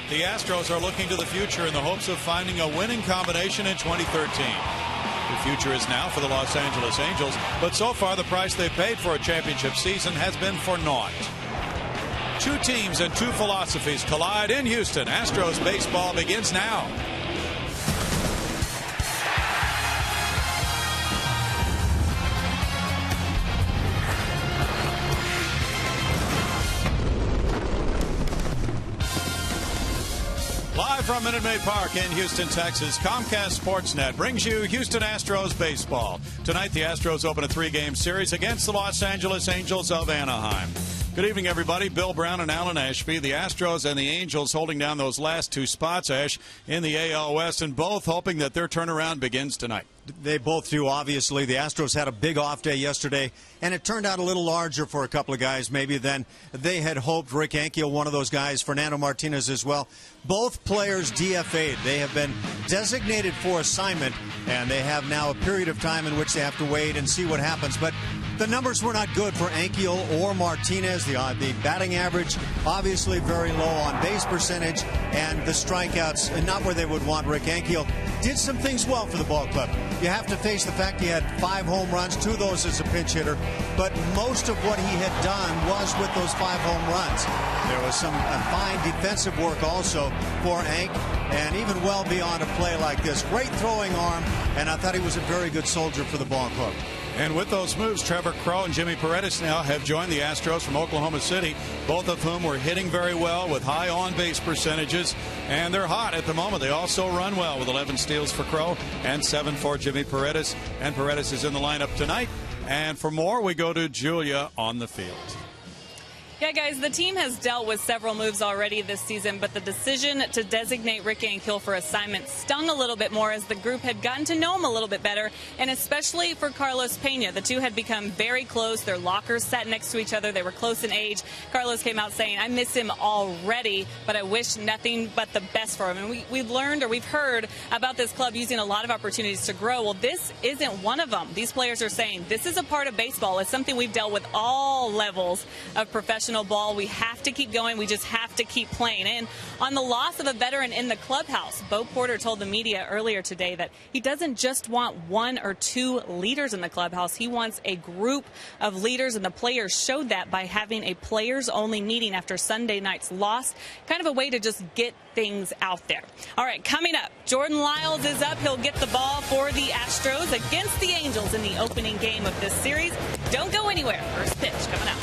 The Astros are looking to the future in the hopes of finding a winning combination in 2013. The future is now for the Los Angeles Angels, but so far the price they paid for a championship season has been for naught. Two teams and two philosophies collide in Houston. Astros baseball begins now. Live from Minute Maid Park in Houston, Texas, Comcast Sportsnet brings you Houston Astros baseball. Tonight, the Astros open a three-game series against the Los Angeles Angels of Anaheim. Good evening, everybody. Bill Brown and Alan Ashby. The Astros and the Angels holding down those last two spots, Ash, in the AL West, and both hoping that their turnaround begins tonight. They both do, obviously. The Astros had a big off day yesterday, and it turned out a little larger for a couple of guys maybe than they had hoped. Rick Ankiel, one of those guys, Fernando Martinez as well. Both players DFA'd. They have been designated for assignment, and they have now a period of time in which they have to wait and see what happens. But the numbers were not good for Ankiel or Martinez. The batting average, obviously very low on base percentage, and the strikeouts, not where they would want. Rick Ankiel did some things well for the ball club. You have to face the fact he had 5 home runs, 2 of those as a pinch hitter, but most of what he had done was with those 5 home runs. There was some fine defensive work also for Ank, and even well beyond a play like this. Great throwing arm, and I thought he was a very good soldier for the ball club. And with those moves, Trevor Crowe and Jimmy Paredes now have joined the Astros from Oklahoma City, both of whom were hitting very well with high on-base percentages, and they're hot at the moment. They also run well with 11 steals for Crowe and 7 for Jimmy Paredes, and Paredes is in the lineup tonight. And for more, we go to Julia on the field. Yeah, guys, the team has dealt with several moves already this season, but the decision to designate Rick Ankiel for assignment stung a little bit more as the group had gotten to know him a little bit better, and especially for Carlos Pena. The two had become very close. Their lockers sat next to each other. They were close in age. Carlos came out saying, "I miss him already, but I wish nothing but the best for him." And we've learned, or we've heard about this club using a lot of opportunities to grow. Well, this isn't one of them. These players are saying this is a part of baseball. It's something we've dealt with all levels of professional ball. We have to keep going. We just have to keep playing. And on the loss of a veteran in the clubhouse, Bo Porter told the media earlier today that he doesn't just want 1 or 2 leaders in the clubhouse. He wants a group of leaders, and the players showed that by having a players-only meeting after Sunday night's loss. Kind of a way to just get things out there. All right, coming up, Jordan Lyles is up. He'll get the ball for the Astros against the Angels in the opening game of this series. Don't go anywhere. First pitch coming up.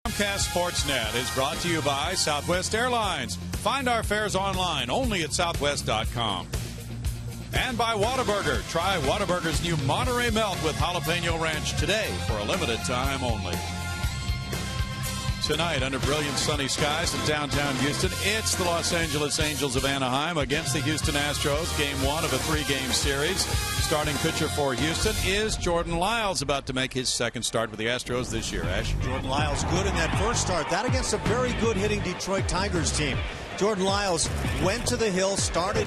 Comcast Sportsnet is brought to you by Southwest Airlines. Find our fares online only at southwest.com. And by Whataburger. Try Whataburger's new Monterey Melt with Jalapeno Ranch today for a limited time only. Tonight, under brilliant sunny skies in downtown Houston, it's the Los Angeles Angels of Anaheim against the Houston Astros. Game 1 of a 3-game series. Starting pitcher for Houston is Jordan Lyles, about to make his second start with the Astros this year. Ash? Jordan Lyles good in that first start. That against a very good hitting Detroit Tigers team. Jordan Lyles went to the hill, started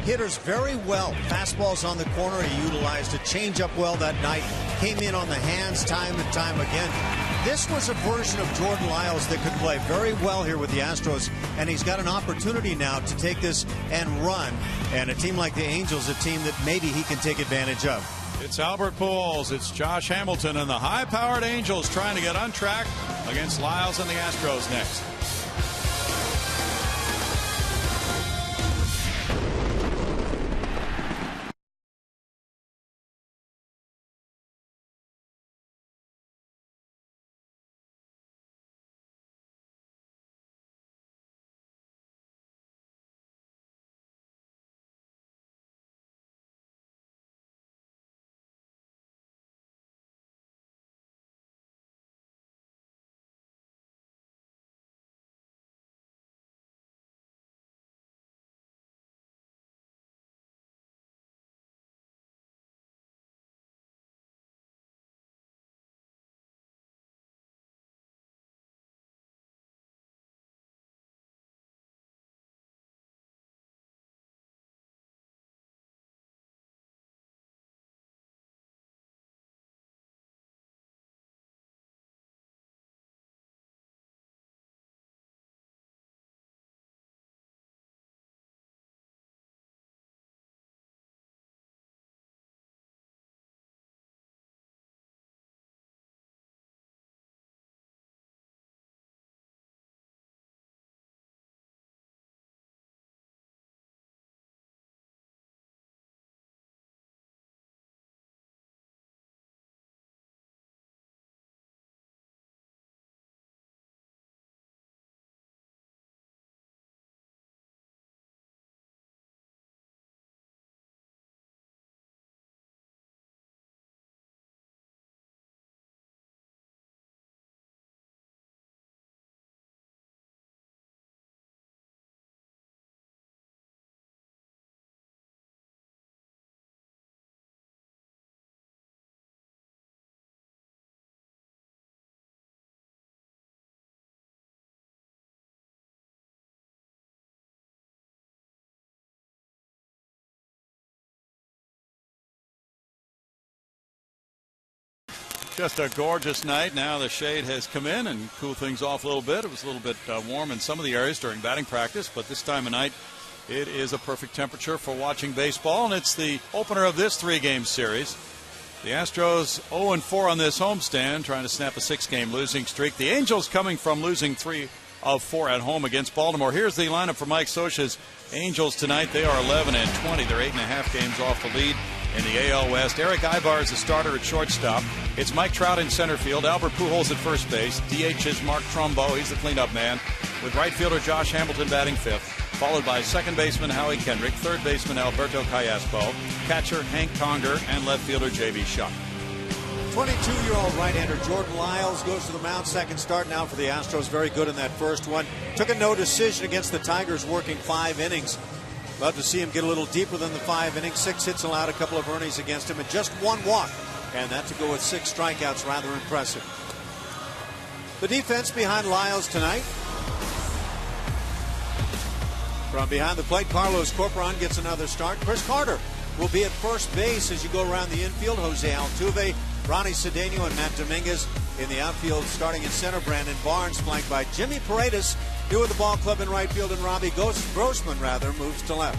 hitters very well. Fastballs on the corner. He utilized a changeup well that night. Came in on the hands time and time again. This was a version of Jordan Lyles that could play very well here with the Astros, and he's got an opportunity now to take this and run. And a team like the Angels, a team that maybe he can take advantage of. It's Albert Pujols, it's Josh Hamilton, and the high-powered Angels trying to get on track against Lyles and the Astros next. Just a gorgeous night. Now the shade has come in and cooled things off a little bit. It was a little bit warm in some of the areas during batting practice, but this time of night it is a perfect temperature for watching baseball, and it's the opener of this 3-game series. The Astros 0-4 on this homestand, trying to snap a 6-game losing streak. The Angels coming from losing 3 of 4 at home against Baltimore. Here's the lineup for Mike Scioscia's Angels tonight. They are 11-20. They're 8.5 games off the lead in the AL West. Eric Ibar is the starter at shortstop. It's Mike Trout in center field. Albert Pujols at first base. DH is Mark Trumbo. He's the cleanup man. With right fielder Josh Hamilton batting fifth. Followed by second baseman Howie Kendrick. Third baseman Alberto Callaspo. Catcher Hank Conger. And left fielder J.B. Shuck. 22-year-old right-hander Jordan Lyles goes to the mound. Second start now for the Astros. Very good in that first one. Took a no decision against the Tigers, working 5 innings. Love to see him get a little deeper than the 5 innings. 6 hits allowed, a couple of earnings against him, and just 1 walk. And that to go with 6 strikeouts, rather impressive. The defense behind Lyles tonight. From behind the plate, Carlos Corporon gets another start. Chris Carter will be at first base as you go around the infield. Jose Altuve, Ronnie Cedeno, and Matt Dominguez in the outfield. Starting in center, Brandon Barnes, flanked by Jimmy Paredes, new with the ball club in right field, and Robbie Grossman moves to left.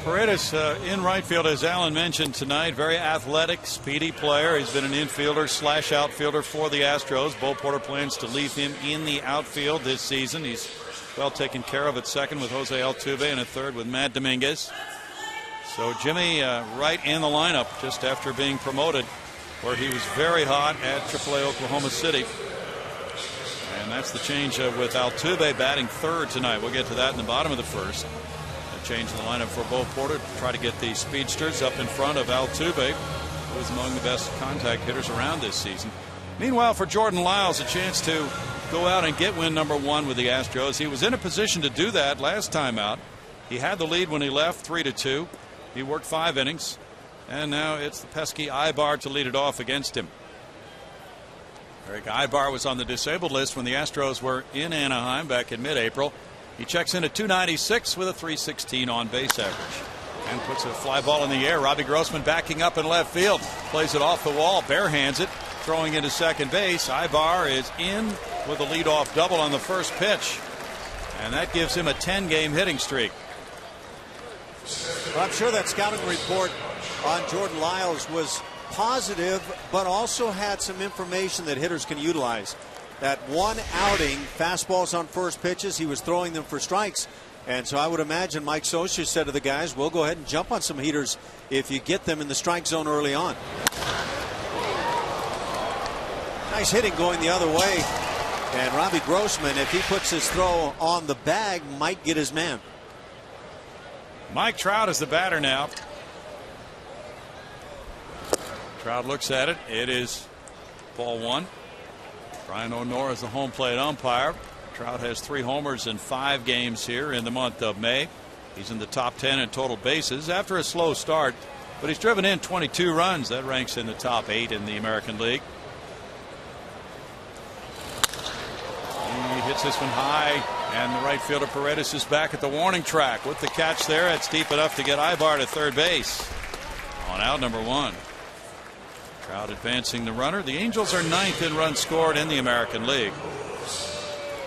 Paredes in right field, as Alan mentioned tonight. Very athletic, speedy player. He's been an infielder / outfielder for the Astros. Bo Porter plans to leave him in the outfield this season. He's well taken care of at second with Jose Altuve and at third with Matt Dominguez. So Jimmy right in the lineup just after being promoted, where he was very hot at AAA Oklahoma City. And that's the change with Altuve batting third tonight. We'll get to that in the bottom of the first. A change in the lineup for Bo Porter to try to get the speedsters up in front of Altuve, who is among the best contact hitters around this season. Meanwhile, for Jordan Lyles, a chance to go out and get win number 1 with the Astros. He was in a position to do that last time out. He had the lead when he left, 3-2. He worked 5 innings, and now it's the pesky Ibar to lead it off against him. Eric Ibar was on the disabled list when the Astros were in Anaheim back in mid-April. He checks in at .296 with a .316 on base average and puts a fly ball in the air. Robbie Grossman backing up in left field, plays it off the wall, barehands it, throwing into second base. Ibar is in with a leadoff double on the first pitch, and that gives him a 10-game hitting streak. Well, I'm sure that scouting report on Jordan Lyles was positive, but also had some information that hitters can utilize. That one outing, fastballs on first pitches, he was throwing them for strikes. And so I would imagine Mike Scioscia said to the guys, we'll go ahead and jump on some heaters if you get them in the strike zone early on. Nice hitting going the other way. And Robbie Grossman, if he puts his throw on the bag, might get his man. Mike Trout is the batter now. Trout looks at it. It is ball 1. Brian O'Nora is the home plate umpire. Trout has 3 homers in 5 games here in the month of May. He's in the top 10 in total bases after a slow start, but he's driven in 22 runs. That ranks in the top 8 in the American League. He hits this one high, and the right fielder Paredes is back at the warning track with the catch there. It's deep enough to get Ibar to third base on out number 1. Trout advancing the runner. The Angels are 9th in runs scored in the American League.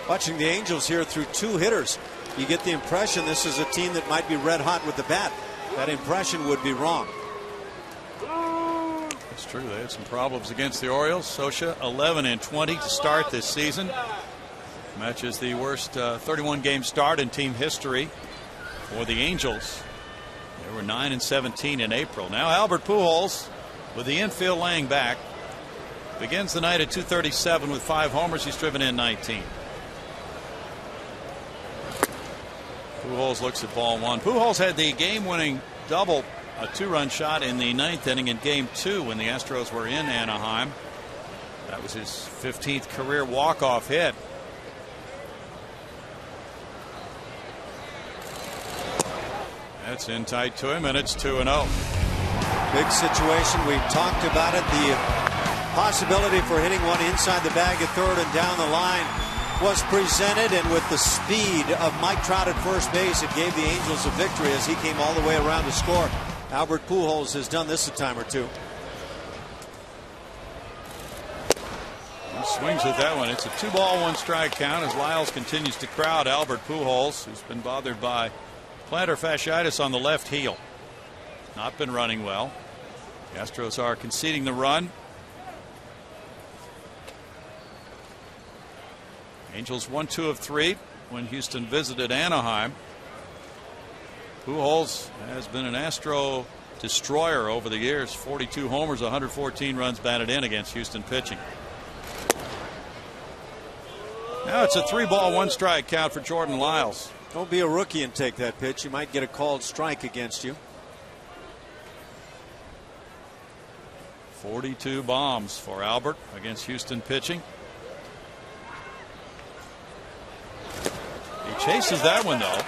Watching the Angels here through 2 hitters, you get the impression this is a team that might be red hot with the bat. That impression would be wrong. It's true. They had some problems against the Orioles. Scioscia 11-20 to start this season. Matches the worst 31-game start in team history for the Angels. They were 9-17 in April. Now Albert Pujols, with the infield laying back, begins the night at .237 with 5 homers. He's driven in 19. Pujols looks at ball 1. Pujols had the game-winning double, a 2-run shot in the 9th inning in game 2 when the Astros were in Anaheim. That was his 15th career walk-off hit. That's in tight to him, and it's 2-0. Big situation. We talked about it. The possibility for hitting one inside the bag at third and down the line was presented, and with the speed of Mike Trout at first base, it gave the Angels a victory as he came all the way around to score. Albert Pujols has done this a time or 2. He swings with that one. It's a 2-ball, 1-strike count as Lyles continues to crowd Albert Pujols, who's been bothered by plantar fasciitis on the left heel. Not been running well. The Astros are conceding the run. Angels 1-2 of 3 when Houston visited Anaheim. Pujols has been an Astro destroyer over the years. 42 homers, 114 runs batted in against Houston pitching. Now it's a 3-ball, 1-strike count for Jordan Lyles. Don't be a rookie and take that pitch. You might get a called strike against you. 42 bombs for Albert against Houston pitching. He chases that one, though.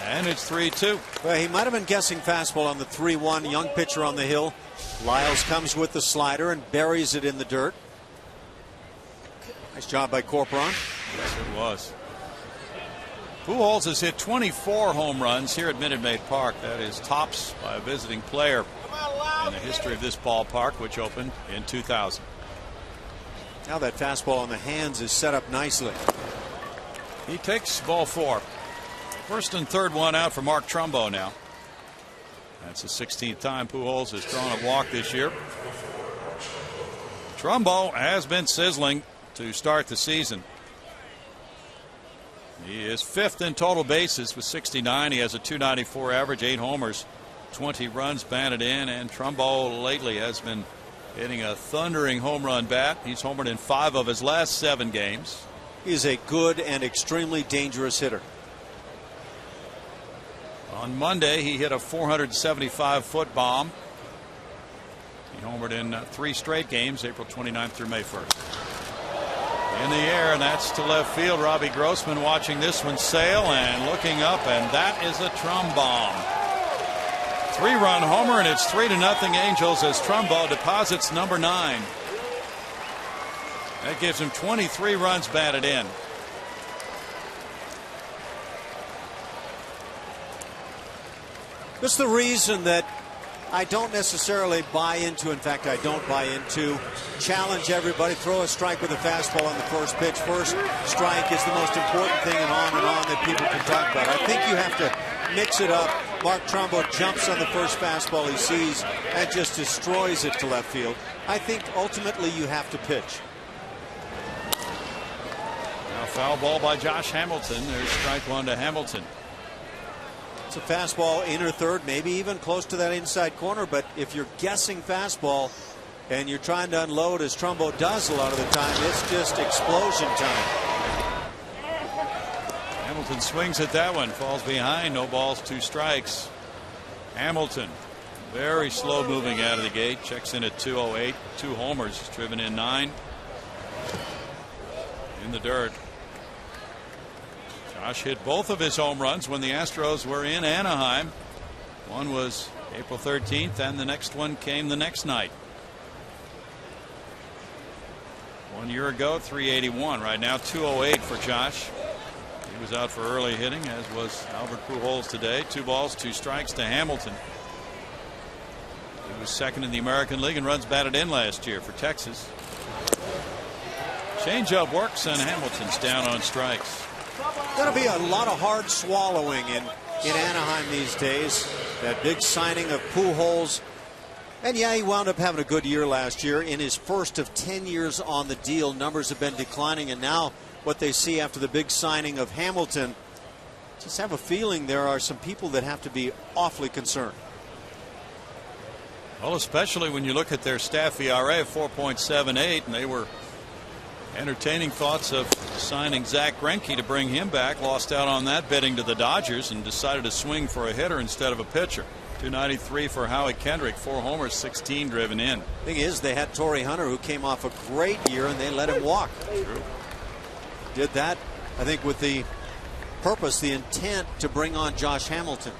And it's 3-2. Well, he might have been guessing fastball on the 3-1. Young pitcher on the hill. Lyles comes with the slider and buries it in the dirt. Nice job by Corporon. Yes, it was. Pujols has hit 24 home runs here at Minute Maid Park. That is tops by a visiting player in the history of this ballpark, which opened in 2000. Now that fastball on the hands is set up nicely. He takes ball 4. First and third one out for Mark Trumbo now. That's the 16th time Pujols has thrown a walk this year. Trumbo has been sizzling to start the season. He is 5th in total bases with 69. He has a .294 average, 8 homers, 20 runs batted in, and Trumbo lately has been hitting a thundering home run bat. He's homered in 5 of his last 7 games. He's a good and extremely dangerous hitter. On Monday, he hit a 475-foot bomb. He homered in 3 straight games, April 29th through May 1st. In the air, and that's to left field. Robbie Grossman watching this one sail and looking up, and that is a Trumbo. 3-run homer, and it's 3-0 Angels as Trumbo deposits number 9. That gives him 23 runs batted in. This is the reason that I don't necessarily buy into, in fact, I don't buy into, challenge everybody, throw a strike with a fastball on the first pitch. First strike is the most important thing, and on that people can talk about. I think you have to mix it up. Mark Trumbo jumps on the first fastball he sees and just destroys it to left field. I think ultimately you have to pitch. Now foul ball by Josh Hamilton. There's strike 1 to Hamilton. It's a fastball inner third, maybe even close to that inside corner, but if you're guessing fastball and you're trying to unload, as Trumbo does a lot of the time, it's just explosion time. Hamilton swings at that one, falls behind, no balls, 2 strikes. Hamilton very slow moving out of the gate, checks in at 208, 2 homers, he's driven in 9. In the dirt. Josh hit both of his home runs when the Astros were in Anaheim. One was April 13th, and the next one came the next night. 1 year ago, 381. Right now, 208 for Josh. He was out for early hitting, as was Albert Pujols today. 2 balls, 2 strikes to Hamilton. He was second in the American League in runs batted in last year for Texas. Changeup works, and Hamilton's down on strikes. Going to be a lot of hard swallowing in Anaheim these days. That big signing of Pujols. And yeah, he wound up having a good year last year. In his first of 10 years on the deal, numbers have been declining. And now what they see after the big signing of Hamilton, just have a feeling there are some people that have to be awfully concerned. Well, especially when you look at their staff ERA of 4.78, and they were entertaining thoughts of signing Zach Greinke to bring him back. Lost out on that bidding to the Dodgers and decided to swing for a hitter instead of a pitcher. 293 for Howie Kendrick, 4 homers, 16 driven in. Thing is, they had Torrey Hunter, who came off a great year, and they let him walk. True. Did that, I think, with the purpose, the intent to bring on Josh Hamilton.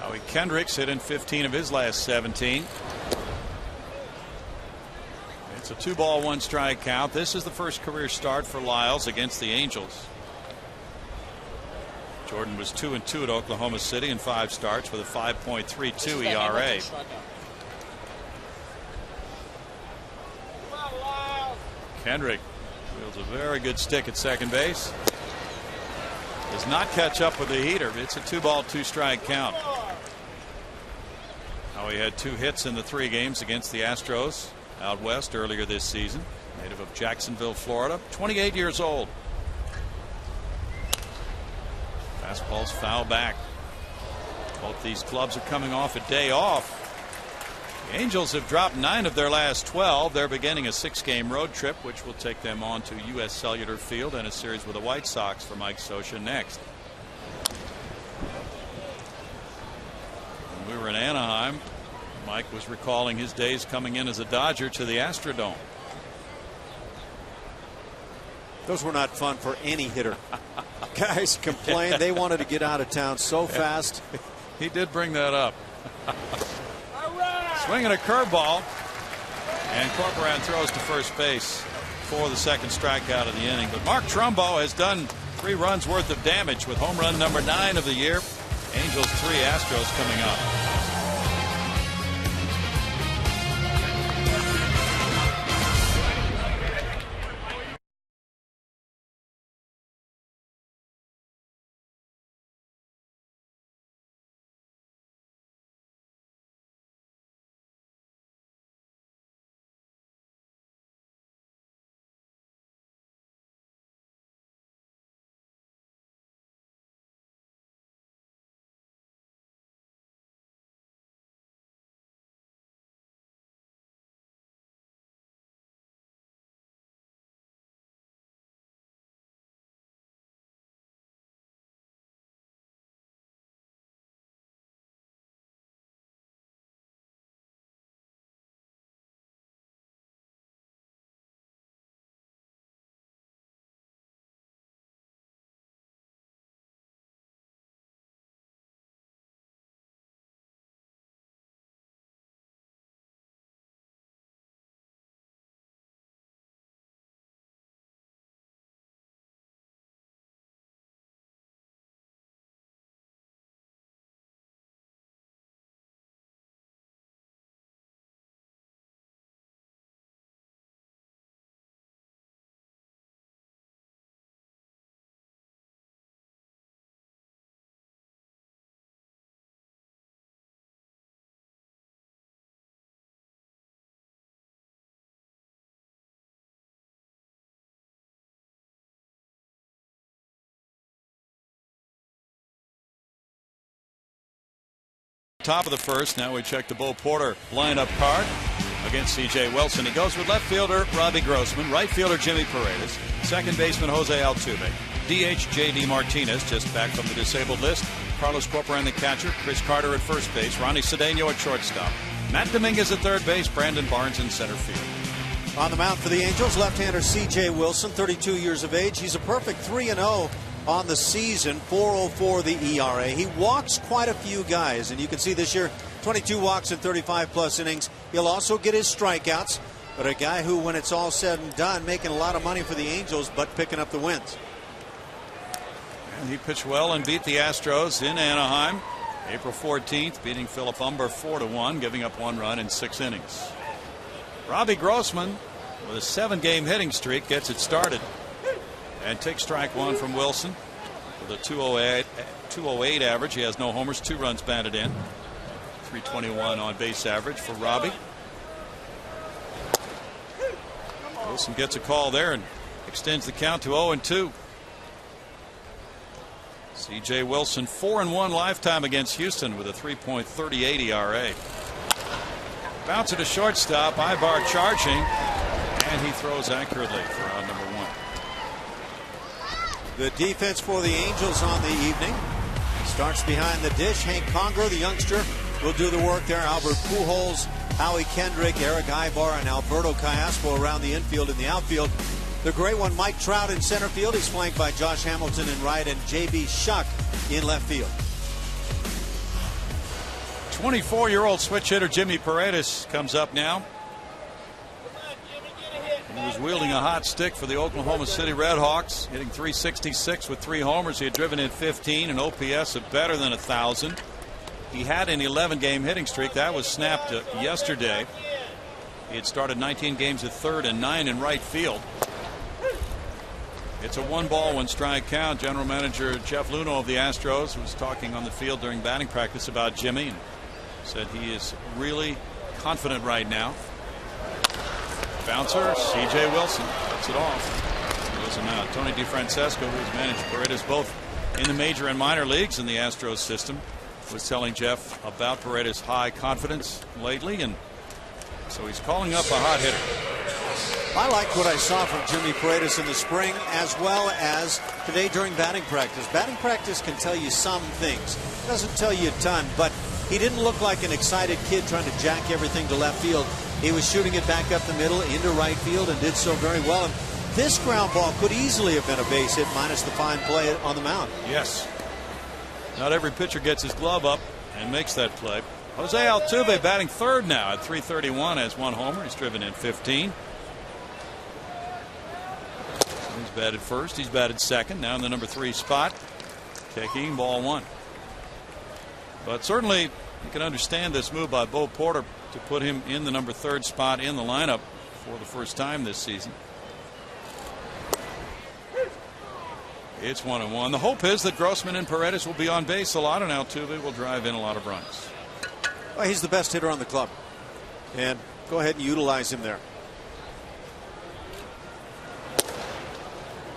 Howie Kendrick's hit in 15 of his last 17. It's a 2-ball, 1-strike count. This is the first career start for Lyles against the Angels. Jordan was 2-2 at Oklahoma City in 5 starts with a 5.32 ERA. Kendrick wields a very good stick at second base. Does not catch up with the heater. It's a 2-ball, 2-strike count. Howie had 2 hits in the 3 games against the Astros out west earlier this season. Native of Jacksonville, Florida, 28 years old. Fastball's foul back. Both these clubs are coming off a day off. The Angels have dropped 9 of their last 12. They're beginning a 6-game road trip, which will take them on to U.S. Cellular Field and a series with the White Sox for Mike Scioscia next. When we were in Anaheim, Mike was recalling his days coming in as a Dodger to the Astrodome. Those were not fun for any hitter. Guys complained they wanted to get out of town so fast. He did bring that up. Swinging a curveball, and Corcoran throws to first base for the second strikeout of the inning. But Mark Trumbo has done 3 runs worth of damage with home run number 9 of the year. Angels 3, Astros coming up. top of the first. Now we check the Bo Porter lineup card against C.J. Wilson. He goes with left fielder Robbie Grossman, right fielder Jimmy Paredes, second baseman Jose Altuve, DH J.D. Martinez, just back from the disabled list, Carlos Corporan the catcher, Chris Carter at first base, Ronnie Cedeno at shortstop, Matt Dominguez at third base, Brandon Barnes in center field. On the mound for the Angels, left-hander C.J. Wilson, 32 years of age. He's a perfect 3-0 on the season, 4.04 the ERA. He walks quite a few guys, and you can see this year 22 walks in 35-plus innings. He'll also get his strikeouts, but a guy who, when it's all said and done, making a lot of money for the Angels, but picking up the wins. And he pitched well and beat the Astros in Anaheim April 14th, beating Philip Humber 4-1, giving up 1 run in 6 innings. Robbie Grossman, with a 7-game hitting streak, gets it started and takes strike 1 from Wilson with a 208 average. He has no homers, 2 runs batted in, 321 on base average for Robbie. Wilson gets a call there and extends the count to 0-2. C.J. Wilson 4-1 lifetime against Houston with a 3.38 ERA. Bouncer to shortstop, Ibar charging, and he throws accurately for out number 1. The defense for the Angels on the evening starts behind the dish. Hank Conger, the youngster, will do the work there. Albert Pujols, Howie Kendrick, Eric Ibar, and Alberto Callaspo around the infield and the outfield. The great one, Mike Trout, in center field. He's flanked by Josh Hamilton in right and J.B. Shuck in left field. 24-year-old switch hitter Jimmy Paredes comes up now. He was wielding a hot stick for the Oklahoma City Redhawks, hitting .366 with 3 homers. He had driven in 15, an OPS of better than 1,000. He had an 11-game hitting streak that was snapped yesterday. He had started 19 games at third and 9 in right field. It's a 1-ball, 1-strike count. General Manager Jeff Luhnow of the Astros was talking on the field during batting practice about Jimmy and said he is really confident right now. Bouncer, C.J. Wilson cuts it off. Goes him out. Tony DeFrancesco, who's managed Paredes both in the major and minor leagues in the Astros system, was telling Jeff about Paredes' high confidence lately, and so he's calling up a hot hitter. I liked what I saw from Jimmy Paredes in the spring as well as today during batting practice. Batting practice can tell you some things. It doesn't tell you a ton, but he didn't look like an excited kid trying to jack everything to left field. He was shooting it back up the middle into right field and did so very well. And this ground ball could easily have been a base hit minus the fine play on the mound. Yes. Not every pitcher gets his glove up and makes that play. Jose Altuve batting third now at .331, has 1 homer. He's driven in 15. He's batted first. He's batted second. Now in the number 3 spot, taking ball 1. But certainly you can understand this move by Bo Porter to put him in the number 3 spot in the lineup for the first time this season. It's 1-1. The hope is that Grossman and Paredes will be on base a lot, and Altuve will drive in a lot of runs. Well, he's the best hitter on the club, and go ahead and utilize him there.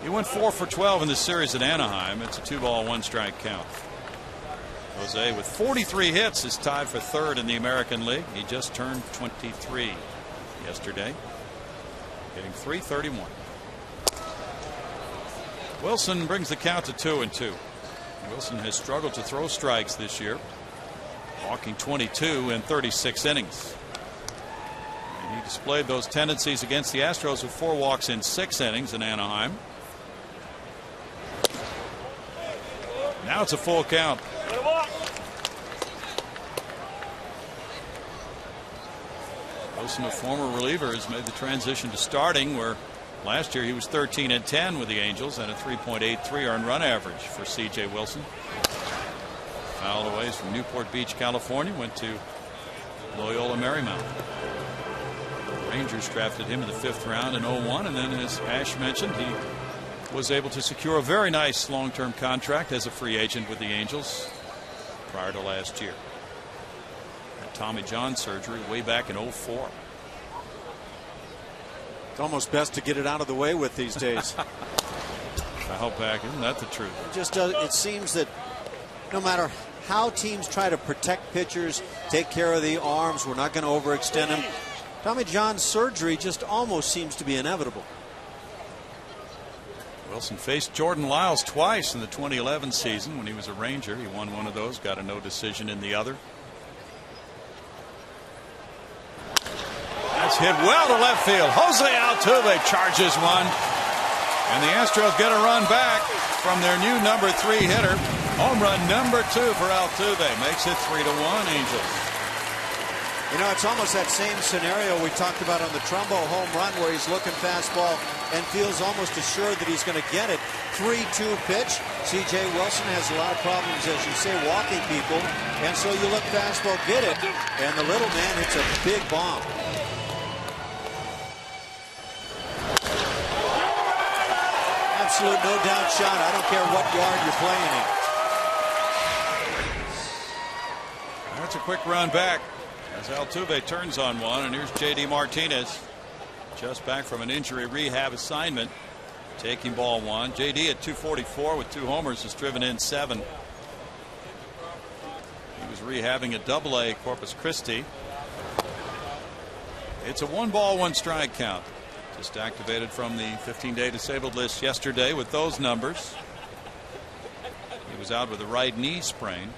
He went 4 for 12 in the series at Anaheim. It's a 2-ball, 1-strike count. Jose, with 43 hits, is tied for third in the American League. He just turned 23 yesterday, hitting .331. Wilson brings the count to 2-2. Wilson has struggled to throw strikes this year, walking 22 in 36 innings. And he displayed those tendencies against the Astros with 4 walks in 6 innings in Anaheim. Now it's a full count. Wilson, a former reliever, has made the transition to starting, where last year he was 13-10 with the Angels and a 3.83 earned run average for C.J. Wilson. Fouled away from Newport Beach, California, went to Loyola Marymount. The Rangers drafted him in the 5th round in 01, and then, as Ash mentioned, he was able to secure a very nice long-term contract as a free agent with the Angels prior to last year. Had Tommy John surgery way back in 04. It's almost best to get it out of the way with these days. Foul back, isn't that the truth? It just does. It seems that no matter how teams try to protect pitchers, take care of the arms. We're not going to overextend them. Tommy John's surgery just almost seems to be inevitable. Wilson faced Jordan Lyles twice in the 2011 season when he was a Ranger. He won one of those, got a no decision in the other. That's hit well to left field. Jose Altuve charges one. And the Astros get a run back from their new number 3 hitter. Home run number 2 for Altuve. Makes it 3-1 Angels. You know, it's almost that same scenario we talked about on the Trumbo home run where he's looking fastball and feels almost assured that he's going to get it. 3-2 pitch. C.J. Wilson has a lot of problems, as you say, walking people. And so you look fastball, get it. And the little man hits a big bomb. Absolute no-doubt shot. I don't care what yard you're playing in. That's a quick run back as Altuve turns on one, and here's J.D. Martinez, just back from an injury rehab assignment, taking ball 1. J.D. at 244 with 2 homers has driven in 7. He was rehabbing at Double-A Corpus Christi. It's a 1-ball, 1-strike count. Just activated from the 15-day disabled list yesterday with those numbers. He was out with a right knee sprain.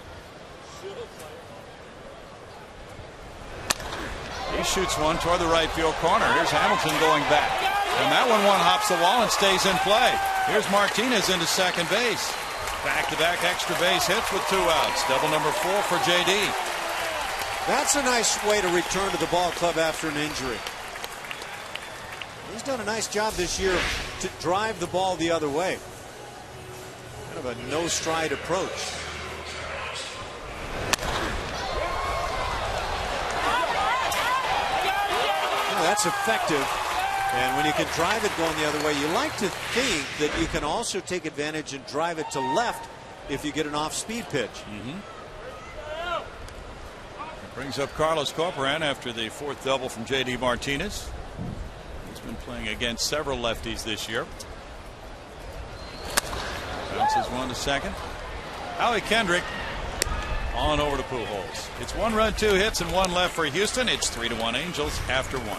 He shoots one toward the right field corner. Here's Hamilton going back. And that one hops the wall and stays in play. Here's Martinez into second base. Back-to-back extra base hits with 2 outs. Double number 4 for J.D. That's a nice way to return to the ball club after an injury. He's done a nice job this year to drive the ball the other way. Kind of a no-stride approach. That's effective, and when you can drive it going the other way, you like to think that you can also take advantage and drive it to left if you get an off-speed pitch. It brings up Carlos Corporan after the 4th double from J.D. Martinez. He's been playing against several lefties this year. Bounces one to second. Howie Kendrick on over to Pujols. It's 1 run, 2 hits, and 1 left for Houston. It's 3-1 Angels after 1.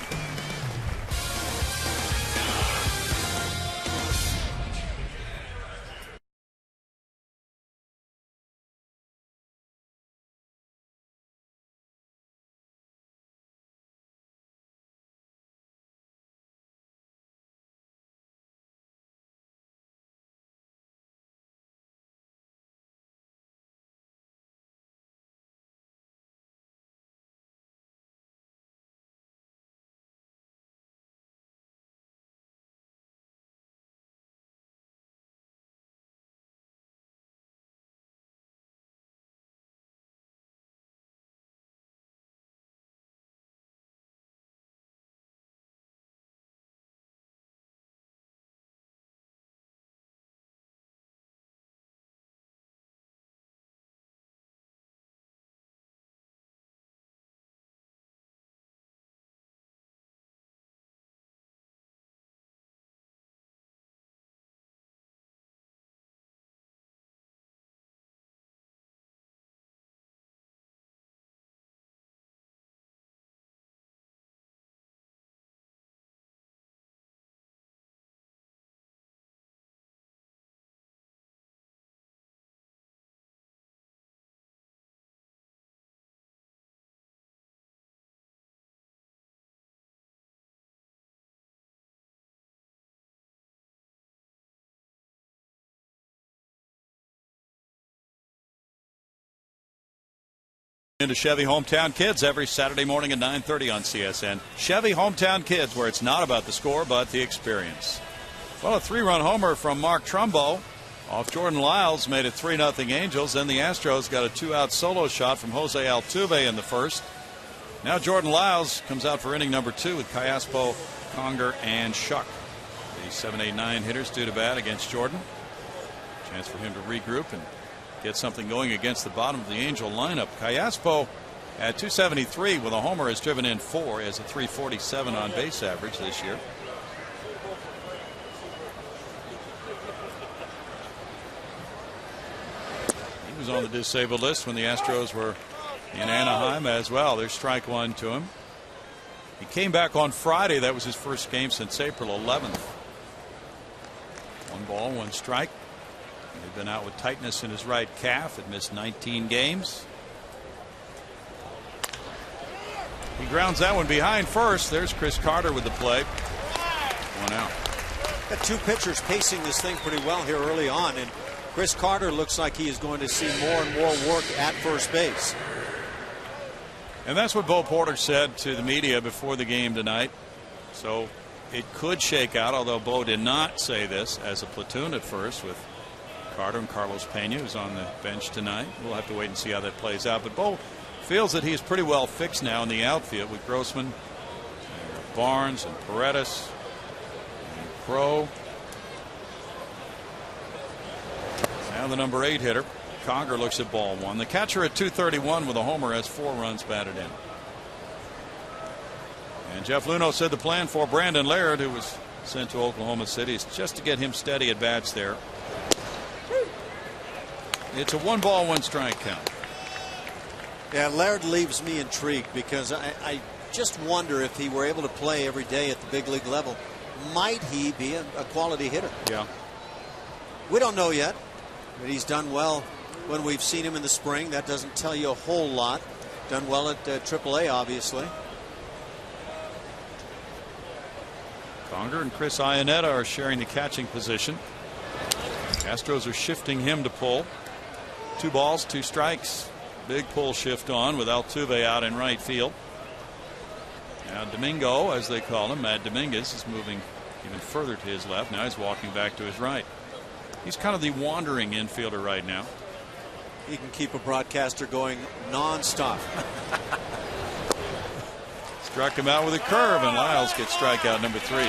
Into Chevy Hometown Kids every Saturday morning at 9:30 on CSN. Chevy Hometown Kids, where it's not about the score but the experience. Well, a 3-run homer from Mark Trumbo off Jordan Lyles made it 3-0 Angels. Then the Astros got a 2-out solo shot from Jose Altuve in the first. Now Jordan Lyles comes out for inning number 2 with Callaspo, Conger, and Shuck. The 7-8-9 hitters due to bat against Jordan. Chance for him to regroup and get something going against the bottom of the Angel lineup. Callaspo at 273 with a homer has driven in 4 as a 347 on base average this year. He was on the disabled list when the Astros were in Anaheim as well. There's strike one to him. He came back on Friday. That was his first game since April 11th. 1 ball, 1 strike. He'd been out with tightness in his right calf. Had missed 19 games. He grounds that one behind first. There's Chris Carter with the play. 1 out. Got 2 pitchers pacing this thing pretty well here early on, and Chris Carter looks like he is going to see more and more work at first base. And that's what Bo Porter said to the media before the game tonight. So it could shake out, although Bo did not say this, as a platoon at first with Carter and Carlos Pena, who's on the bench tonight. We'll have to wait and see how that plays out. But Bo feels that he's pretty well fixed now in the outfield with Grossman, and Barnes, and Paredes, and Crow. Now the number 8 hitter. Conger looks at ball 1. The catcher at 231 with a homer has 4 runs batted in. And Jeff Luhnow said the plan for Brandon Laird, who was sent to Oklahoma City, is just to get him steady at bats there. It's a 1 ball, 1 strike count. Yeah, Laird leaves me intrigued because I just wonder if he were able to play every day at the big league level, might he be a quality hitter? Yeah. We don't know yet, but he's done well when we've seen him in the spring. That doesn't tell you a whole lot. Done well at AAA, obviously. Conger and Chris Iannetta are sharing the catching position. Astros are shifting him to pull. 2 balls, 2 strikes. Big pull shift on with Altuve out in right field. Now Domingo, as they call him, Matt Dominguez, is moving even further to his left. Now he's walking back to his right. He's kind of the wandering infielder right now. He can keep a broadcaster going nonstop. Struck him out with a curve, and Lyles gets strikeout number 3.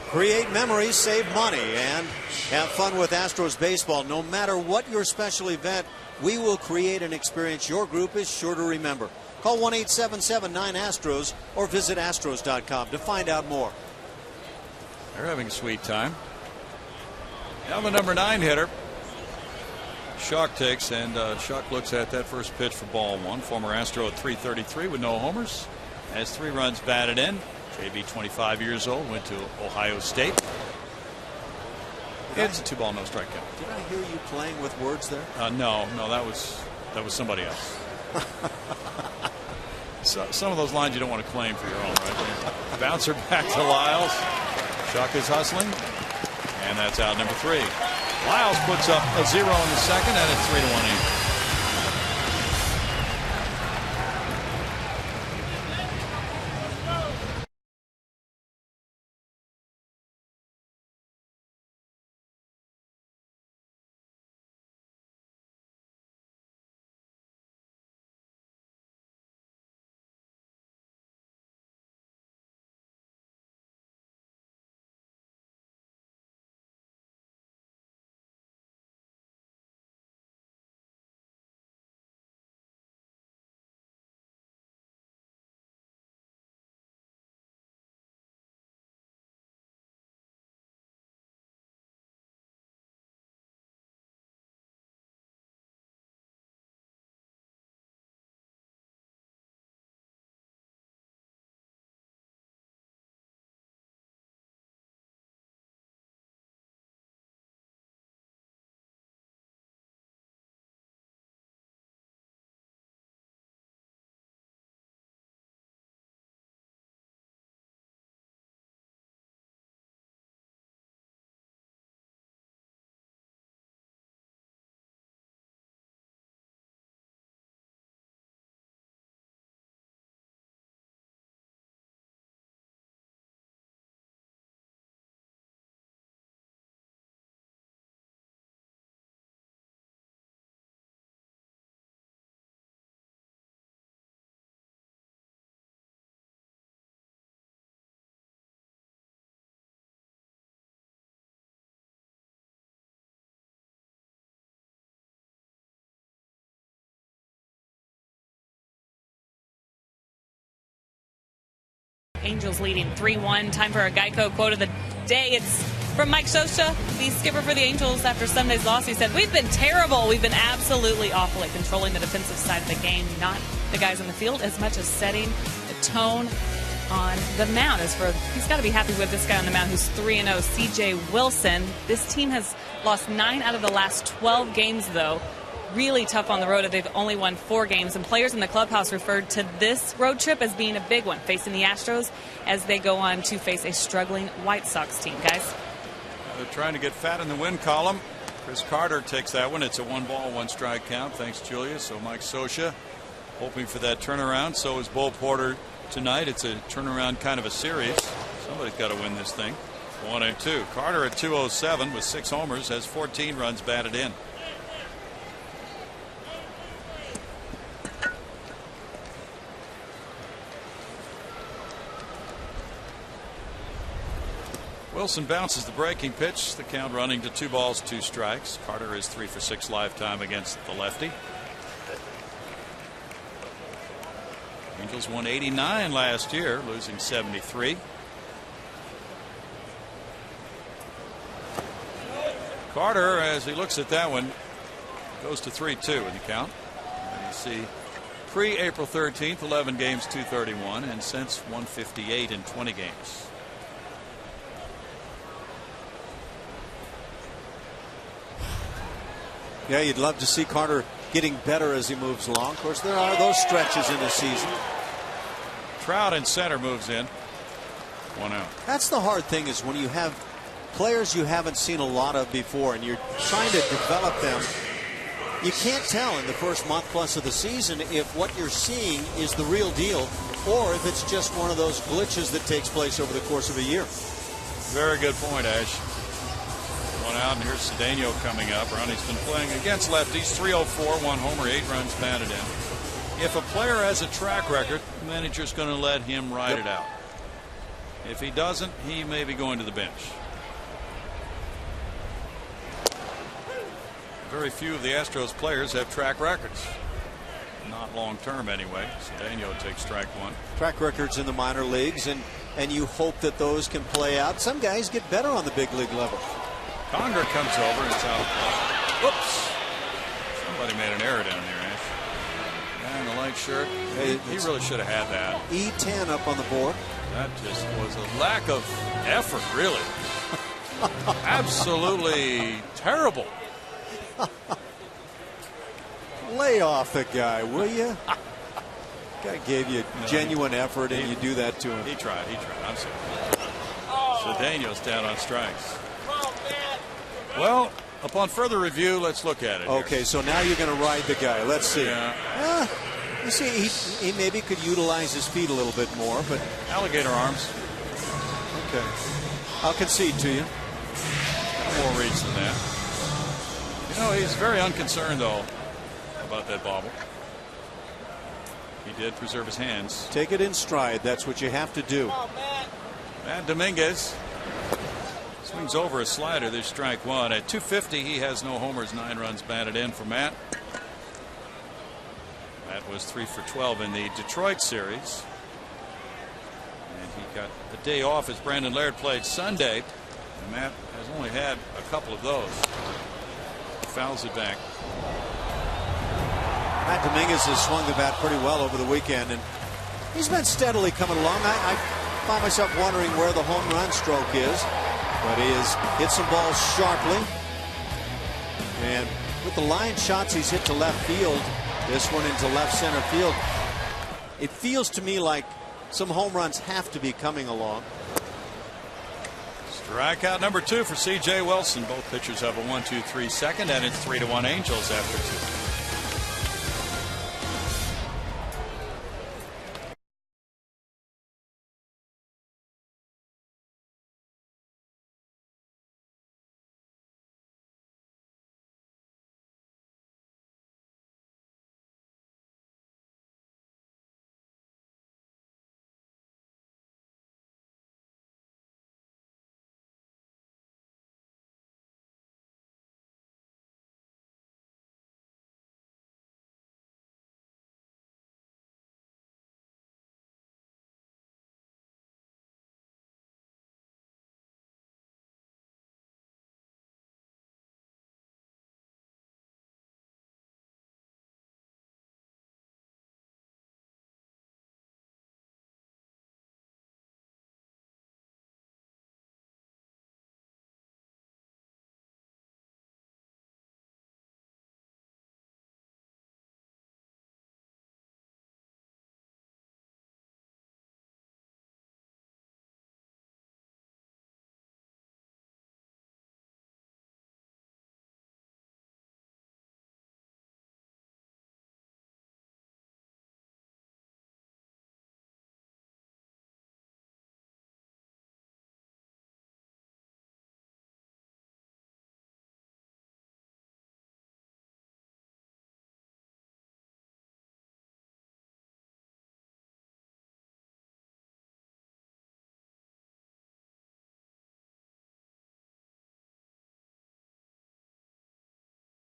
Create memories, save money, and have fun with Astros baseball. No matter what your special event, we will create an experience your group is sure to remember. Call 1-877-9-ASTROS or visit Astros.com to find out more. They're having a sweet time. Now the number 9 hitter. Schuck takes, and Schuck looks at that first pitch for ball 1. Former Astro at 333 with no homers. Has 3 runs batted in. JB, 25 years old, went to Ohio State. It's a 2 ball, no strike count. Did I hear you playing with words there? No, that was somebody else. So, some of those lines you don't want to claim for your own, right? Bouncer back to Lyles. Schuck is hustling, and that's out number 3. Lyles puts up a 0 in the second, and it's 3-1 Angels. Angels leading 3-1. Time for a Geico quote of the day. It's From Mike Scioscia, the skipper for the Angels after Sunday's loss, he said, "We've been terrible. We've been absolutely awful at controlling the defensive side of the game, not the guys on the field, as much as setting the tone on the mound." He's got to be happy with this guy on the mound who's 3-0, C.J. Wilson. This team has lost 9 out of the last 12 games, though. Really tough on the road. They've only won 4 games, and players in the clubhouse referred to this road trip as being a big one, facing the Astros as they go on to face a struggling White Sox team. Guys, they're trying to get fat in the win column. Chris Carter takes that one. It's a 1-ball, 1-strike count. Thanks, Julia. So Mike Scioscia hoping for that turnaround. So is Bo Porter tonight. It's a turnaround kind of a series. Somebody's got to win this thing. 1-2. Carter at 207 with 6 homers, has 14 runs batted in. Wilson bounces the breaking pitch. The count running to 2 balls, 2 strikes. Carter is 3 for 6 lifetime against the lefty. Angels won 89 last year, losing 73. Carter, as he looks at that one, goes to 3-2 in the count. And you see pre-April 13th, 11 games, 231, and since 158 in 20 games. Yeah, you'd love to see Carter getting better as he moves along. Of course, there are those stretches in the season. Trout in center moves in. 1 out. That's the hard thing, is when you have players you haven't seen a lot of before and you're trying to develop them. You can't tell in the first month plus of the season if what you're seeing is the real deal or if it's just one of those glitches that takes place over the course of a year. Very good point, Ash. 1 out, and here's Cedeno coming up. Ronnie's been playing against lefties. 304, 1 homer, 8 runs batted in. If a player has a track record, the manager's going to let him ride it out. If he doesn't, he may be going to the bench. Very few of the Astros players have track records. Not long term anyway. Cedeno takes strike 1. Track records in the minor leagues, and you hope that those can play out. Some guys get better on the big league level. Conger comes over and it's out of play. Whoops. Somebody made an error down there, Ash. Guy in the light shirt. He really should have had that. E10 up on the board. That just was a lack of effort, really. Absolutely terrible. Lay off the guy, will you? Guy gave you genuine effort, and you do that to him. He tried. I'm sorry. Cedeno's down on strikes. Well, upon further review, let's look at it. Okay, here. So now you're going to ride the guy. Let's see. Yeah. You see, he maybe could utilize his feet a little bit more, but alligator arms. Okay, I'll concede to you. More reach than that. You know, he's very unconcerned though about that bobble. He did preserve his hands. Take it in stride. That's what you have to do. Matt Dominguez swings over a slider. There's strike 1. At 250, he has no homers, 9 runs batted in for Matt. Matt was 3 for 12 in the Detroit series. And he got a day off as Brandon Laird played Sunday. And Matt has only had a couple of those. Fouls it back. Matt Dominguez has swung the bat pretty well over the weekend, and he's been steadily coming along. I find myself wondering where the home run stroke is, but he has hit some balls sharply. And with the line shots he's hit to left field, this one into left center field, it feels to me like some home runs have to be coming along. Strikeout number 2 for C.J. Wilson. Both pitchers have a 1-2-3 second, and it's 3-1 Angels after 2.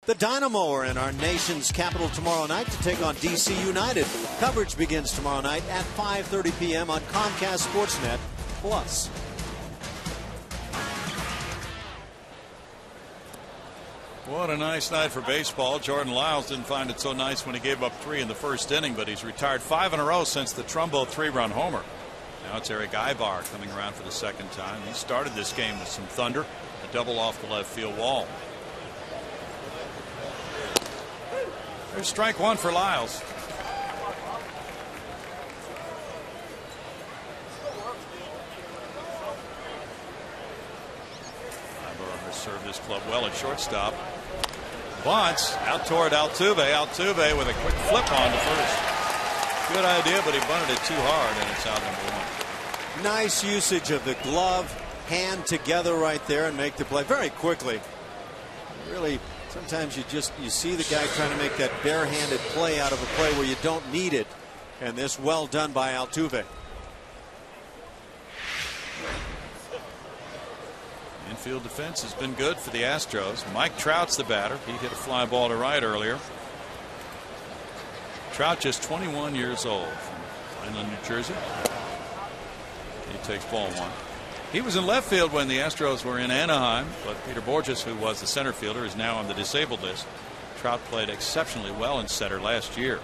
The Dynamo are in our nation's capital tomorrow night to take on DC United. Coverage begins tomorrow night at 5:30 p.m. on Comcast Sportsnet Plus. What a nice night for baseball. Jordan Lyles didn't find it so nice when he gave up 3 in the first inning, but he's retired 5 in a row since the Trumbo 3-run homer. Now it's Eric Ibar coming around for the second time. He started this game with some thunder, a double off the left field wall. There's strike 1 for Lyles. Ibar has served this club well at shortstop. Bunts out toward Altuve. Altuve with a quick flip on to first. Good idea, but he bunted it too hard, and it's out number 1. Nice usage of the glove, hand together right there, and make the play very quickly. Really, sometimes you see the guy trying to make that barehanded play out of a play where you don't need it, and this well done by Altuve. Infield defense has been good for the Astros. Mike Trout's the batter. He hit a fly ball to right earlier. Trout just 21 years old from Vineland, New Jersey. He takes ball 1. He was in left field when the Astros were in Anaheim, but Peter Borges, who was the center fielder, is now on the disabled list. Trout played exceptionally well in center last year.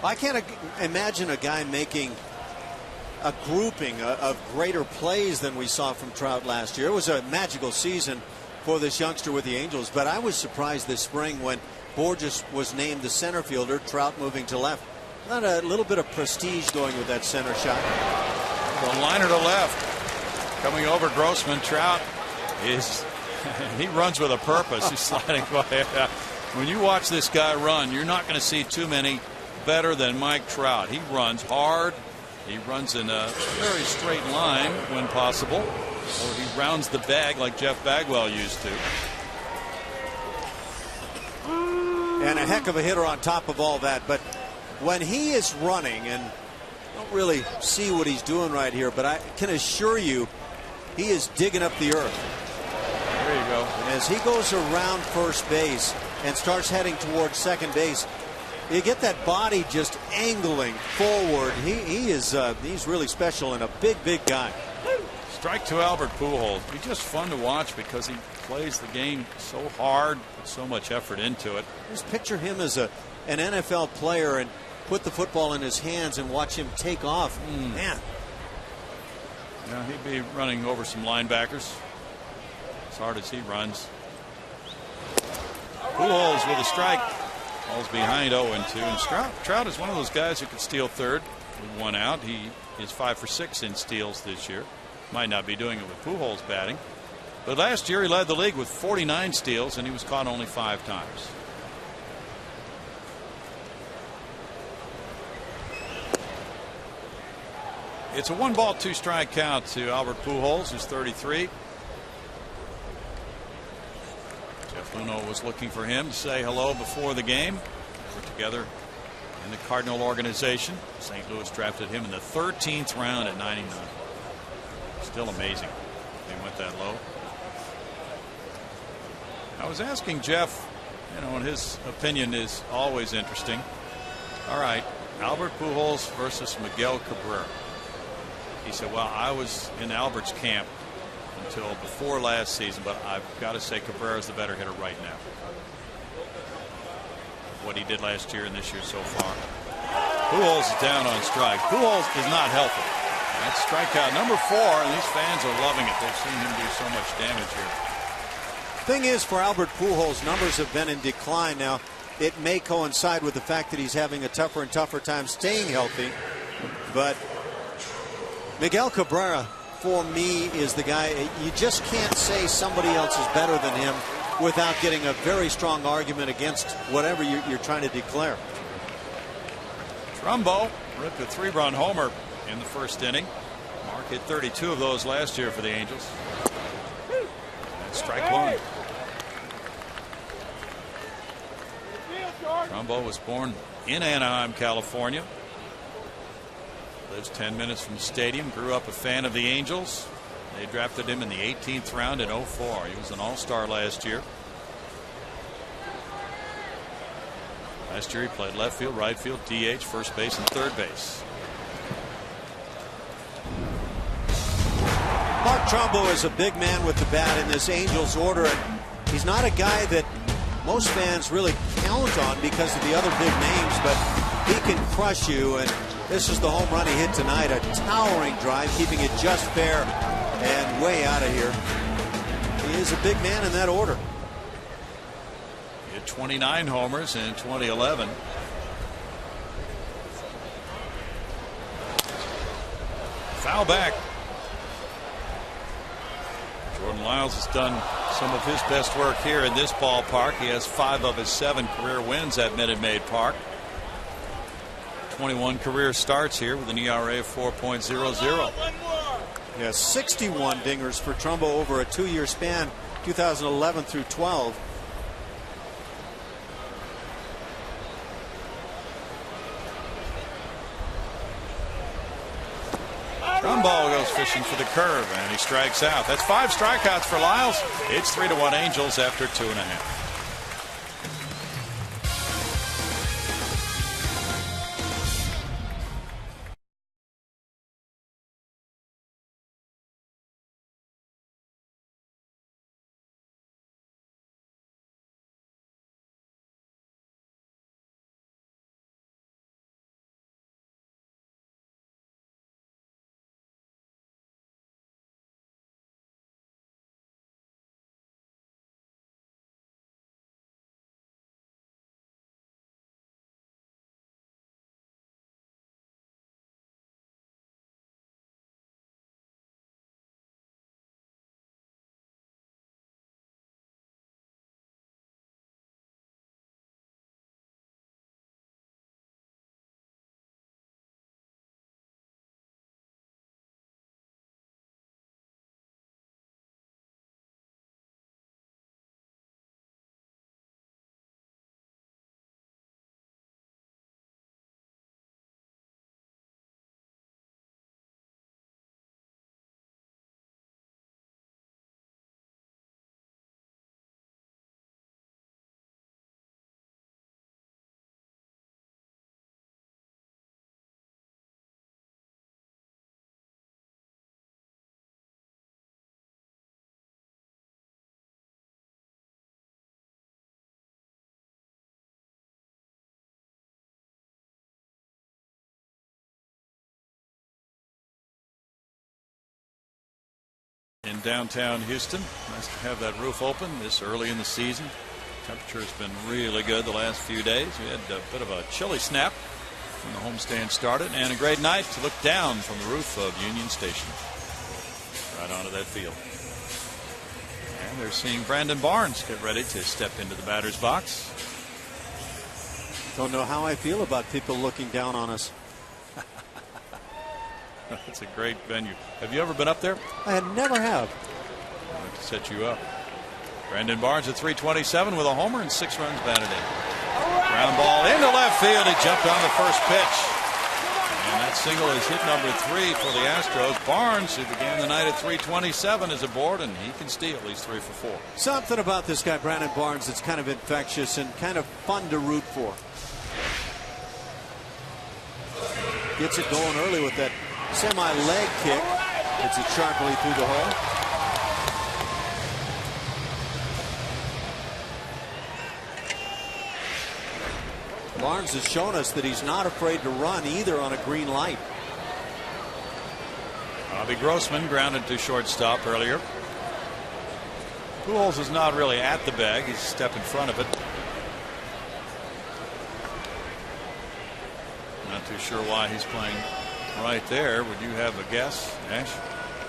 I can't imagine a guy making a grouping of greater plays than we saw from Trout last year. It was a magical season for this youngster with the Angels, but I was surprised this spring when Borges was named the center fielder, Trout moving to left. Not a little bit of prestige going with that center shot. The liner to left. Coming over Grossman. Trout is he runs with a purpose. He's sliding by. When you watch this guy run, you're not going to see too many better than Mike Trout. He runs hard. He runs in a very straight line when possible, or he rounds the bag like Jeff Bagwell used to. And a heck of a hitter on top of all that. But when he is running, and don't really see what he's doing right here, but I can assure you he is digging up the earth. There you go. And as he goes around first base and starts heading towards second base, you get that body just angling forward. He's really special and a big guy. Strike 2 Albert Pujols. He's just fun to watch because he plays the game so hard, puts so much effort into it. Just picture him as an NFL player and put the football in his hands and watch him take off. Man. Yeah, he'd be running over some linebackers as hard as he runs. Pujols with a strike. Ball's behind 0-2, and Trout is one of those guys who could steal third with 1 out. He is 5 for 6 in steals this year. Might not be doing it with Pujols batting, but last year he led the league with 49 steals, and he was caught only 5 times. It's a 1-ball, 2-strike count to Albert Pujols, who's 33. Jeff Luhnow was looking for him to say hello before the game. They were together in the Cardinal organization. St. Louis drafted him in the 13th round at 99. Still amazing they went that low. I was asking Jeff, and his opinion is always interesting. All right, Albert Pujols versus Miguel Cabrera. He said, well, I was in Albert's camp until before last season, but I've got to say Cabrera's the better hitter right now. What he did last year and this year so far. Pujols is down on strike. Pujols is not healthy. That's strikeout number 4, and these fans are loving it. They've seen him do so much damage here. Thing is, for Albert Pujols, numbers have been in decline now. It may coincide with the fact that he's having a tougher and tougher time staying healthy, but Miguel Cabrera, for me, is the guy. You just can't say somebody else is better than him without getting a very strong argument against whatever you're trying to declare. Trumbo ripped a 3-run homer in the first inning. Mark hit 32 of those last year for the Angels. That's strike 1. Trumbo was born in Anaheim, California. Lives 10 minutes from the stadium. Grew up a fan of the Angels. They drafted him in the 18th round in 04. He was an all-star last year. Last year he played left field, right field, DH, first base, and third base. Mark Trumbo is a big man with the bat in this Angels order, and he's not a guy that most fans really count on because of the other big names, but he can crush you, and this is the home run he hit tonight. A towering drive, keeping it just fair and way out of here. He is a big man in that order. He had 29 homers in 2011. Foul back. Jordan Lyles has done some of his best work here in this ballpark. He has 5 of his 7 career wins at Minute Maid Park. 21 career starts here with an ERA of 4.00. Yeah, 61 dingers for Trumbo over a 2-year span, 2011 through 12. Trumbo goes fishing for the curve, and he strikes out. That's 5 strikeouts for Lyles. It's 3-1 Angels after 2.5. In downtown Houston, nice to have that roof open this early in the season. Temperature has been really good the last few days. We had a bit of a chilly snap when the homestand started, and a great night to look down from the roof of Union Station right onto that field. And they're seeing Brandon Barnes get ready to step into the batter's box. Don't know how I feel about people looking down on us. It's a great venue. Have you ever been up there? I never have. I'd like to set you up. Brandon Barnes at 327 with a homer and 6 runs batted in. Ground ball into left field. He jumped on the first pitch. And that single is hit number 3 for the Astros. Barnes, who began the night at 327, is aboard, and he can steal. He's 3 for 4. Something about this guy, Brandon Barnes, that's kind of infectious and kind of fun to root for. Gets it going early with that semi-leg kick. Hits it sharply through the hole. Barnes has shown us that he's not afraid to run either on a green light. Bobby Grossman grounded to shortstop earlier. Pujols is not really at the bag. He's a step in front of it. Not too sure why he's playing right there. Would you have a guess, Ash?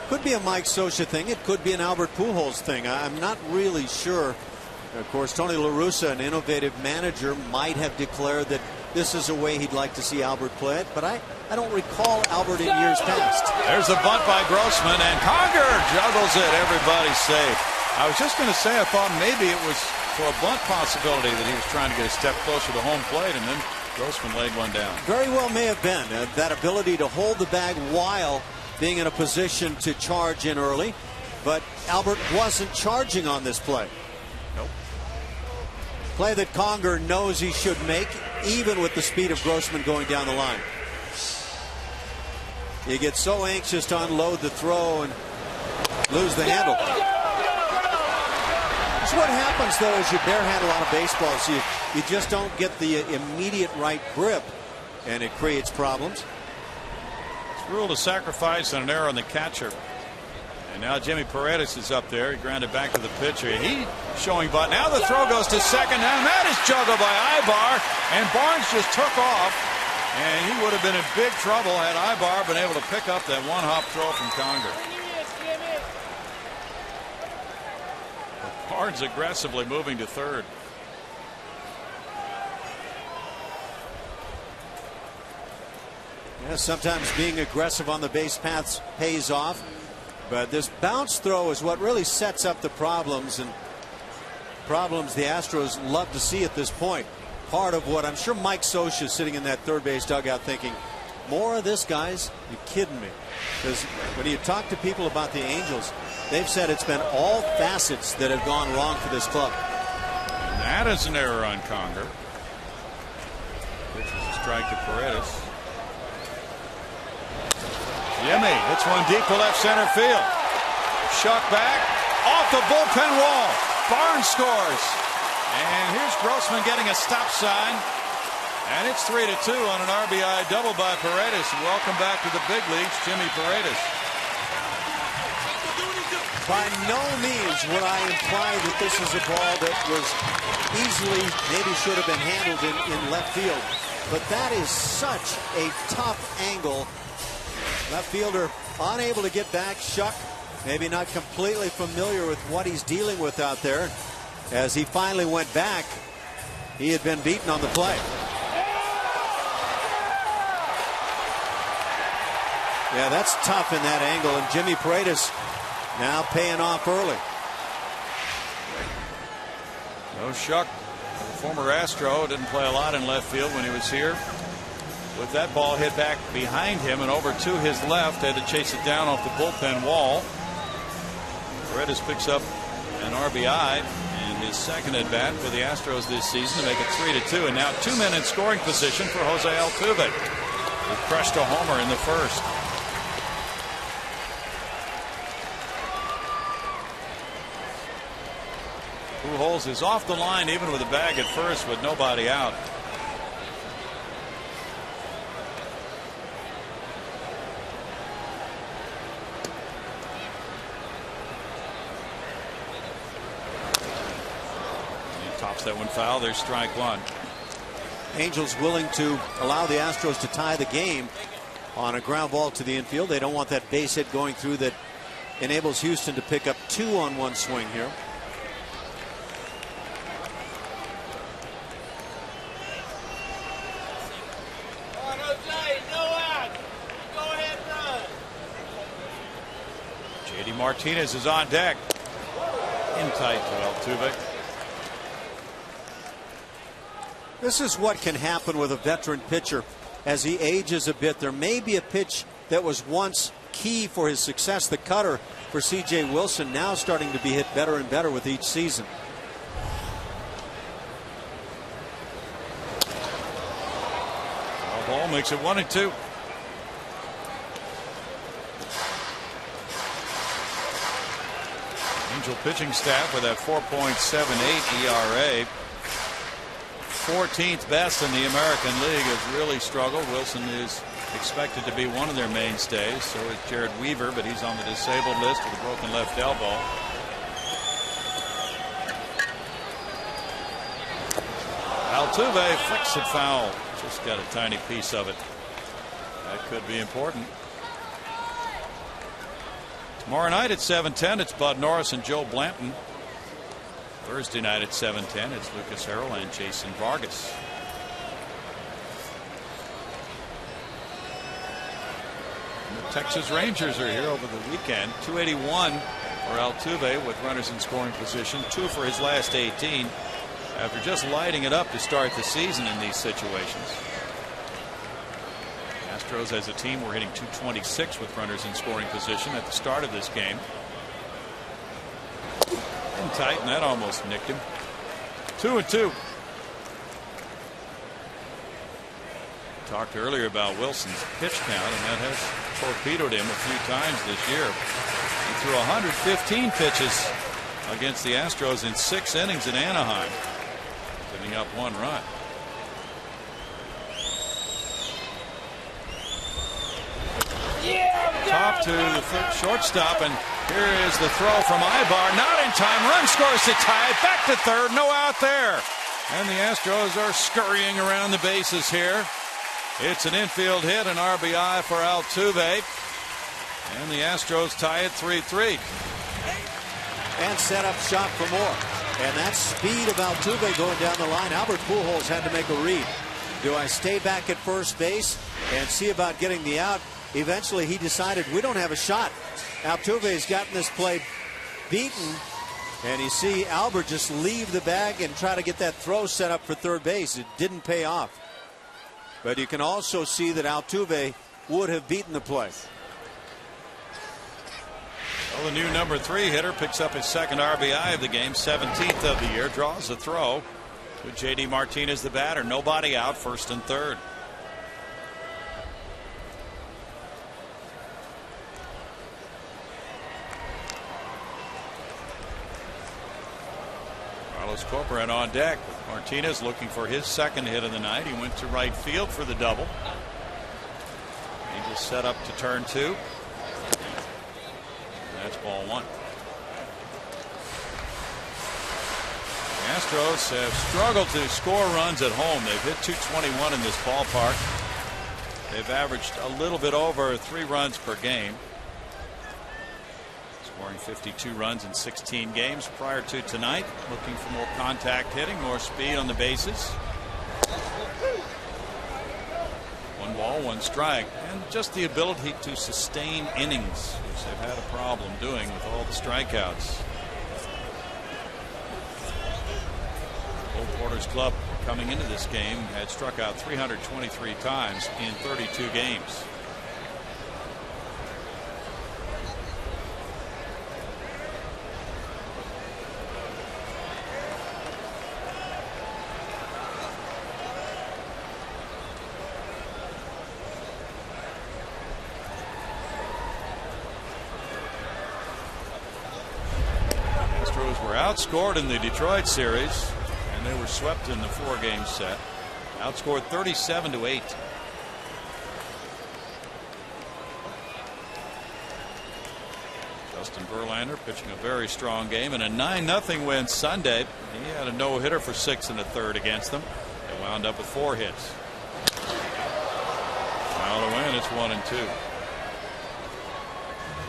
Could be a Mike Scioscia thing. It could be an Albert Pujols thing. I'm not really sure. Of course, Tony La Russa, an innovative manager, might have declared that this is a way he'd like to see Albert play it, but I don't recall Albert in years past. There's a bunt by Grossman, and Conger juggles it. Everybody's safe. I was just going to say I thought maybe it was for a bunt possibility that he was trying to get a step closer to home plate, and then Grossman laid one down. Very well may have been. That ability to hold the bag while being in a position to charge in early, but Albert wasn't charging on this play. Nope. Play that Conger knows he should make. even with the speed of Grossman going down the line. You get so anxious to unload the throw and lose the handle. That's what happens, though, as you bare handle on a baseball. So you just don't get the immediate right grip, and it creates problems. It's ruled a sacrifice and an error on the catcher. And now Jimmy Paredes is up there. He grounded back to the pitcher. He showing butt. Now the throw goes to second. And that is juggled by Ibar. And Barnes just took off. And he would have been in big trouble had Ibar been able to pick up that one-hop throw from Conger. Barnes aggressively moving to third. Yeah, sometimes being aggressive on the base paths pays off. But this bounce throw is what really sets up the problems, and problems the Astros love to see at this point. Part of what I'm sure Mike Scioscia is sitting in that third base dugout thinking, more of this, guys? You kidding me? Because when you talk to people about the Angels, they've said it's been all facets that have gone wrong for this club. And that is an error on Conger. Pitch is a strike to Paredes. Jimmy hits one deep to left center field. Shuck back off the bullpen wall. Barnes scores. And here's Grossman getting a stop sign. And it's 3-2 on an RBI double by Paredes. Welcome back to the big leagues, Jimmy Paredes. By no means would I imply that this is a ball that was easily, maybe should have been handled in left field. But that is such a tough angle. Left fielder unable to get back. Shuck maybe not completely familiar with what he's dealing with out there. As he finally went back, he had been beaten on the play. Yeah, that's tough in that angle, and Jimmy Paredes now paying off early. No Shuck, former Astro, didn't play a lot in left field when he was here. With that ball hit back behind him and over to his left, had to chase it down off the bullpen wall. Paredes picks up an RBI in his second at bat for the Astros this season to make it 3-2, and now 2 men in scoring position for Jose Altuve, who crushed a homer in the first. Pujols is off the line even with a bag at first with nobody out. Tops that one foul. There's strike one. Angels willing to allow the Astros to tie the game on a ground ball to the infield. They don't want that base hit going through that enables Houston to pick up 2 on one swing here. JD Martinez is on deck. In tight to Altuve. This is what can happen with a veteran pitcher as he ages a bit. There may be a pitch that was once key for his success, the cutter for C.J. Wilson, now starting to be hit better and better with each season. Ball makes it 1-2. Angel pitching staff with that 4.78 ERA. 14th best in the American League, has really struggled. Wilson is expected to be one of their mainstays. So is Jared Weaver, but he's on the disabled list with a broken left elbow. Altuve flicks it foul. Just got a tiny piece of it. That could be important. Tomorrow night at 7:10, it's Bud Norris and Joe Blanton. Thursday night at 7:10, it's Lucas Harrell and Jason Vargas. And the Texas Rangers are here over the weekend. 281 for Altuve with runners in scoring position. 2 for his last 18 after just lighting it up to start the season in these situations. Astros as a team were hitting 226 with runners in scoring position at the start of this game. In tight, and that almost nicked him. 2-2. Talked earlier about Wilson's pitch count, and that has torpedoed him a few times this year. He threw 115 pitches against the Astros in 6 innings in Anaheim, giving up 1 run. Top to the shortstop, and here is the throw from Ibar. Not in time. Run scores to tie it. Back to third. No out there. And the Astros are scurrying around the bases here. It's an infield hit, an RBI for Altuve. And the Astros tie it 3-3. And set up shot for more. And that speed of Altuve going down the line. Albert Pujols had to make a read. Do I stay back at first base and see about getting the out? Eventually he decided we don't have a shot. Altuve's gotten this play beaten. And you see Albert just leave the bag and try to get that throw set up for third base. It didn't pay off. But you can also see that Altuve would have beaten the play. Well, the new number 3 hitter picks up his 2nd RBI of the game, 17th of the year. Draws a throw to J.D. Martinez, the batter. Nobody out, 1st and 3rd. Carlos Corcoran on deck. Martinez looking for his 2nd hit of the night. He went to right field for the double. Angels set up to turn 2. That's ball 1. The Astros have struggled to score runs at home. They've hit .221 in this ballpark. They've averaged a little bit over 3 runs per game, scoring 52 runs in 16 games prior to tonight. Looking for more contact hitting, more speed on the bases. 1 ball, 1 strike, and just the ability to sustain innings, which they've had a problem doing with all the strikeouts. Cole Porter's club coming into this game had struck out 323 times in 32 games. Outscored in the Detroit series, and they were swept in the 4-game set. Outscored 37-8. Justin Verlander pitching a very strong game in a 9-0 win Sunday. He had a no-hitter for 6 1/3 against them. They wound up with 4 hits. Foul to win. It's 1-2.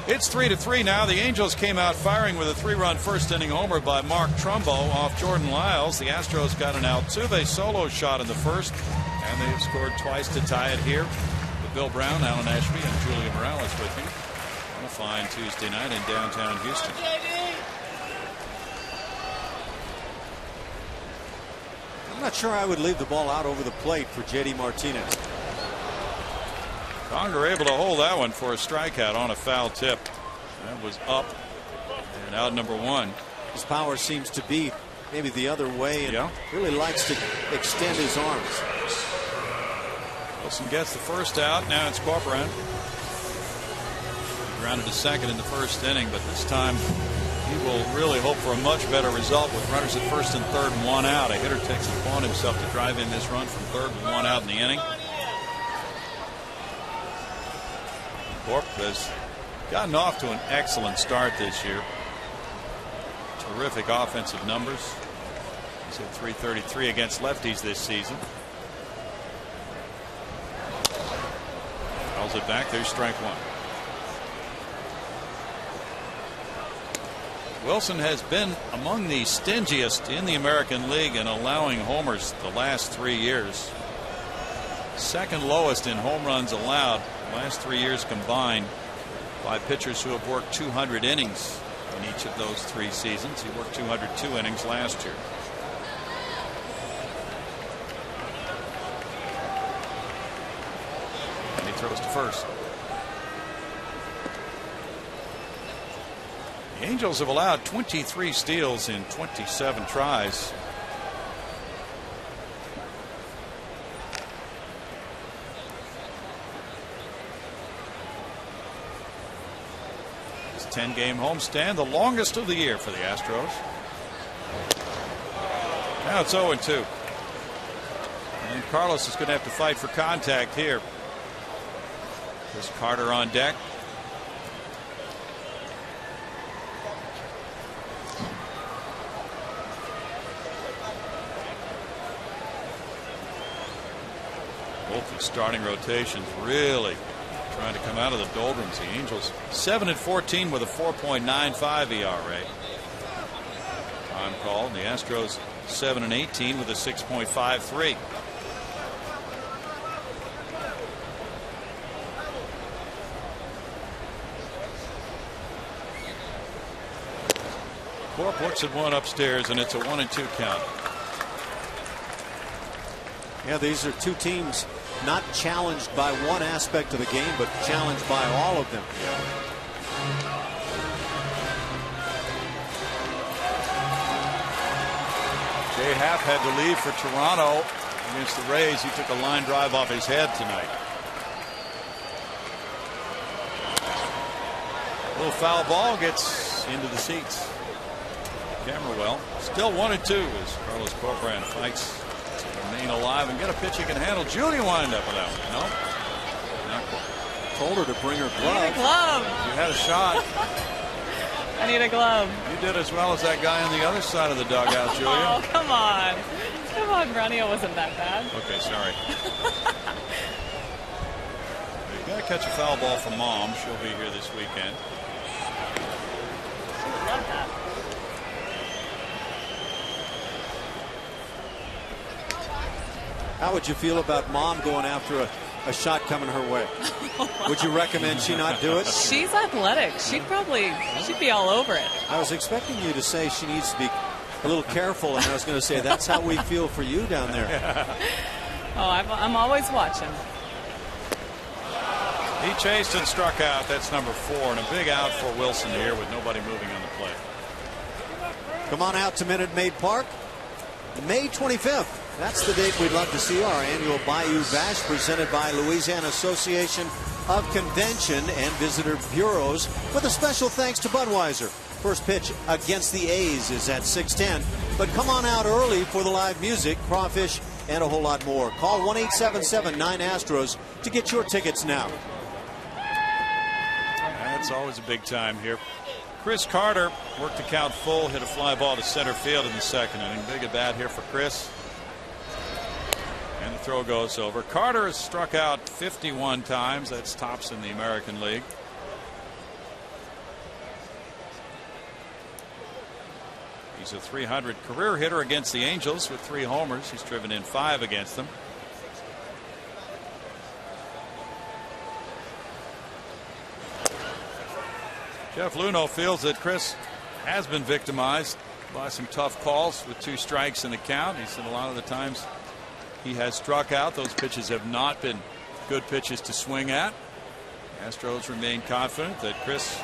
It's 3-3 now. The Angels came out firing with a 3-run 1st-inning homer by Mark Trumbo off Jordan Lyles. The Astros got an Altuve solo shot in the 1st, and they have scored twice to tie it here. With Bill Brown, Alan Ashby, and Julia Morales with me on a fine Tuesday night in downtown Houston. I'm not sure I would leave the ball out over the plate for J.D. Martinez. Conger able to hold that one for a strikeout on a foul tip. That was up and out number 1. His power seems to be maybe the other way, and really likes to extend his arms. Wilson gets the 1st out. Now it's Corcoran. He grounded to 2nd in the 1st inning, but this time he will really hope for a much better result with runners at 1st and 3rd and 1 out. A hitter takes it upon himself to drive in this run from 3rd and 1 out in the inning. Corp has gotten off to an excellent start this year. Terrific offensive numbers. He's hit .333 against lefties this season. Fouls it back. There's strike 1. Wilson has been among the stingiest in the American League in allowing homers the last 3 years. 2nd lowest in home runs allowed last 3 years combined by pitchers who have worked 200 innings in each of those 3 seasons. He worked 202 innings last year. And he throws to 1st. The Angels have allowed 23 steals in 27 tries. 10-game homestand, the longest of the year for the Astros. Now it's 0-2. And Carlos is going to have to fight for contact here. Chris Carter on deck. Both the starting rotations really trying to come out of the doldrums. The Angels 7-14 with a 4.95 ERA. Time called. The Astros 7-18 with a 6.53. Corp looks at one upstairs, and it's a 1-2 count. Yeah, these are two teams not challenged by one aspect of the game, but challenged by all of them. Jay Happ had to leave for Toronto against the Rays. He took a line drive off his head tonight. A little foul ball gets into the seats. Camera still 1-2 as Carlos Corcoran fights to remain alive and get a pitch he can handle. Judy wind up with that one. No, not quite. Told her to bring her glove. I need a glove. You had a shot. I need a glove. You did as well as that guy on the other side of the dugout, Julia. Oh, come on. Come on, Ronnie. It wasn't that bad. Okay, sorry. You got to catch a foul ball from Mom. She'll be here this weekend. She would love that. How would you feel about Mom going after a shot coming her way? Would you recommend she not do it? She's athletic. She'd be all over it. I was expecting you to say she needs to be a little careful, and I was going to say that's how we feel for you down there. Oh, I'm always watching. He chased and struck out. That's number 4, and a big out for Wilson here with nobody moving on the plate. Come on out to Minute Maid Park. May 25th. That's the date we'd love to see our annual Bayou Bash presented by Louisiana Association of Convention and Visitor Bureaus with a special thanks to Budweiser. First pitch against the A's is at 6:10. But come on out early for the live music, crawfish, and a whole lot more. Call 1-877-9-ASTROS to get your tickets now. That's always a big time here. Chris Carter worked the count full, hit a fly ball to center field in the second inning. Big at bat here for Chris. And the throw goes over. Carter has struck out 51 times. That's tops in the American League. He's a .300 career hitter against the Angels with 3 homers. He's driven in 5 against them. Jeff Luhnow feels that Chris has been victimized by some tough calls with 2 strikes in the count. He said a lot of the times he has struck out. Those pitches have not been good pitches to swing at. Astros remain confident that Chris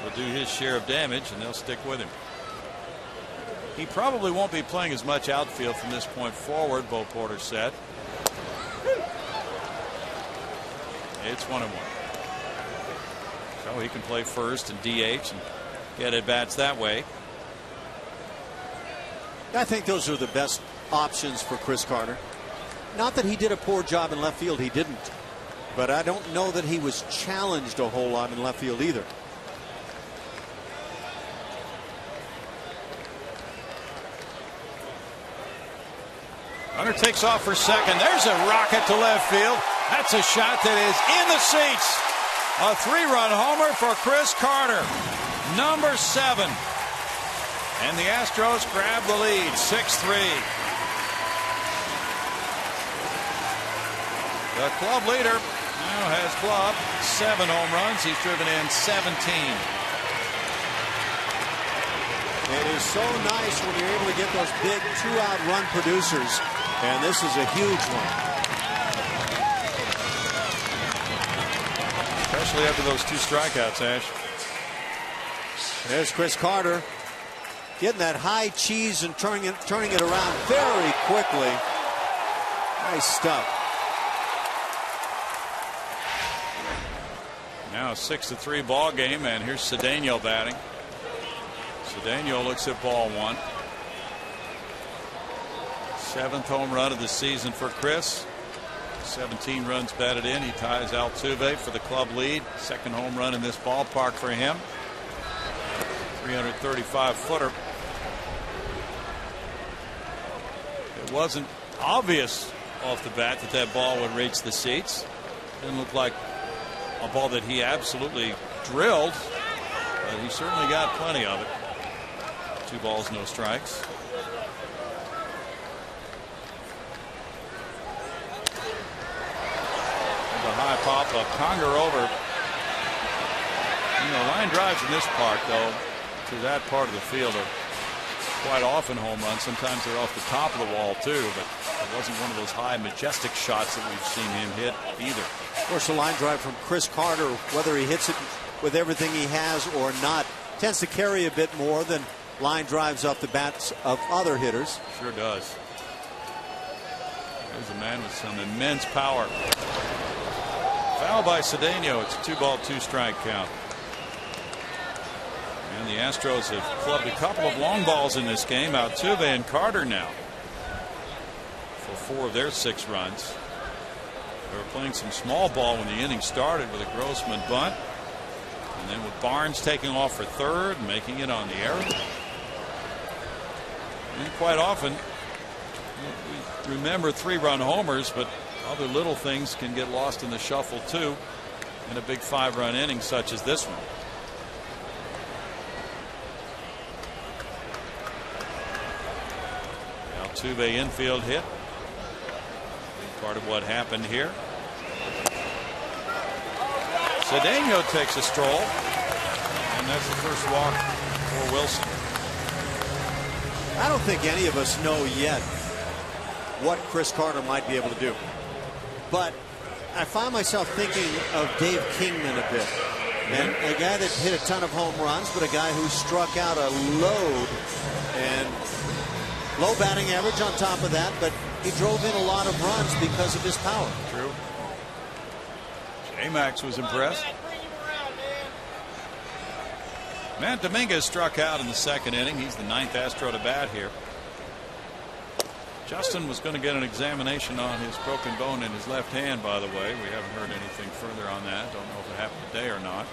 will do his share of damage, and they'll stick with him. He probably won't be playing as much outfield from this point forward, Bo Porter said. It's 1-1. So he can play first and DH and get at bats that way. I think those are the best options for Chris Carter. Not that he did a poor job in left field, he didn't. But I don't know that he was challenged a whole lot in left field either. Hunter takes off for second. There's a rocket to left field. That's a shot that is in the seats. A 3-run homer for Chris Carter, number 7. And the Astros grab the lead, 6-3. The club leader now has clubbed 7 home runs. He's driven in 17. It is so nice when you're able to get those big 2-out run producers, and this is a huge one. Especially after those 2 strikeouts, Ash. There's Chris Carter getting that high cheese and turning it around very quickly. Nice stuff. Now a 6-3 ball game, and here's Cedeno batting. Cedeno looks at ball one. 7th home run of the season for Chris. 17 runs batted in. He ties Altuve for the club lead. 2nd home run in this ballpark for him. 335-footer. It wasn't obvious off the bat that that ball would reach the seats. Didn't look like a ball that he absolutely drilled, but he certainly got plenty of it. 2 balls, no strikes. The high pop up, Conger over. You know, line drives in this park, though, to that part of the field are quite often home runs. Sometimes they're off the top of the wall too, but it wasn't one of those high majestic shots that we've seen him hit either. Of course, a line drive from Chris Carter, whether he hits it with everything he has or not, tends to carry a bit more than line drives off the bats of other hitters. Sure does. There's a man with some immense power. Foul by Cedeno. It's a 2-ball, 2-strike count. And the Astros have clubbed a couple of long balls in this game. Altuve and Carter now for 4 of their 6 runs. They were playing some small ball when the inning started with a Grossman bunt. And then with Barnes taking off for 3rd, making it on the error. And quite often, we remember 3-run homers, but other little things can get lost in the shuffle too in a big 5-run inning such as this one. Altuve infield hit. Part of what happened here. Cedeno takes a stroll, and that's the first walk for Wilson. I don't think any of us know yet what Chris Carter might be able to do. But I find myself thinking of Dave Kingman a bit. And a guy that hit a ton of home runs, but a guy who struck out a load and low batting average on top of that, but he drove in a lot of runs because of his power. True. J-Max was impressed. Matt Dominguez struck out in the 2nd inning. He's the 9th Astro to bat here. Justin was going to get an examination on his broken bone in his left hand, by the way. We haven't heard anything further on that. Don't know if it happened today or not.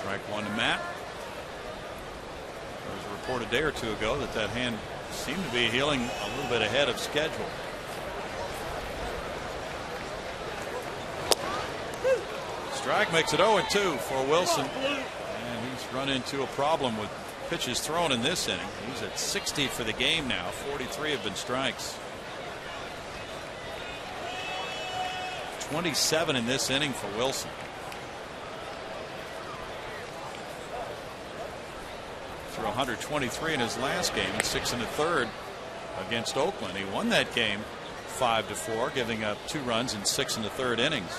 Strike 1 to Matt. There was a report a day or 2 ago that that hand seemed to be healing a little bit ahead of schedule. Strike makes it 0-2 for Wilson. And he's run into a problem with pitches thrown in this inning. He's at 60 for the game now. 43 have been strikes. 27 in this inning for Wilson. Threw 123 in his last game in 6 1/3 against Oakland. He won that game 5-4, giving up 2 runs in 6 1/3 innings.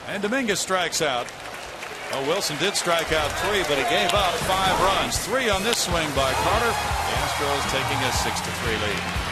And Dominguez strikes out. Well, Wilson did strike out 3, but he gave up 5 runs. 3 on this swing by Carter. The Astros taking a 6-3 lead.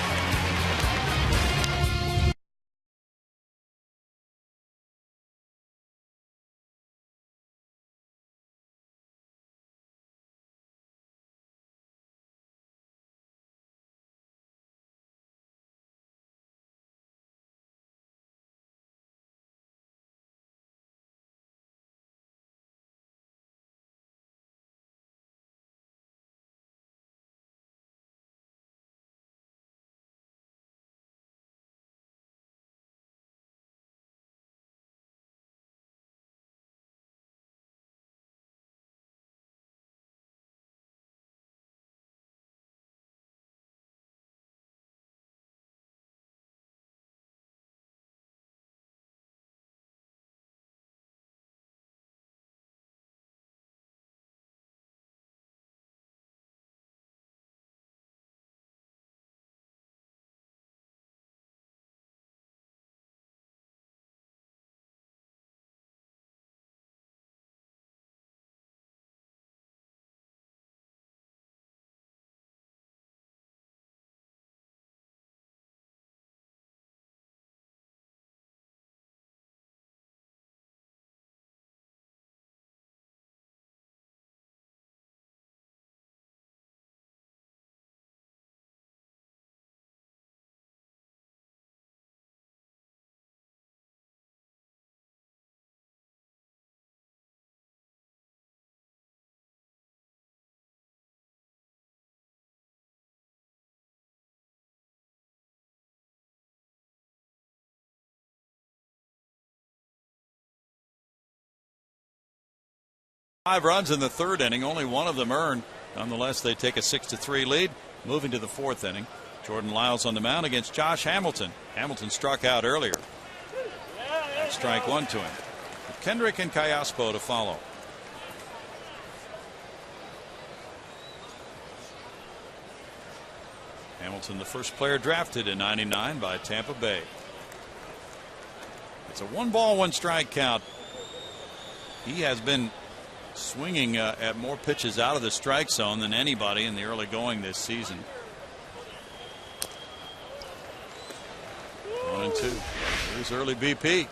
5 runs in the 3rd inning, only one of them earned. Nonetheless, they take a 6-3 lead, moving to the 4th inning. Jordan Lyles on the mound against Josh Hamilton. Hamilton struck out earlier. That's strike 1 to him. Kendrick and Callaspo to follow. Hamilton, the first player drafted in '99 by Tampa Bay. It's a 1-ball, 1-strike count. He has been swinging at more pitches out of the strike zone than anybody in the early going this season. 1-2. Here's early BP.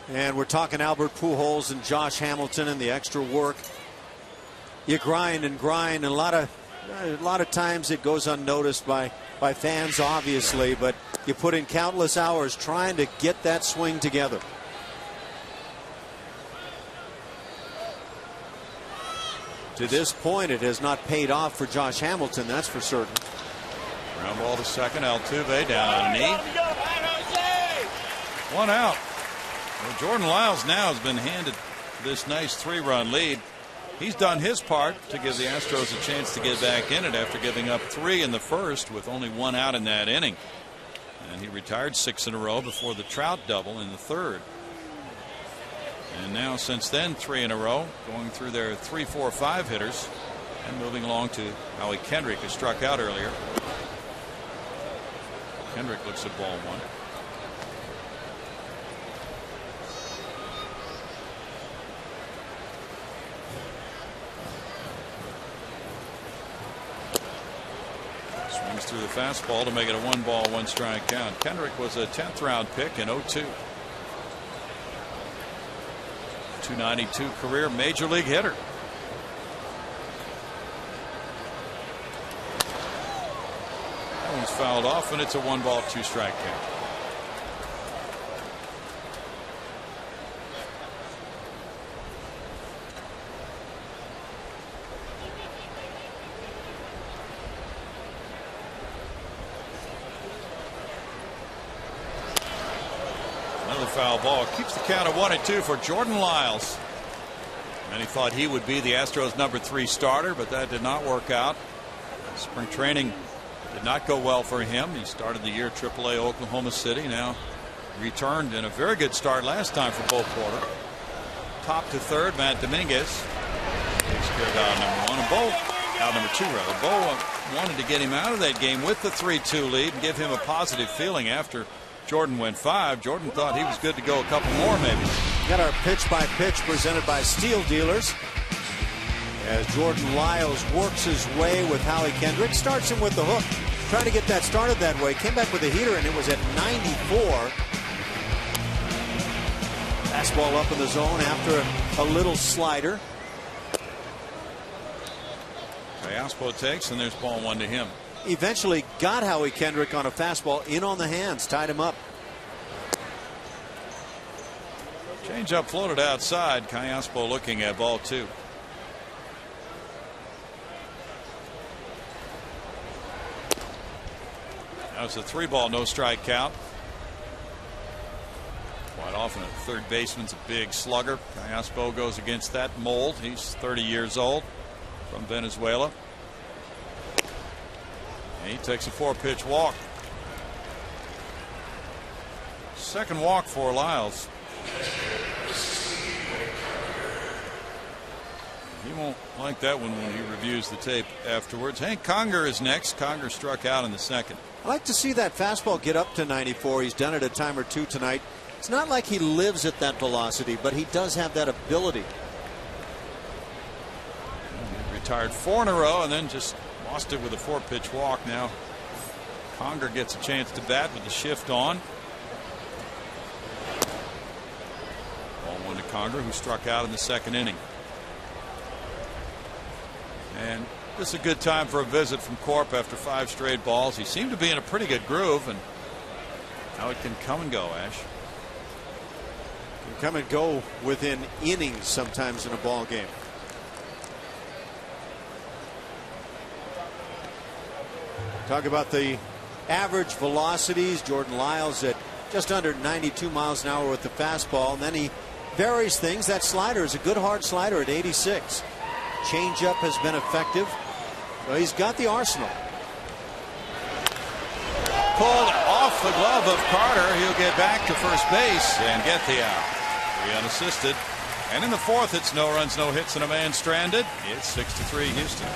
And we're talking Albert Pujols and Josh Hamilton and the extra work. You grind and grind, and a lot of times it goes unnoticed by fans, obviously, but you put in countless hours trying to get that swing together. To this point, it has not paid off for Josh Hamilton, that's for certain. Ground ball to second. Altuve down on a knee. 1 out. Well, Jordan Lyles now has been handed this nice 3-run lead. He's done his part to give the Astros a chance to get back in it after giving up 3 in the first with only 1 out in that inning. And he retired 6 in a row before the Trout double in the 3rd. And now since then 3 in a row, going through their 3, 4, 5 hitters and moving along to Howie Kendrick, who struck out earlier. Kendrick looks at ball 1. Swings through the fastball to make it a 1-ball, 1-strike count. Kendrick was a 10th round pick in '02. 292 career major league hitter. That one's fouled off, and it's a 1-ball, 2-strike count. Foul ball keeps the count at 1-2 for Jordan Lyles. Many thought he would be the Astros' number 3 starter, but that did not work out. Spring training did not go well for him. He started the year at AAA Oklahoma City. Now returned in a very good start last time for Bo Porter. Top to third, Matt Dominguez takes care of out number 1, and out number 2 rather. Bo wanted to get him out of that game with the 3-2 lead and give him a positive feeling after Jordan went 5. Jordan thought he was good to go a couple more, maybe. Got our pitch by pitch presented by Steel Dealers. As Jordan Lyles works his way with Howie Kendrick, starts him with the hook, trying to get that started that way. Came back with a heater, and it was at 94. Fastball up in the zone after a little slider. Callaspo takes, and there's ball 1 to him. Eventually got Howie Kendrick on a fastball in on the hands, tied him up. Changeup floated outside. Callaspo looking at ball 2. Now it's a 3-ball, no-strike count. Quite often a third baseman's a big slugger. Callaspo goes against that mold. He's 30 years old, from Venezuela. And he takes a 4-pitch walk. Second walk for Lyles. He won't like that one when he reviews the tape afterwards. Hank Conger is next. Conger struck out in the 2nd. I like to see that fastball get up to 94. He's done it a time or 2 tonight. It's not like he lives at that velocity, but he does have that ability. He retired 4 in a row and then just lost it with a 4-pitch walk. Now Conger gets a chance to bat with the shift on. Ball 1 to Conger, who struck out in the 2nd inning. And this is a good time for a visit from Corp after 5 straight balls. He seemed to be in a pretty good groove, and how it can come and go, Ash. Can come and go within innings sometimes in a ball game. Talk about the average velocities. Jordan Lyles at just under 92 miles an hour with the fastball, and then he varies things. That slider is a good hard slider at 86. Changeup has been effective. So he's got the arsenal. Pulled off the glove of Carter. He'll get back to first base and get the out. 3 unassisted. And in the fourth, it's no runs, no hits, and a man stranded. It's 6-3 Houston.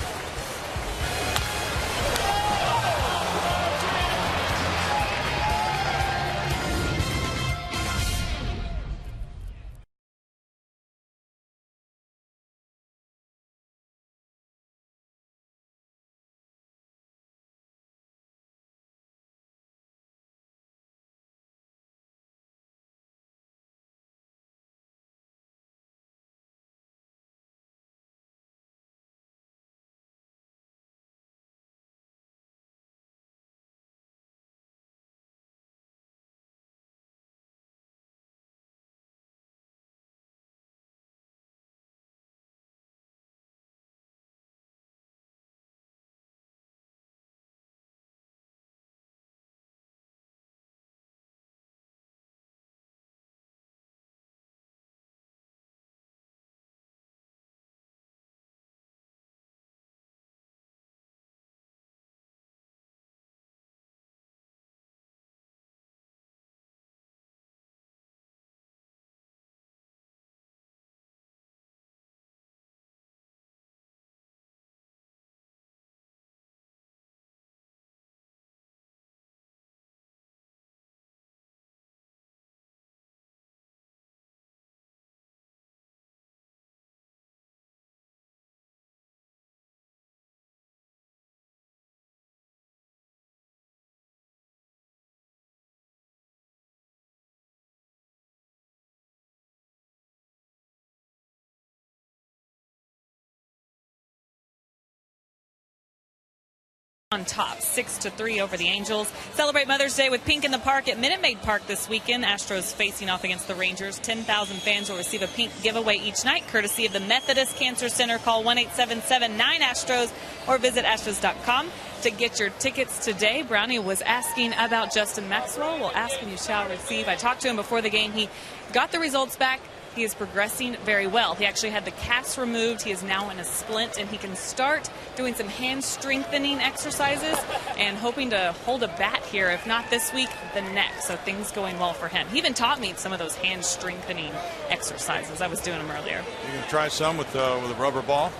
On top, 6-3 over the Angels. Celebrate Mother's Day with Pink in the Park at Minute Maid Park this weekend. Astros facing off against the Rangers. 10,000 fans will receive a pink giveaway each night, courtesy of the Methodist Cancer Center. Call 1-877-9-ASTROS or visit astros.com to get your tickets today. Brownie was asking about Justin Maxwell. We'll ask and you shall receive. I talked to him before the game. He got the results back. He is progressing very well. He actually had the cast removed. He is now in a splint, and he can start doing some hand strengthening exercises and hoping to hold a bat here, if not this week, the next. So things going well for him. He even taught me some of those hand strengthening exercises. I was doing them earlier. You can try some with a rubber ball?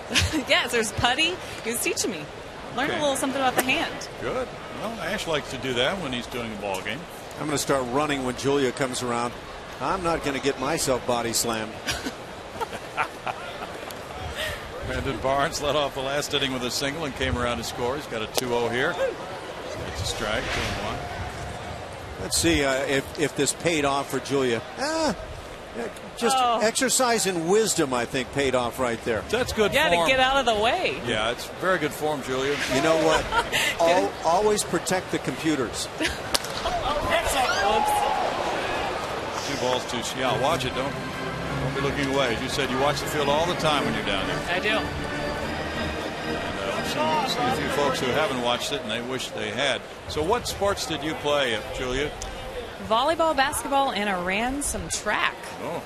Yes, there's putty. He was teaching me. Learn a little something about the hand. Good. Well, Ash likes to do that when he's doing a ball game. I'm going to start running when Julia comes around. I'm not going to get myself body slammed. Brandon Barnes led off the last inning with a single and came around to score. He's got a 2-0 here. It's a strike, 2-1. Let's see if this paid off for Julia. Just exercise and wisdom, I think, paid off right there. That's good form. Yeah, to get out of the way. Yeah, it's very good form, Julia. You know what? Always protect the computers. Whoops. 2 balls, 2 strikes. Yeah, watch it. Don't be looking away. As you said, you watch the field all the time when you're down there. I do. And see a few folks who haven't watched it and they wish they had. So what sports did you play, Julia? Volleyball, basketball, and I ran some track. Oh.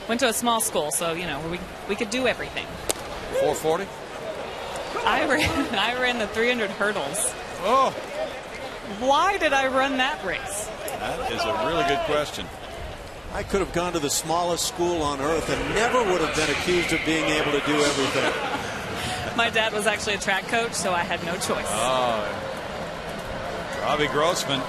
Went to a small school, so, you know, we could do everything. 440? I ran the 300 hurdles. Oh. Why did I run that race? That is a really good question. I could have gone to the smallest school on earth and never would have been accused of being able to do everything. My dad was actually a track coach, so I had no choice. Oh. Robbie Grossman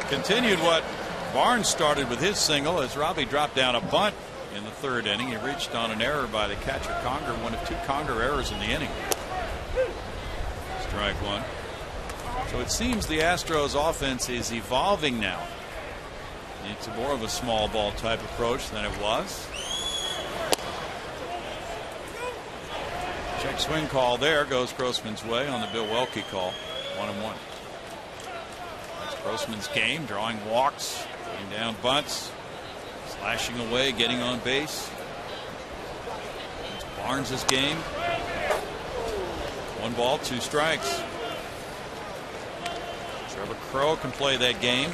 continued what Barnes started with his single as Robbie dropped down a bunt in the 3rd inning. He reached on an error by the catcher Conger, one of 2 Conger errors in the inning. Strike 1. So it seems the Astros offense is evolving now. It's more of a small ball type approach than it was. Check swing call there goes Grossman's way on the Bill Welke call. 1-1. That's Grossman's game, drawing walks, putting down bunts, slashing away, getting on base. It's Barnes's game. 1 ball, 2 strikes. Trevor Crowe can play that game.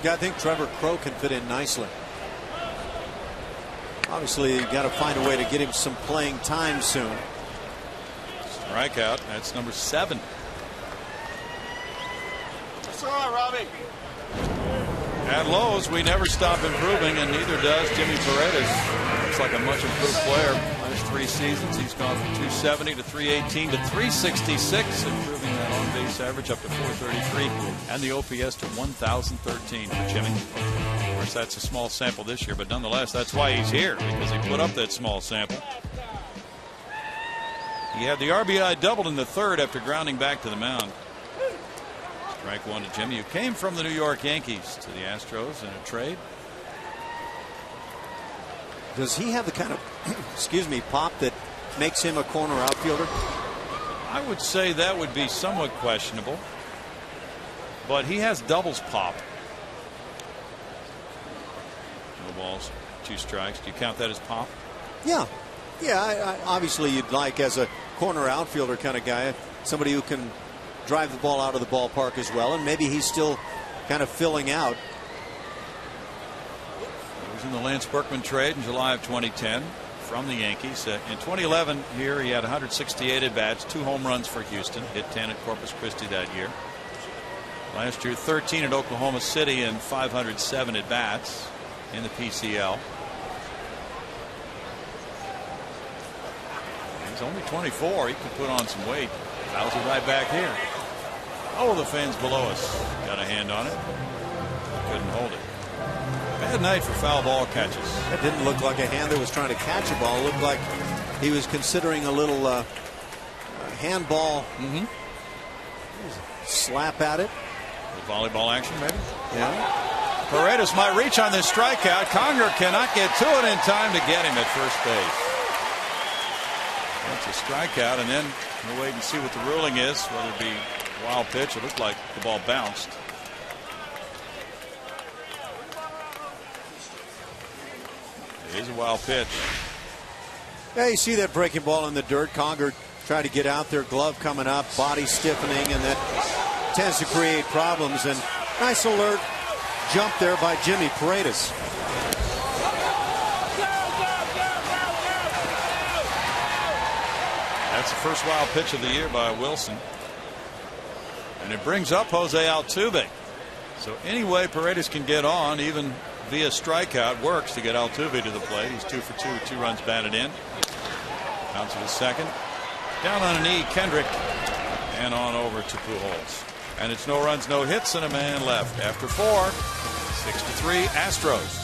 Yeah, I think Trevor Crow can fit in nicely. Obviously, you got to find a way to get him some playing time soon. Strikeout. That's number 7. That's all right, Robbie. At Lowe's, we never stop improving, and neither does Jimmy Paredes. Looks like a much improved player. Last 3 seasons, he's gone from 270 to 318 to 366, improving that on-base average up to 433, and the OPS to 1,013 for Jimmy. Of course, that's a small sample this year, but nonetheless, that's why he's here, because he put up that small sample. He had the RBI doubled in the 3rd after grounding back to the mound. Strike 1 to Jimmy, who came from the New York Yankees to the Astros in a trade. Does he have the kind of excuse me, pop that makes him a corner outfielder? I would say that would be somewhat questionable, but he has doubles pop. No balls, 2 strikes. Do you count that as pop? Yeah. I obviously you'd like, as a corner outfielder kind of guy, somebody who can drive the ball out of the ballpark as well, and maybe he's still kind of filling out. He was in the Lance Berkman trade in July of 2010 from the Yankees. In 2011 here, he had 168 at-bats, 2 home runs for Houston, hit 10 at Corpus Christi that year. Last year, 13 at Oklahoma City and 507 at-bats in the PCL. He's only 24. He could put on some weight. Fouls it right back here. Oh, the fans below us got a hand on it. Couldn't hold it. Bad night for foul ball catches. That didn't look like a hand that was trying to catch a ball. It looked like he was considering a little handball slap at it. Volleyball action, maybe? Yeah. Paredes might reach on this strikeout. Conger cannot get to it in time to get him at first base. That's a strikeout, and then we'll wait and see what the ruling is, whether it be a wild pitch. It looked like the ball bounced. It is a wild pitch. Yeah, you see that breaking ball in the dirt. Conger tried to get out there, glove coming up, body stiffening, and that tends to create problems. And nice alert jump there by Jimmy Paredes. That's the first wild pitch of the year by Wilson. And it brings up Jose Altuve. So any way Paredes can get on, even via strikeout, works to get Altuve to the plate. He's 2 for 2 with 2 runs batted in. Bounce to the second. Down on a knee, Kendrick. And on over to Pujols. And it's no runs, no hits, and a man left after 4. 6-3 Astros.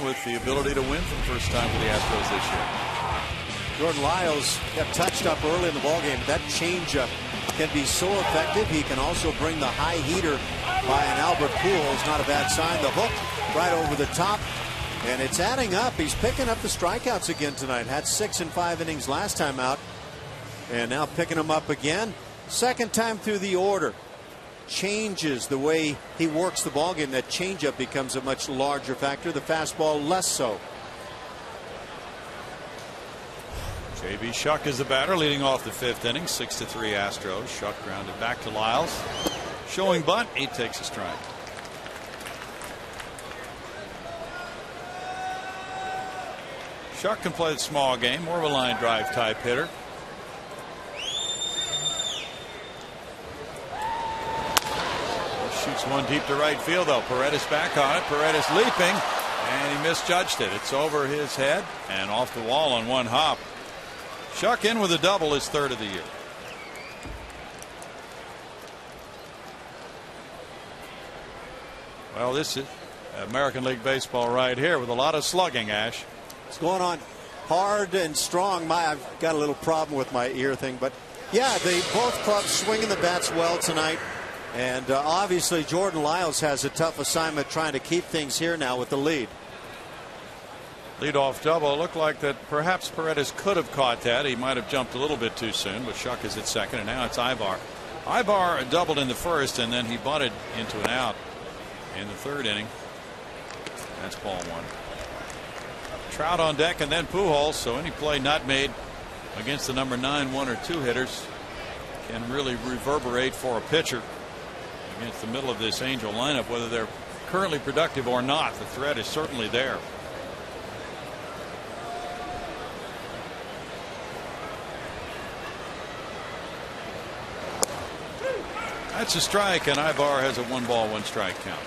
With the ability to win for the first time for the Astros this year. Jordan Lyles got touched up early in the ballgame. That changeup can be so effective. He can also bring the high heater by an Albert Pujols. Not a bad sign. The hook right over the top. And it's adding up. He's picking up the strikeouts again tonight. Had 6 in 5 innings last time out. And now picking him up again. Second time through the order. Changes the way he works the ball game. That changeup becomes a much larger factor. The fastball less so. J.B. Shuck is the batter, leading off the 5th inning. 6-3 Astros. Shuck grounded back to Lyles. Showing bunt. He takes a strike. Shuck can play the small game, more of a line drive type hitter. Shoots one deep to right field, though. Paredes back on it. Paredes leaping, and he misjudged it. It's over his head and off the wall on one hop. Shuck in with a double, his 3rd of the year. Well, this is American League Baseball right here with a lot of slugging, Ash. It's going on hard and strong. I've got a little problem with my ear thing, but yeah, both clubs swinging the bats well tonight. And obviously Jordan Lyles has a tough assignment trying to keep things here now with the lead. Leadoff double. It looked like that perhaps Paredes could have caught that. He might have jumped a little bit too soon, but Shuck is at second, and now it's Ibar. Ibar doubled in the 1st, and then he bunted into an out in the 3rd inning. That's ball 1. Trout on deck, and then Pujols. So any play not made against the number 9 1 or 2 hitters can really reverberate for a pitcher against the middle of this Angel lineup, whether they're currently productive or not. The threat is certainly there. That's a strike, and Ibar has a 1-ball, 1-strike count.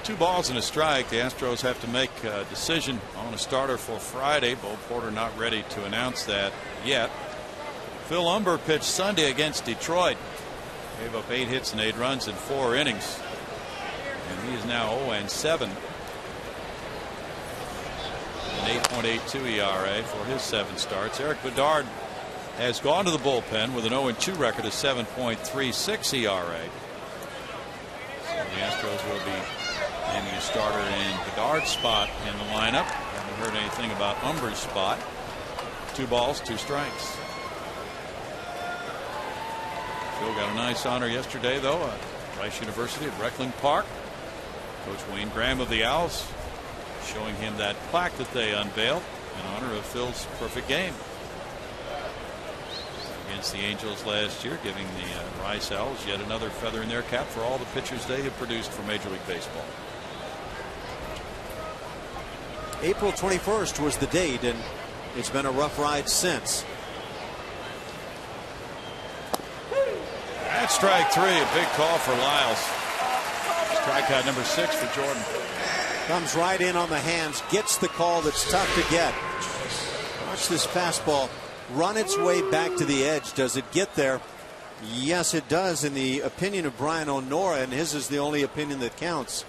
Two balls and a strike. The Astros have to make a decision on a starter for Friday. Bo Porter not ready to announce that yet. Phil Umber pitched Sunday against Detroit. Gave up 8 hits and 8 runs in 4 innings. And he is now 0-7. An 8.82 ERA for his 7 starts. Eric Bedard has gone to the bullpen with an 0-2 record, a 7.36 ERA. So the Astros will be naming a starter in Bedard's spot in the lineup. Haven't heard anything about Umber's spot. 2 balls, 2 strikes. Phil got a nice honor yesterday, though, at Rice University at Reckling Park. Coach Wayne Graham of the Owls showing him that plaque that they unveiled in honor of Phil's perfect game against the Angels last year, giving the Rice Owls yet another feather in their cap for all the pitchers they have produced for Major League Baseball. April 21st was the date, and it's been a rough ride since. That's strike 3, a big call for Lyles. Strikeout number 6 for Jordan. Comes right in on the hands, gets the call that's tough to get. Watch this fastball run its way back to the edge. Does it get there? Yes, it does, in the opinion of Brian O'Nora, and his is the only opinion that counts.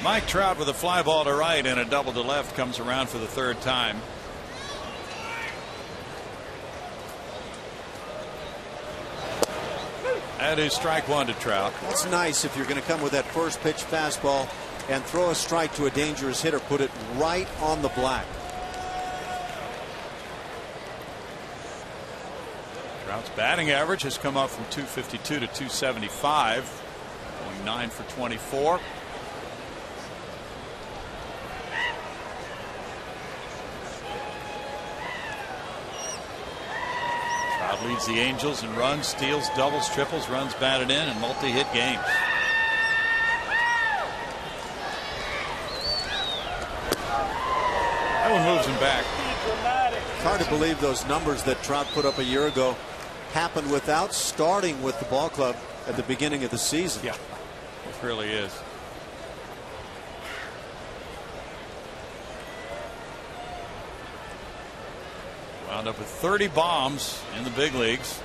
Mike Trout with a fly ball to right and a double to left comes around for the 3rd time. That is strike 1 to Trout. That's nice if you're going to come with that first pitch fastball and throw a strike to a dangerous hitter. Put it right on the black. Trout's batting average has come up from 252 to 275, going 9 for 24. Trout leads the Angels in runs, steals, doubles, triples, runs batted in, and multi-hit games. That one moves him back. It's hard to believe those numbers that Trout put up a year ago happened without starting with the ball club at the beginning of the season. Yeah, it really is. Wound up with 30 bombs in the big leagues.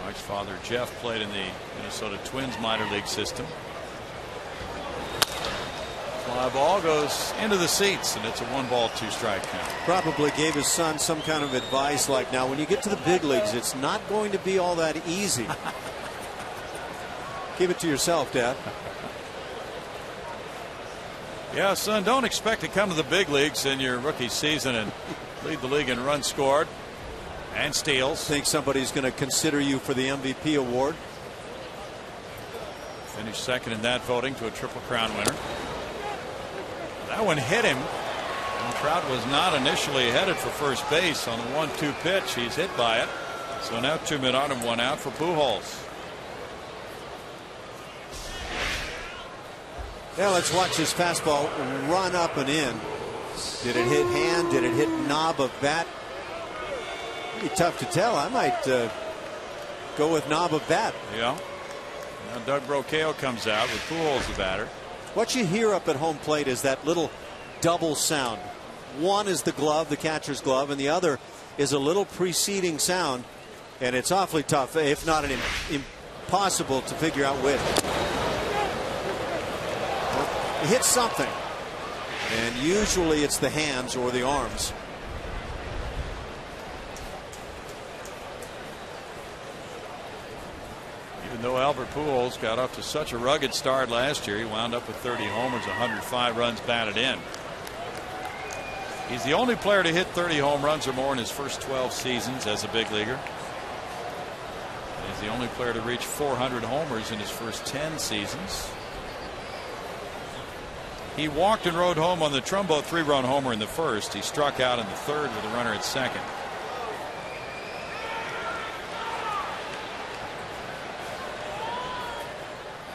Mike's father Jeff played in the Minnesota Twins minor league system. Fly ball goes into the seats, and it's a 1-ball, 2-strike count. Probably gave his son some kind of advice like, now when you get to the big leagues, it's not going to be all that easy. Give it to yourself, Dad. Yeah, son, don't expect to come to the big leagues in your rookie season and lead the league in runs scored and steals. Think somebody's going to consider you for the MVP award? Finished second in that voting to a Triple Crown winner. That one hit him. And Trout was not initially headed for first base on the 1-2 pitch. He's hit by it. So now 2 men on him, 1 out for Pujols. Yeah, let's watch this fastball run up and in. Did it hit hand? Did it hit knob of bat? Pretty tough to tell. I might go with knob of bat. Yeah. Now Doug Brocail comes out with Pujols the batter. What you hear up at home plate is that little double sound. One is the glove, the catcher's glove, and the other is a little preceding sound. And it's awfully tough, if not impossible, to figure out which. It hits something, and usually it's the hands or the arms. Even though Albert Pujols got off to such a rugged start last year, he wound up with 30 homers, 105 runs batted in. He's the only player to hit 30 home runs or more in his first 12 seasons as a big leaguer. He's the only player to reach 400 homers in his first 10 seasons. He walked and rode home on the Trumbo 3-run homer in the first. He struck out in the third with a runner at second.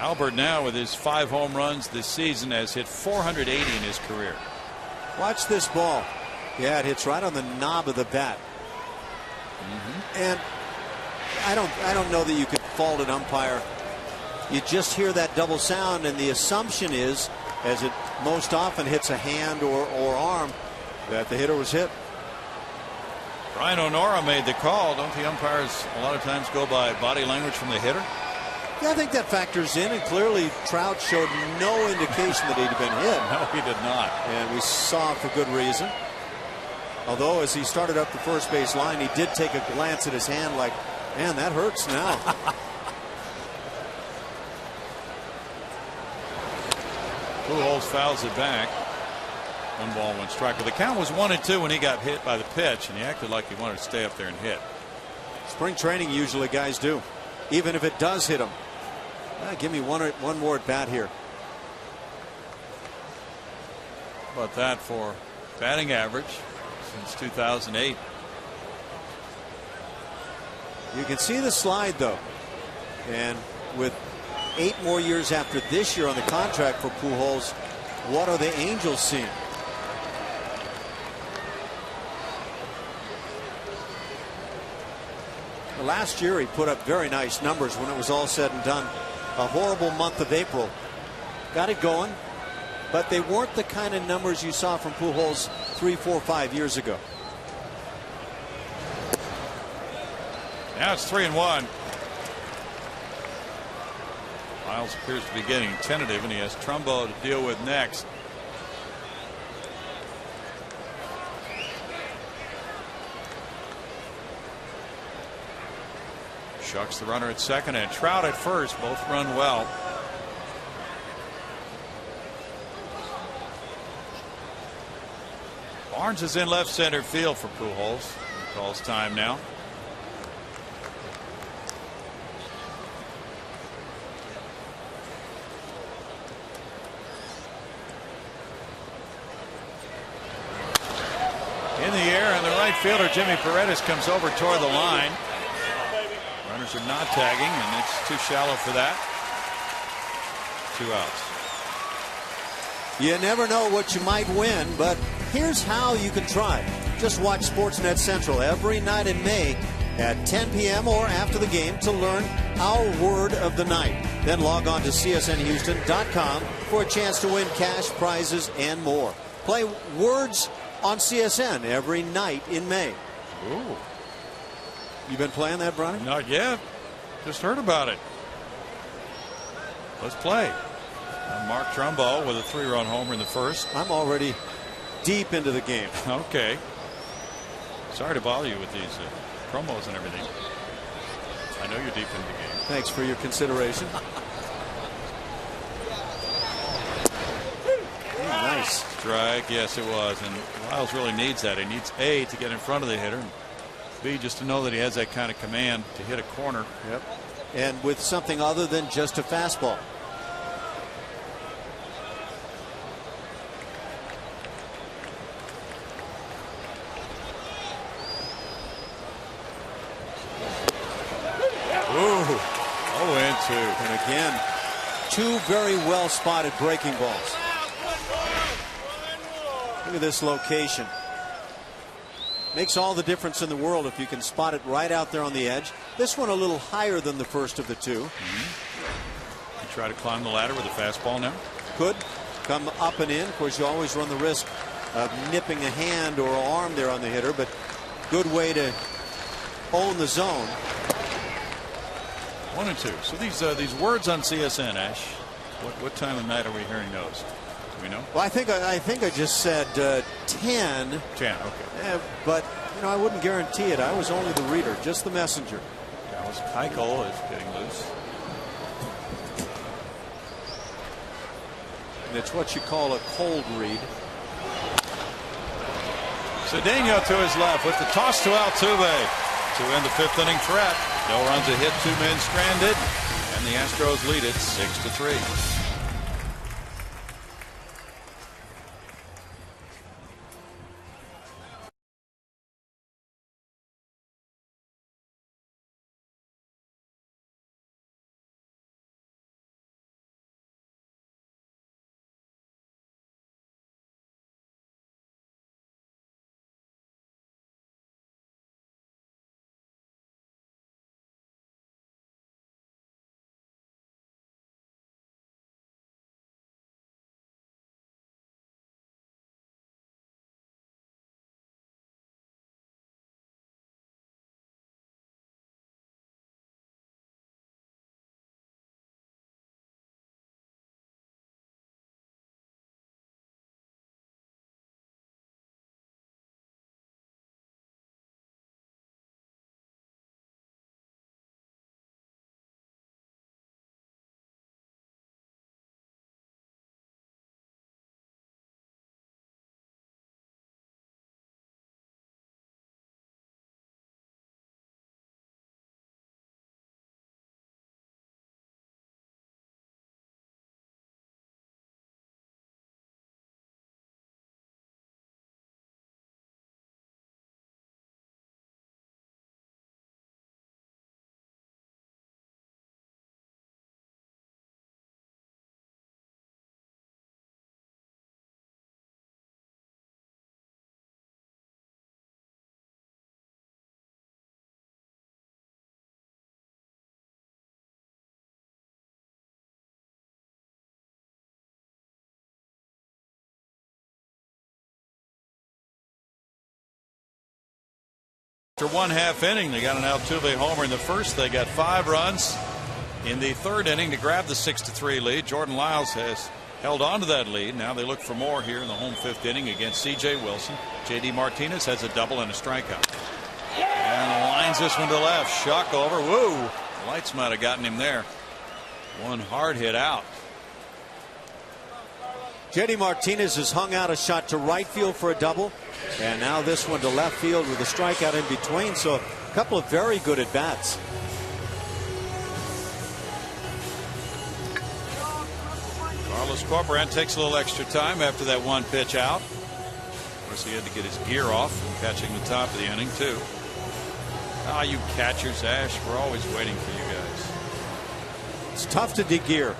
Albert now with his 5 home runs this season has hit 480 in his career. Watch this ball. Yeah, it hits right on the knob of the bat. And I don't know that you could fault an umpire. You just hear that double sound, and the assumption is, as it most often hits a hand or arm, that the hitter was hit. Brian O'Nora made the call. Don't the umpires a lot of times go by body language from the hitter? Yeah, I think that factors in, and clearly Trout showed no indication that he'd been hit. No, he did not. And we saw for good reason. Although as he started up the first base line, he did take a glance at his hand like, man, that hurts now. Pujols fouls it back. 1 ball, 1 strike. But the count was 1-2 when he got hit by the pitch, and he acted like he wanted to stay up there and hit. Spring training usually guys do, even if it does hit them. Give me one more at bat here. How about that for batting average since 2008? You can see the slide though, and with 8 more years after this year on the contract for Pujols, what are the Angels seeing? Last year he put up very nice numbers when it was all said and done. A horrible month of April got it going, but they weren't the kind of numbers you saw from Pujols 3, 4, 5 years ago. Now it's 3-1. Miles appears to be getting tentative, and he has Trumbo to deal with next. Shucks the runner at second and Trout at first. Both run well. Barnes is in left center field for Pujols. He calls time now. In the air, and the right fielder Jimmy Paredes comes over toward the line. Runners are not tagging, and it's too shallow for that. 2 outs. You never know what you might win, but here's how you can try. Just watch Sportsnet Central every night in May at 10 p.m. or after the game to learn our word of the night. Then log on to csnhouston.com for a chance to win cash, prizes, and more. Play words on CSN every night in May. Ooh. You been playing that, Bronny? Not yet. Just heard about it. Let's play. Mark Trumbo with a 3-run homer in the first. I'm already deep into the game. Okay. Sorry to bother you with these promos and everything. I know you're deep into the game. Thanks for your consideration. Nice strike. Yes, it was. And Lyles really needs that. He needs A, to get in front of the hitter, and B, just to know that he has that kind of command to hit a corner. Yep. And with something other than just a fastball. Ooh. 0-2. And again, 2 very well spotted breaking balls. Look at this location. Makes all the difference in the world if you can spot it right out there on the edge. This one a little higher than the first of the 2. You try to climb the ladder with a fastball now? Could come up and in. Of course, you always run the risk of nipping a hand or an arm there on the hitter, but good way to own the zone. 1-2. So these words on CSN, Ash, what time of night are we hearing those? Do we know? Well, I think I just said 10. 10. Okay. But you know, I wouldn't guarantee it. I was only the reader, just the messenger. Dallas Keuchel is getting loose. And it's what you call a cold read. Cedeno to his left with the toss to Altuve to end the 5th inning threat. No runs a hit, 2 men stranded, and the Astros lead it 6-3. After 1/2 inning, they got an Altuve homer in the first. They got 5 runs in the 3rd inning to grab the 6-3 lead. Jordan Lyles has held on to that lead. Now they look for more here in the home 5th inning against C.J. Wilson. J.D. Martinez has a double and a strikeout. And lines this one to left. Shuck over. Woo! Lights might have gotten him there. One hard hit out. J.D. Martinez has hung out a shot to right field for a double, and now this one to left field with a strikeout in between. So a couple of very good at bats. Carlos Corporán takes a little extra time after that 1 pitch out. Of course, he had to get his gear off from catching the top of the inning too. Ah, you catchers, Ash, we're always waiting for you guys. It's tough to de-gear.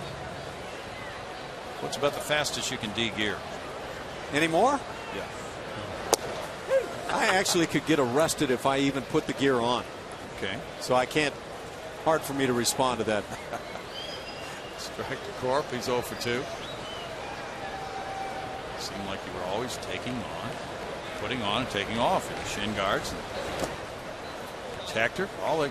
What's about the fastest you can de-gear? Any more? Yeah. I actually could get arrested if I even put the gear on. Okay. So I can't. Hard for me to respond to that. Strike to Corp. He's 0 for 2. Seemed like you were always taking on, putting on, and taking off. Your shin guards, and protector. All the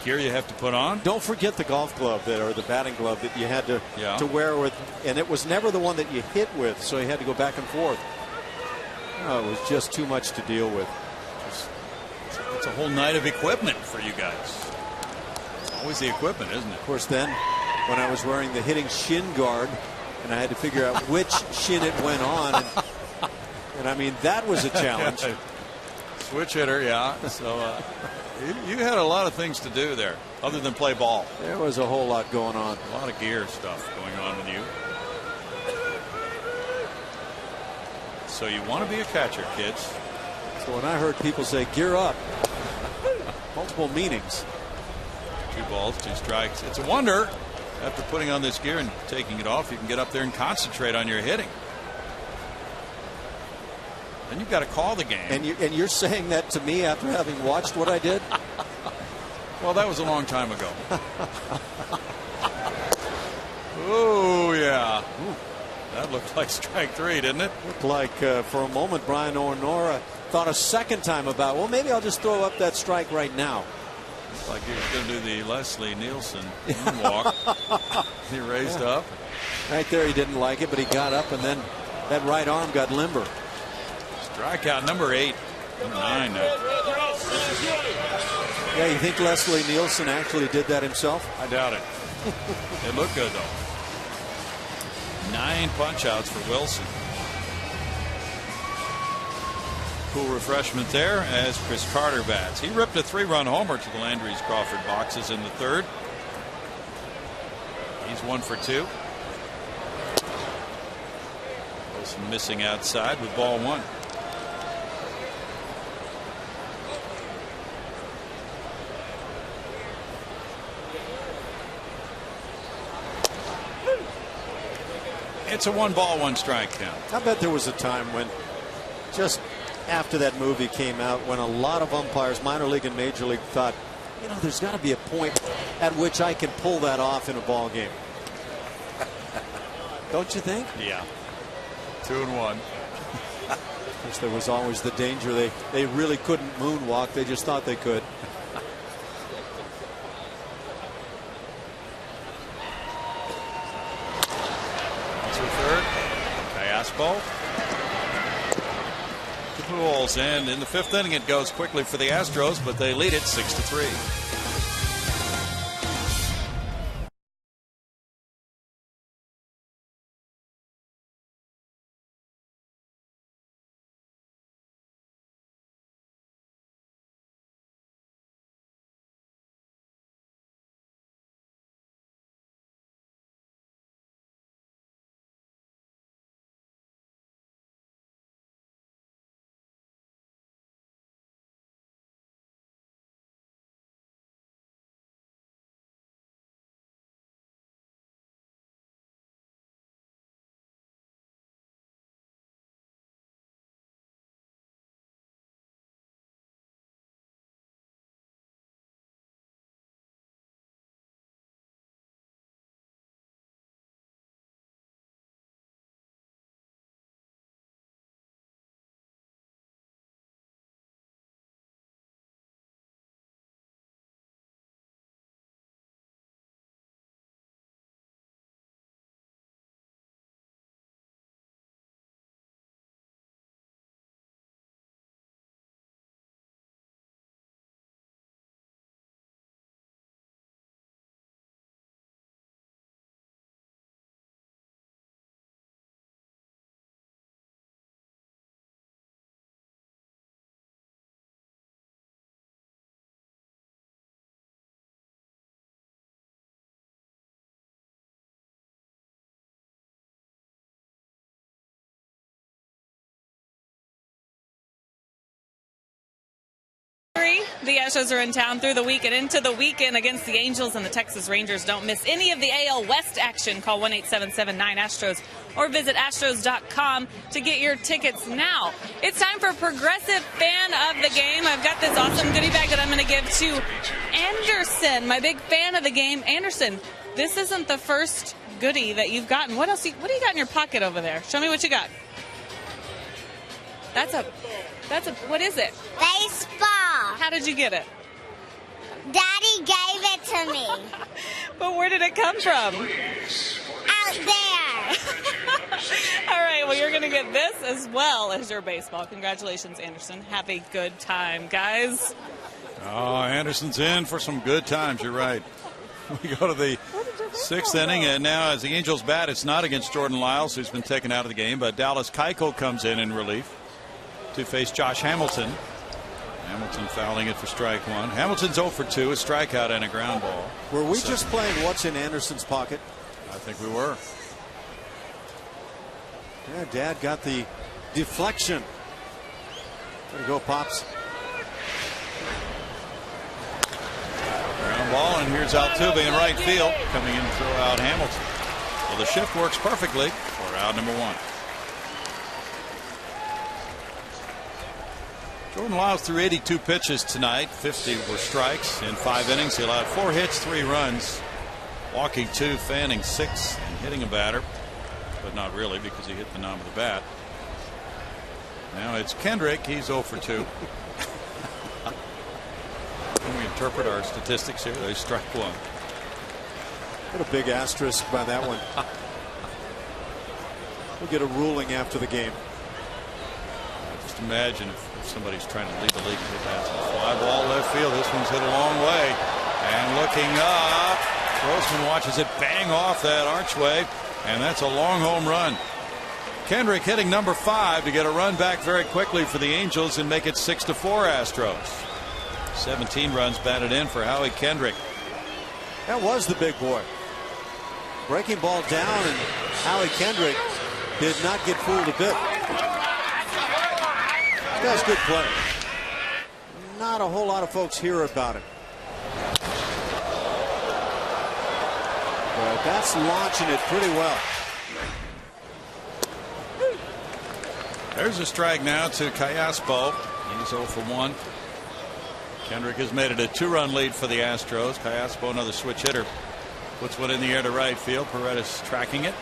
gear you have to put on. Don't forget the golf glove or the batting glove that you had to wear with, and it was never the one that you hit with, so you had to go back and forth. Oh, it was just too much to deal with. It's a whole night of equipment for you guys. It's always the equipment, isn't it? Of course, then when I was wearing the hitting shin guard, and I had to figure out which shin it went on, and I mean that was a challenge. Switch hitter, yeah. So you had a lot of things to do there, other than play ball. There was a whole lot going on. A lot of gear stuff going on with you. So you want to be a catcher, kids. So when I heard people say gear up, multiple meanings. 2 balls, 2 strikes. It's a wonder after putting on this gear and taking it off, you can get up there and concentrate on your hitting. Then you've got to call the game. And you're saying that to me after having watched what I did? Well, that was a long time ago. Oh, yeah. Ooh, that looked like strike 3, didn't it? Looked like for a moment Brian Oronora thought a second time about, well, maybe I'll just throw up that strike right now. Looks like he was going to do the Leslie Nielsen moonwalk. He raised up. Right there, he didn't like it, but he got up, and then that right arm got limber. Strikeout number 8. Number 9 now. Yeah, you think Leslie Nielsen actually did that himself? I doubt it. It looked good, though. 9 punch-outs for Wilson. Cool refreshment there as Chris Carter bats. He ripped a 3-run homer to the Landry's Crawford boxes in the 3rd. He's 1 for 2. Wilson missing outside with ball 1. It's a 1-ball, 1-strike count. I bet there was a time when, just after that movie came out, when a lot of umpires, minor league and major league, thought, you know, there's got to be a point at which I can pull that off in a ball game. Don't you think? Yeah. 2-1. Of course, there was always the danger they really couldn't moonwalk. They just thought they could. To Pujols, and in the 5th inning it goes quickly for the Astros, but they lead it 6-3. The Astros are in town through the week and into the weekend against the Angels and the Texas Rangers. Don't miss any of the AL West action. Call 1-877-9-ASTROS or visit Astros.com to get your tickets now. It's time for Progressive Fan of the Game. I've got this awesome goodie bag that I'm going to give to Anderson, my big fan of the game. Anderson, this isn't the first goodie that you've gotten. What else? What do you got in your pocket over there? Show me what you got. That's a, what is it? Baseball. How did you get it? Daddy gave it to me. But where did it come from? Out there. All right, well, you're going to get this as well as your baseball. Congratulations, Anderson. Have a good time, guys. Oh, Anderson's in for some good times. You're right. We go to the sixth inning, and now as the Angels bat, it's not against Jordan Lyles, who's been taken out of the game, but Dallas Keuchel comes in relief to face Josh Hamilton. Hamilton fouling it for strike one. Hamilton's 0 for 2, a strikeout and a ground ball. Were we just playing what's in Anderson's pocket? I think we were. Yeah, Dad got the deflection. There you go, Pops. Ground ball, and here's Altuve in right field, coming in to throw out Hamilton. Well, the shift works perfectly for out number one. Jordan Lyles threw 82 pitches tonight. 50 were strikes in 5 innings. He allowed 4 hits, 3 runs, walking 2, fanning 6, and hitting a batter, but not really because he hit the knob of the bat. Now it's Kendrick. He's 0 for 2. Can we interpret our statistics here? They struck one. What a big asterisk by that one. We'll get a ruling after the game. Just imagine if somebody's trying to lead the league and hit that fly ball left field. This one's hit a long way. And looking up, Grossman watches it bang off that archway, and that's a long home run. Kendrick hitting number 5 to get a run back very quickly for the Angels and make it 6-4 Astros. 17 runs batted in for Howie Kendrick. That was the big boy. Breaking ball down, and Howie Kendrick did not get fooled a bit. That's good play. Not a whole lot of folks hear about it. But that's launching it pretty well. There's a strike now to Callaspo. He's 0 for 1. Kendrick has made it a 2-run lead for the Astros. Callaspo, another switch hitter, puts one in the air to right field. Paredes tracking it.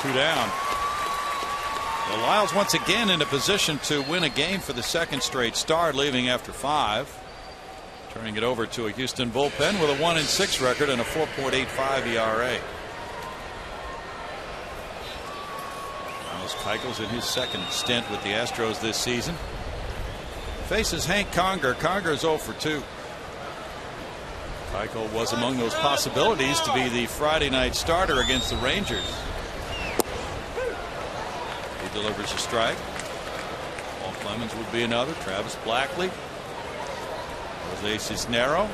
2 down. Well, Lyles once again in a position to win a game for the 2nd straight start, leaving after 5. Turning it over to a Houston bullpen with a 1-6 record and a 4.85 ERA. Miles Keuchel's in his 2nd stint with the Astros this season. Faces Hank Conger. Conger's 0 for 2. Keuchel was among those possibilities to be the Friday night starter against the Rangers. He delivers a strike. Paul Clemens would be another. Travis Blackley. Jose Cisnero.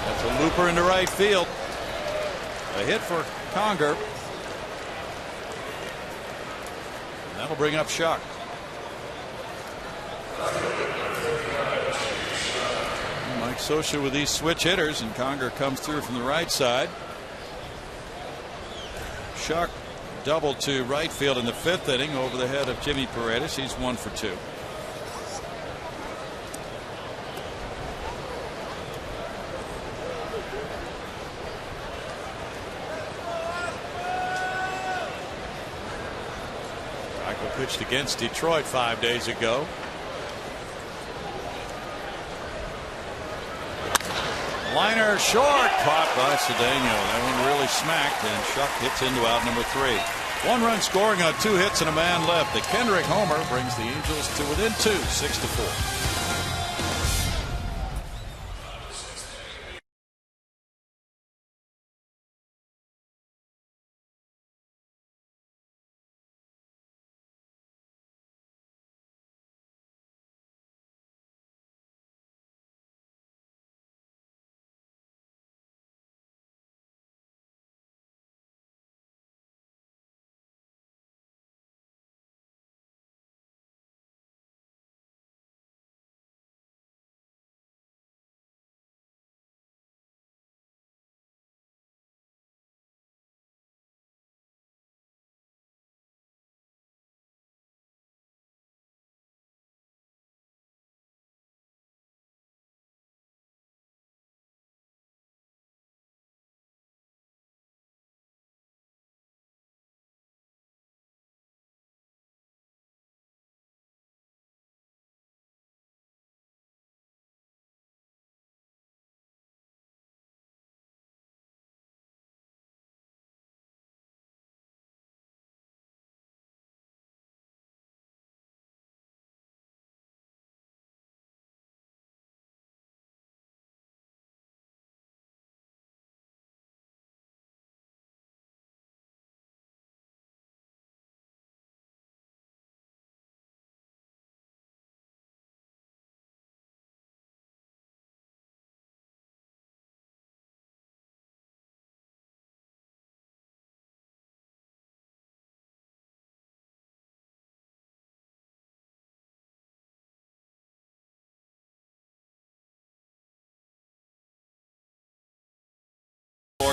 That's a looper into right field. A hit for Conger. And that'll bring up Schuck. Mike Scioscia with these switch hitters, and Conger comes through from the right side. Schuck doubled to right field in the 5th inning over the head of Jimmy Paredes. He's 1 for 2. Michael pitched against Detroit 5 days ago. Liner short, caught by Cedeno. That one really smacked, and Schuck hits into out number 3. 1 run scoring on 2 hits and a man left. The Kendrick homer brings the Angels to within 2, 6-4.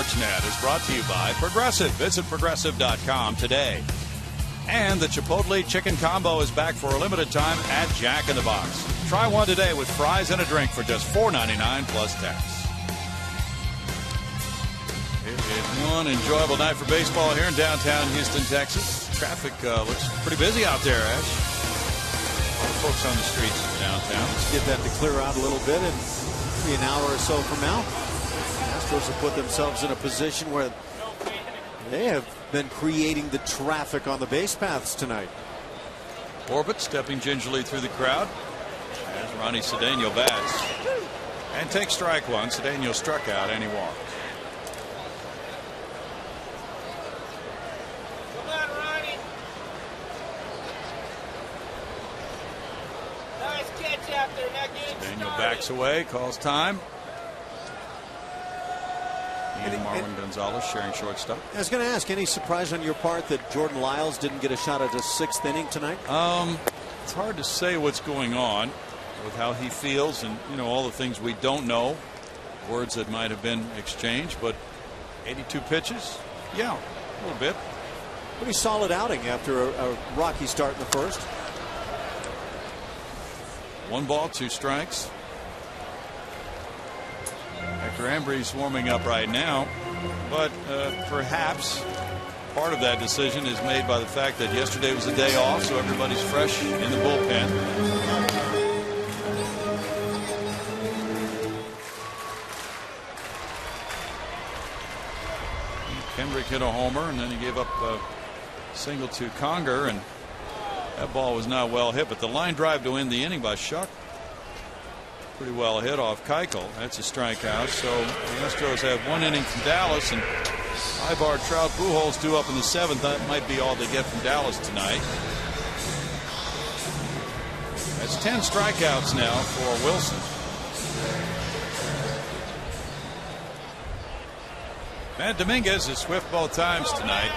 Sportsnet is brought to you by Progressive. Visit Progressive.com today. And the Chipotle Chicken Combo is back for a limited time at Jack in the Box. Try one today with fries and a drink for just $4.99 plus tax. It is one enjoyable night for baseball here in downtown Houston, Texas. Traffic looks pretty busy out there, Ash. A lot of folks on the streets downtown. Let's get that to clear out a little bit, and maybe an hour or so from now, Astros have put themselves in a position where they have been creating the traffic on the base paths tonight. Orbit stepping gingerly through the crowd as Ronnie Cedeno bats and takes strike one. Cedeno struck out and he walked. Come on, Ronnie. Nice catch out there. Now get it Cedeno started. backs away, calls time. And Marwin Gonzalez sharing shortstop. I was going to ask, any surprise on your part that Jordan Lyles didn't get a shot at a sixth inning tonight? It's hard to say what's going on with how he feels and, you know, all the things we don't know, words that might have been exchanged, but 82 pitches, yeah, a little bit. Pretty solid outing after a rocky start in the first. 1 ball, 2 strikes. Hector Ambry's warming up right now, but perhaps part of that decision is made by the fact that yesterday was a day off, so everybody's fresh in the bullpen. Kendrick hit a homer, and then he gave up a single to Conger, and that ball was not well hit, but the line drive to end the inning by Shuck, pretty well hit off Keuchel. That's a strikeout. So the Astros have 1 inning from Dallas, and Ibar, Trout, Pujols due up in the 7th. That might be all they get from Dallas tonight. That's 10 strikeouts now for Wilson. Matt Dominguez is swift both times tonight.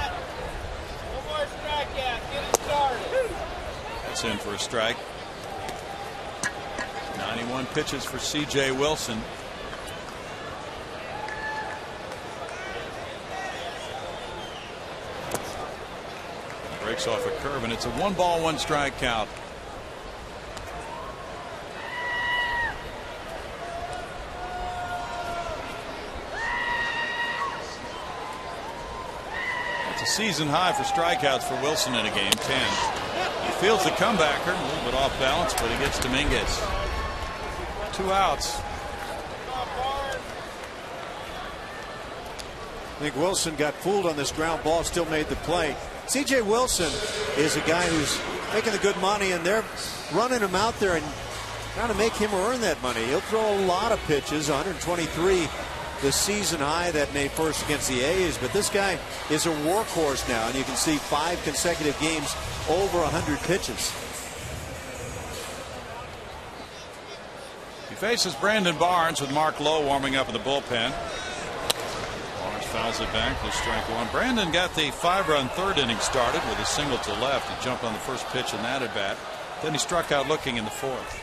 One more strikeout. Get it started. That's in for a strike. 91 pitches for C.J. Wilson. Breaks off a curve, and it's a 1 ball, 1 strike count. It's a season high for strikeouts for Wilson in a game, 10. He fields the comebacker, a little bit off balance, but he gets Dominguez. 2 outs. I think Wilson got fooled on this ground ball, still made the play. C.J. Wilson is a guy who's making the good money, and they're running him out there and trying to make him earn that money. He'll throw a lot of pitches, 123 the season high that made first against the A's, but this guy is a workhorse now, and you can see 5 consecutive games over 100 pitches. He faces Brandon Barnes with Mark Lowe warming up in the bullpen. Barnes fouls it back for strike 1. Brandon got the 5-run 3rd inning started with a single to left. He jumped on the first pitch in that at bat. Then he struck out looking in the 4th.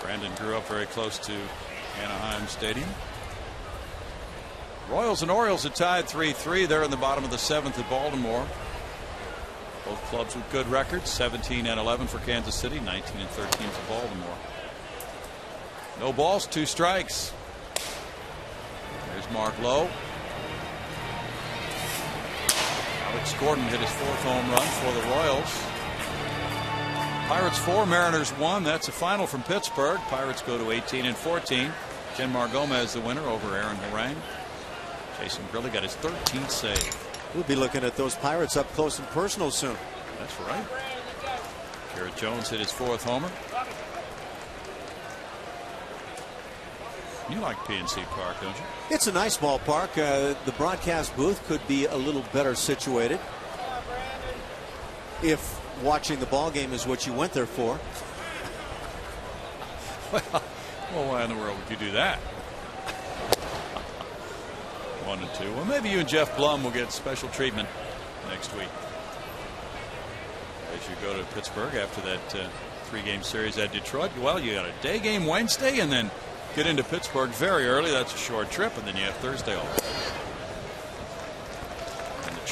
Brandon grew up very close to Anaheim Stadium. Royals and Orioles are tied 3-3. They're in the bottom of the 7th at Baltimore. Both clubs with good records, 17-11 for Kansas City, 19-13 for Baltimore. No balls, 2 strikes. There's Mark Lowe. Alex Gordon hit his 4th home run for the Royals. Pirates 4, Mariners 1. That's a final from Pittsburgh. Pirates go to 18-14. Jenmar Gomez the winner over Aaron Harang. Jason Grilli got his 13th save. We'll be looking at those Pirates up close and personal soon. That's right. Garrett Jones hit his 4th homer. You like PNC Park, don't you? It's a nice ballpark. The broadcast booth could be a little better situated if watching the ball game is what you went there for. Well, why in the world would you do that? 1 and 2. Well, maybe you and Jeff Blum will get special treatment next week as you go to Pittsburgh after that 3-game series at Detroit. Well, you got a day game Wednesday and then get into Pittsburgh very early. That's a short trip, and then you have Thursday off.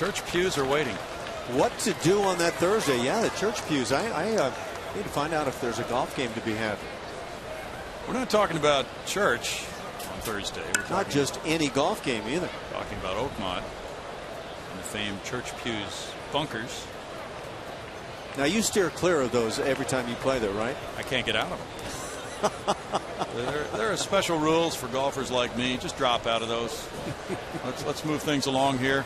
church pews are waiting. What to do on that Thursday? Yeah, the church pews. I need to find out if there's a golf game to be had. We're not talking about church on Thursday. We're not just any golf game either. Talking about Oakmont and the famed church pews bunkers. Now you steer clear of those every time you play there, right? I can't get out of them. there are special rules for golfers like me. Just drop out of those. Let's move things along here.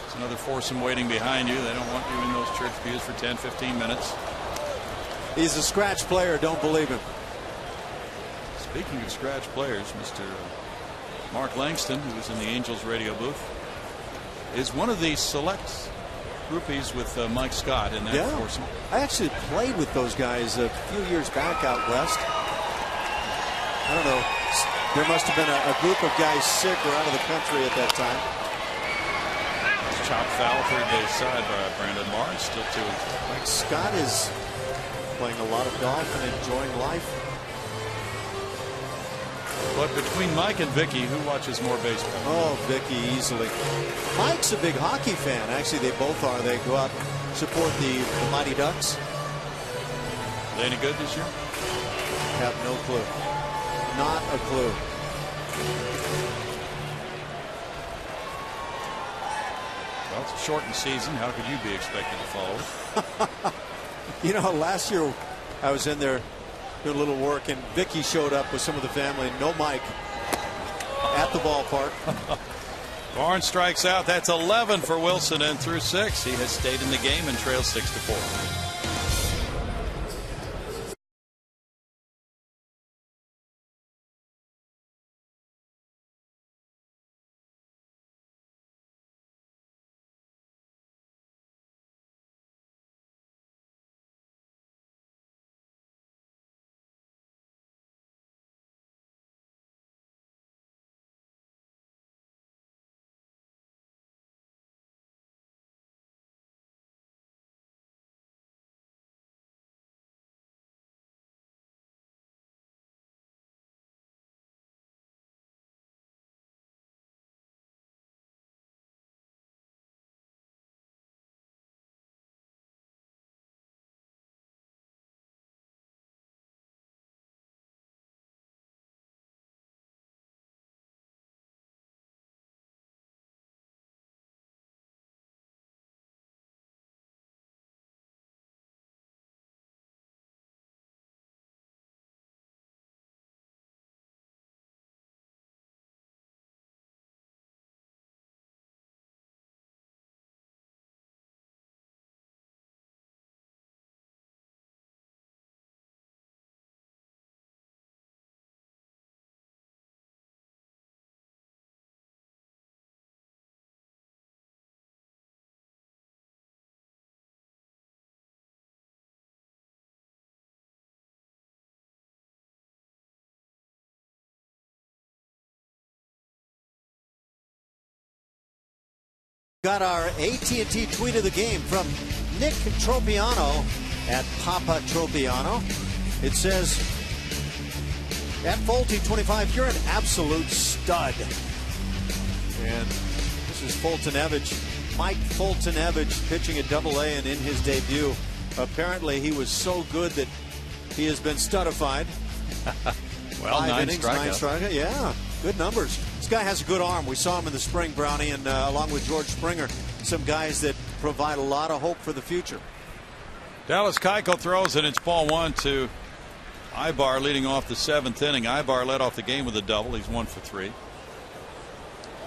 It's another foursome waiting behind you. They don't want you in those church pews for 10-15 minutes. He's a scratch player. Don't believe him. Speaking of scratch players, Mr. Mark Langston, who was in the Angels radio booth, is one of the select groupies with Mike Scott in that foursome. I actually played with those guys a few years back out west. I don't know. There must have been a group of guys sick or out of the country at that time. Chop foul, third base side by Brandon Lawrence, still 2-2. Mike Scott is playing a lot of golf and enjoying life. But between Mike and Vicky, who watches more baseball? Oh, Vicky easily. Mike's a big hockey fan. Actually, they both are. They go out and support the Mighty Ducks. Are they any good this year? Have no clue. Not a clue. Well, it's a shortened season. How could you be expected to follow? You know, last year I was in there doing a little work, and Vicky showed up with some of the family. No Mike at the ballpark. Barnes strikes out. That's 11 for Wilson, and through 6, he has stayed in the game and trails 6-4. Got our AT&T tweet of the game from Nick Tropiano at Papa Tropiano. It says, at Fulton 25, you're an absolute stud. And this is Fultonevich, Mike Fultonevich, pitching at Double-A and in his debut. Apparently he was so good that he has been studified. Well, 9 strikeouts. Yeah, good numbers. This guy has a good arm. We saw him in the spring, Brownie, and along with George Springer, some guys that provide a lot of hope for the future. Dallas Keuchel throws, and it's ball 1 to Ibar leading off the 7th inning. Ibar led off the game with a double. He's 1 for 3.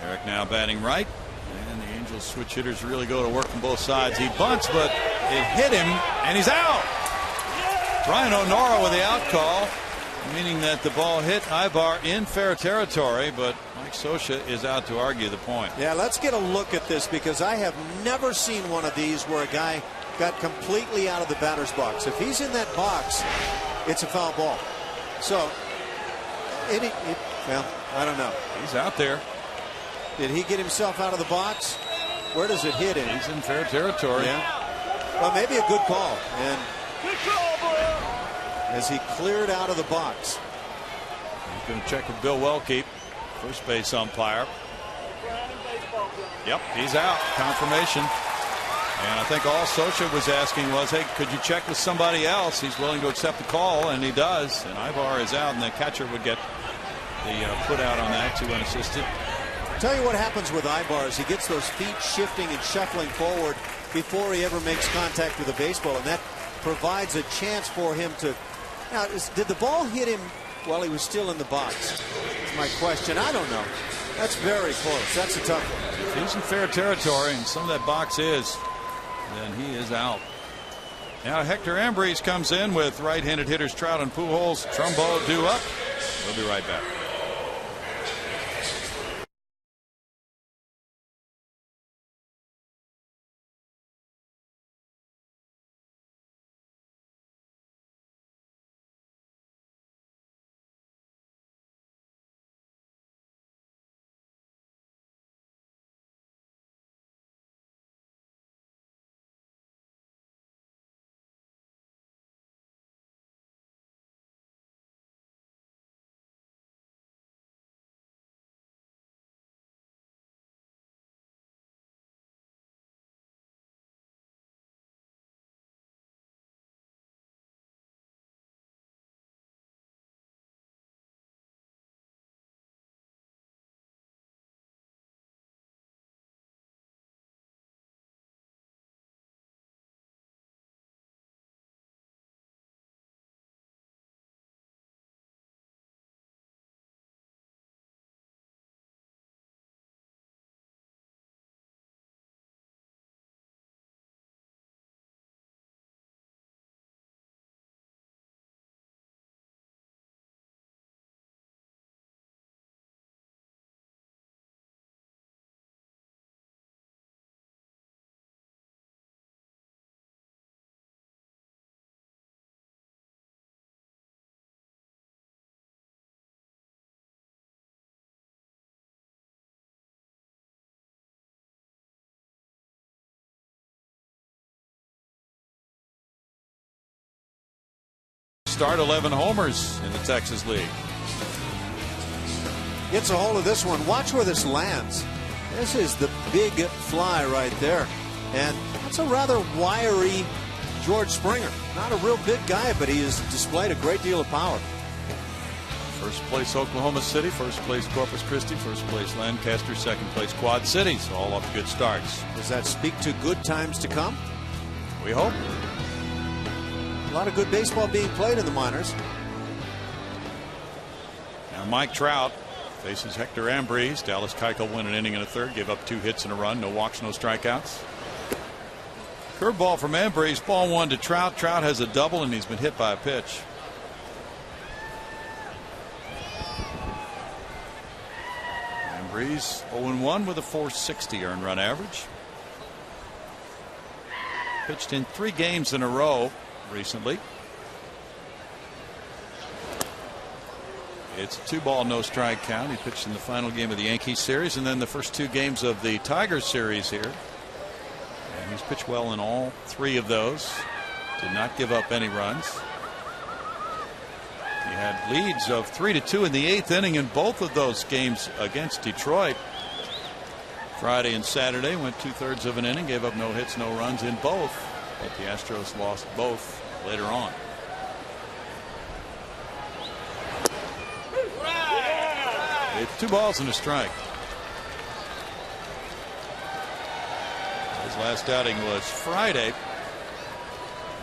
Eric now batting right, and the Angels switch hitters really go to work from both sides. He bunts, but it hit him, and he's out. Ryan O'Nora with the out call, meaning that the ball hit Ibar in fair territory, but Mike Scioscia is out to argue the point. Yeah, let's get a look at this, because I have never seen one of these where a guy got completely out of the batter's box. If he's in that box, it's a foul ball. So, well, I don't know. He's out there. Did he get himself out of the box? Where does it hit him? He's in fair territory. Yeah. Well, maybe a good call. And as he cleared out of the box. He's going to check with Bill Welke, first base umpire. Yep, he's out. Confirmation. And I think all Socha was asking was, hey, could you check with somebody else? He's willing to accept the call, and he does. And Ibar is out, and the catcher would get the put out on that, 2 unassisted. Tell you what happens with Ibar is he gets those feet shifting and shuffling forward before he ever makes contact with the baseball, and that provides a chance for him to. Now, did the ball hit him while he was still in the box? That's my question. I don't know. That's very close. That's a tough one. If he's in fair territory, and some of that box is, then he is out. Now Hector Ambrose comes in with right-handed hitters Trout and Pujols. Trumbo due up. We'll be right back. Start 11 homers in the Texas League. Gets a hold of this one. Watch where this lands. This is the big fly right there. And that's a rather wiry George Springer. Not a real big guy, but he has displayed a great deal of power. First place Oklahoma City, first place Corpus Christi, first place Lancaster, second place Quad Cities. All off to good starts. Does that speak to good times to come? We hope. A lot of good baseball being played in the minors. Now Mike Trout faces Hector Ambrose. Dallas Keuchel win an inning and a third, gave up 2 hits and a run, no walks, no strikeouts. Curveball from Ambrose, ball 1 to Trout. Trout has a double and he's been hit by a pitch. Ambrose 0-1 with a .460 earned run average. Pitched in 3 games in a row recently. It's a 2-ball no strike count. He pitched in the final game of the Yankees series and then the first 2 games of the Tigers series here. And he's pitched well in all 3 of those. Did not give up any runs. He had leads of 3-2 in the 8th inning in both of those games against Detroit. Friday and Saturday went 2/3 of an inning, gave up no hits, no runs in both. But the Astros lost both later on. It's 2 balls and a strike. His last outing was Friday.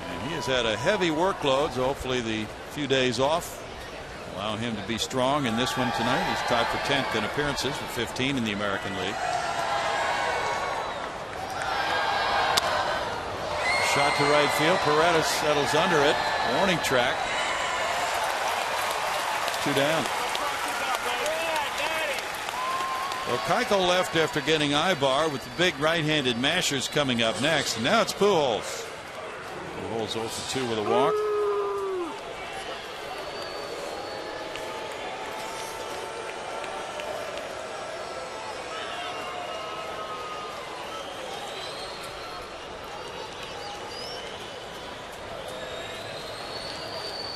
And he has had a heavy workload, so hopefully the few days off allow him to be strong in this one tonight. He's tied for 10th in appearances with 15 in the American League. Shot to right field. Paredes settles under it. Warning track. 2 down. Well, Keuchel left after getting Ibar with the big right-handed mashers coming up next. And now it's Pujols. Pujols 0 for 2 with a walk.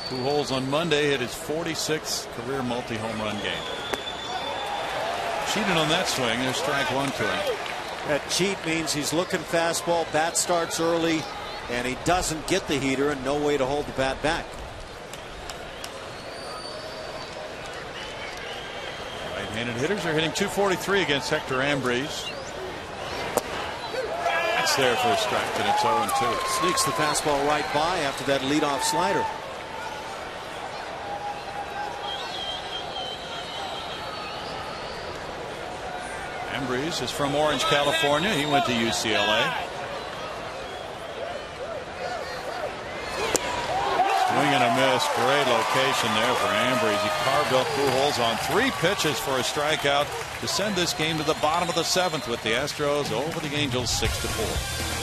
Pujols on Monday hit his 46th career multi-home run game. cheated on that swing. There's strike one to him. That cheat means he's looking fastball, bat starts early, and he doesn't get the heater and no way to hold the bat back. Right-handed hitters are hitting .243 against Hector Ambriz. That's there for a strike, and it's 0-2. Sneaks the fastball right by after that leadoff slider. Ambriz is from Orange, California. He went to UCLA. Swing and a miss. Great location there for Ambriz. He carved up Pujols on 3 pitches for a strikeout to send this game to the bottom of the 7th with the Astros over the Angels 6-4.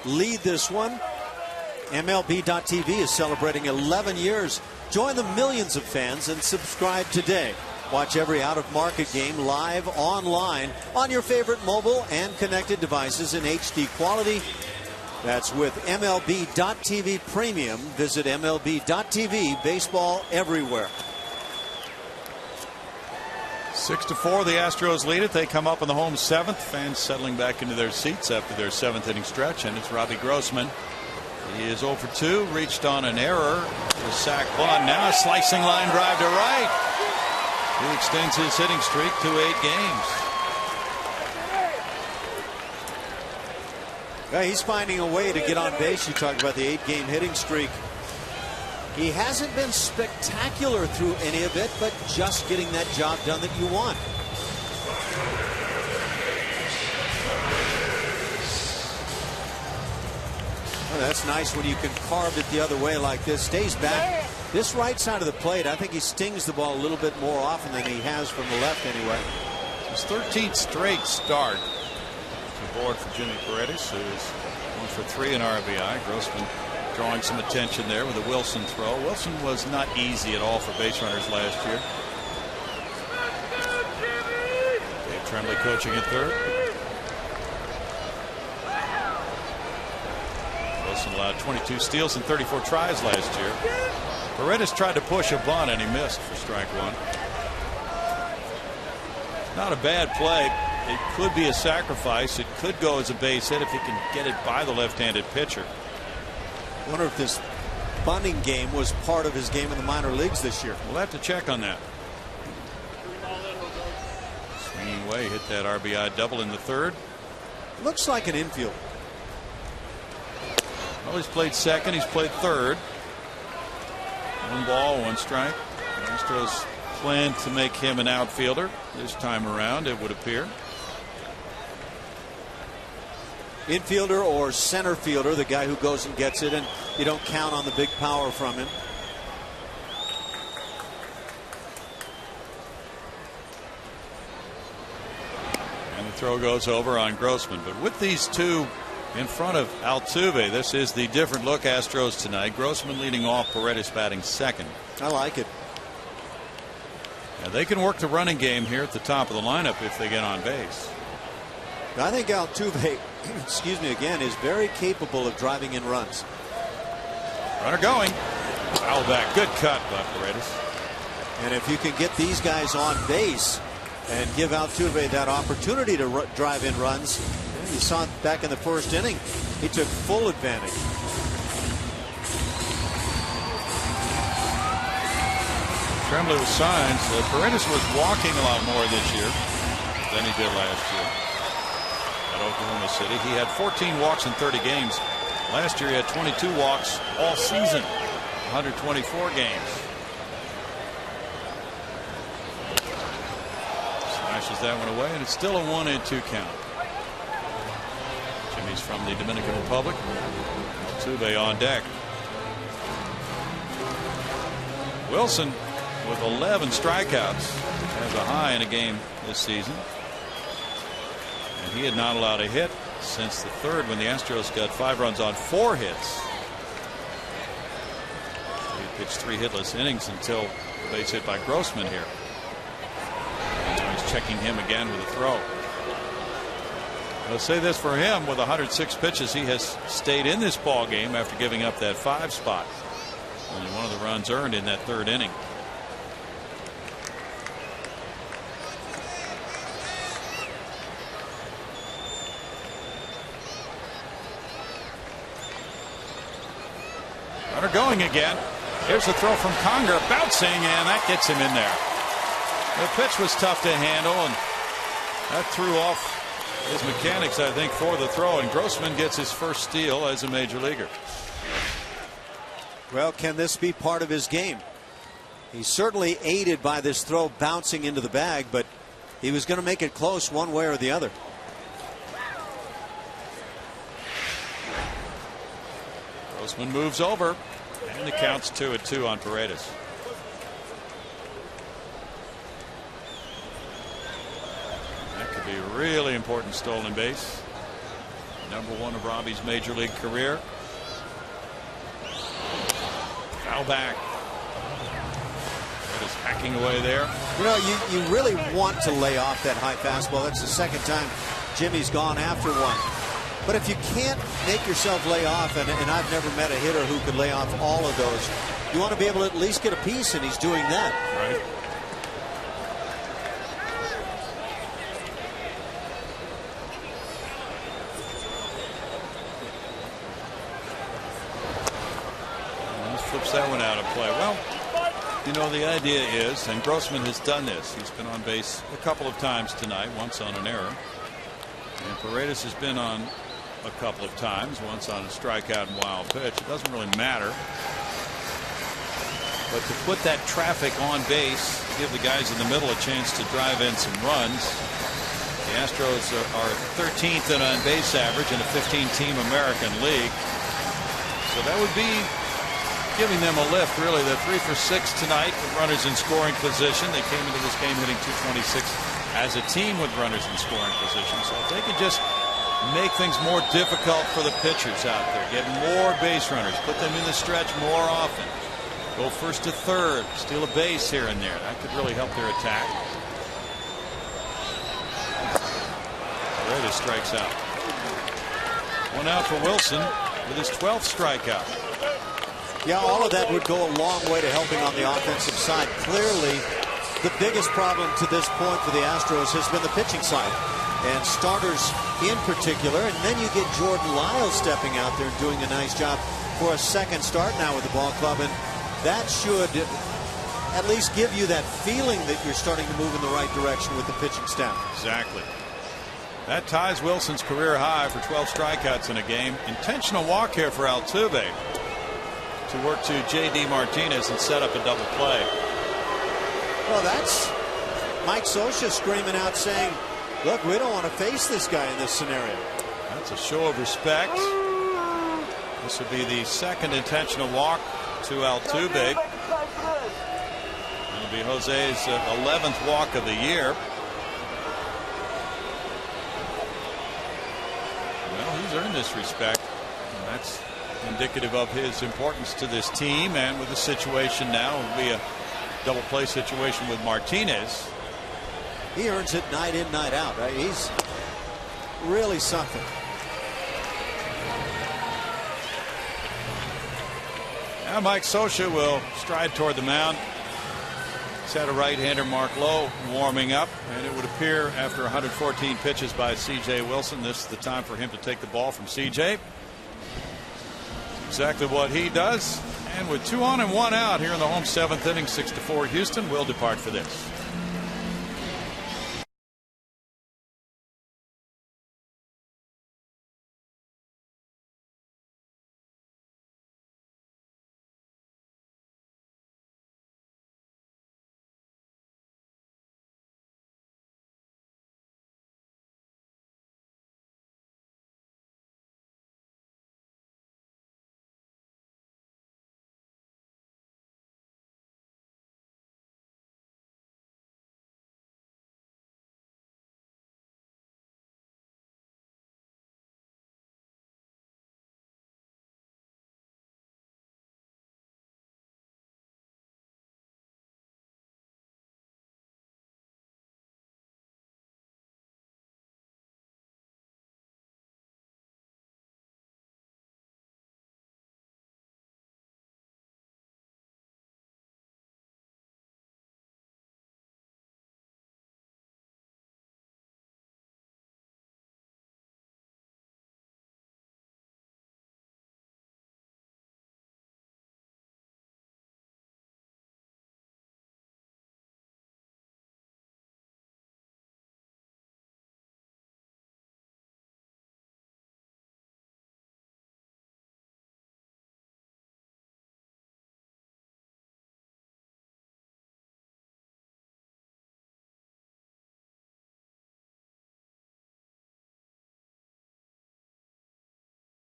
Lead this one. MLB.tv is celebrating 11 years. Join the millions of fans and subscribe today. Watch every out-of-market game live online on your favorite mobile and connected devices in HD quality. That's with MLB.tv Premium. Visit MLB.tv. Baseball everywhere. 6-4, the Astros lead it. They come up in the home 7th. Fans settling back into their seats after their 7th inning stretch, and it's Robbie Grossman. He is 0 for 2, reached on an error to sack bunt. Now a slicing line drive to right. He extends his hitting streak to 8 games. Yeah, he's finding a way to get on base. You talked about the 8-game hitting streak. He hasn't been spectacular through any of it, but just getting that job done that you want. Well, that's nice when you can carve it the other way like this. Stays back. This right side of the plate, I think he stings the ball a little bit more often than he has from the left anyway. His 13th straight start. It's aboard for Jimmy Paredes, who is 1 for 3 in RBI. Grossman drawing some attention there with a Wilson throw. Wilson was not easy at all for base runners last year. Dave Tremblay coaching at third. Wilson allowed 22 steals and 34 tries last year. Paredes tried to push a bunt and he missed for strike 1. Not a bad play. It could be a sacrifice. It could go as a base hit if he can get it by the left-handed pitcher. I wonder if this bunting game was part of his game in the minor leagues this year. We'll have to check on that. Swinging away, hit that RBI double in the 3rd. Looks like an infield. Well, he's played 2nd. He's played 3rd. 1 ball, 1 strike. The Astros plan to make him an outfielder this time around, it would appear. Infielder or center fielder, the guy who goes and gets it, and you don't count on the big power from him. And the throw goes over on Grossman. But with these two in front of Altuve. This is the different look Astros tonight. Grossman leading off, Paredes batting second. I like it. Now they can work the running game here at the top of the lineup if they get on base. I think Altuve, excuse me again, is very capable of driving in runs. Runner going. Foul back. Good cut by Paredes. And if you can get these guys on base and give Altuve that opportunity to drive in runs, you saw it back in the first inning. He took full advantage. Tremblay with signs. Paredes was walking a lot more this year than he did last year at Oklahoma City. He had 14 walks in 30 games. Last year he had 22 walks all season, 124 games. Smashes that one away, and it's still a 1-2 count. Jimmy's from the Dominican Republic. Altuve on deck. Wilson with 11 strikeouts has a high in a game this season. And he had not allowed a hit since the third when the Astros got 5 runs on 4 hits. He pitched 3 hitless innings until the base hit by Grossman here. Now he's checking him again with a throw. I'll say this for him, with 106 pitches, he has stayed in this ball game after giving up that 5 spot. Only one of the runs earned in that third inning. Runner going again. Here's the throw from Conger, bouncing, and that gets him in there. The pitch was tough to handle, and that threw off his mechanics, I think, for the throw. And Grossman gets his first steal as a major leaguer. Well, can this be part of his game? He's certainly aided by this throw bouncing into the bag, but he was going to make it close one way or the other. Grossman moves over, and the count's 2-2 on Paredes. That could be a really important stolen base. #1 of Robbie's major league career. Foul back. Paredes hacking away there. You know, you really want to lay off that high fastball. That's the second time Jimmy's gone after one. But if you can't make yourself lay off, and I've never met a hitter who could lay off all of those, you want to be able to at least get a piece, and he's doing that. Right. Flips that one out of play. Well, you know, the idea is, and Grossman has done this, he's been on base a couple of times tonight, once on an error. And Paredes has been on a couple of times, once on a strikeout and wild pitch. It doesn't really matter. But to put that traffic on base, give the guys in the middle a chance to drive in some runs. The Astros are 13th in on base average in a 15-team American League. So that would be giving them a lift, really. They're 3 for 6 tonight with runners in scoring position. They came into this game hitting .226 as a team with runners in scoring position. So if they could just make things more difficult for the pitchers out there, get more base runners, put them in the stretch more often, go first to third, steal a base here and there, that could really help their attack. Paredes strikes out. 1 out for Wilson with his 12th strikeout. Yeah, all of that would go a long way to helping on the offensive side. Clearly, the biggest problem to this point for the Astros has been the pitching side, and starters in particular. And then you get Jordan Lyles stepping out there and doing a nice job for a second start now with the ball club, and that should at least give you that feeling that you're starting to move in the right direction with the pitching staff. Exactly. That ties Wilson's career high for 12 strikeouts in a game. Intentional walk here for Altuve to work to J.D. Martinez and set up a double play. Well, that's Mike Scioscia screaming out saying, look, we don't want to face this guy in this scenario. That's a show of respect. This would be the second intentional walk to Altuve. It'll be Jose's 11th walk of the year. Well, he's earned this respect, and that's indicative of his importance to this team. And with the situation now, it will be a double play situation with Martinez. He earns it night in, night out. Right? He's really something. Now Mike Scioscia will stride toward the mound. He's had a right-hander, Mark Lowe, warming up, and it would appear after 114 pitches by C.J. Wilson, this is the time for him to take the ball from C.J. Exactly what he does. And with 2 on and 1 out here in the home 7th inning, 6-4 Houston, will depart for this.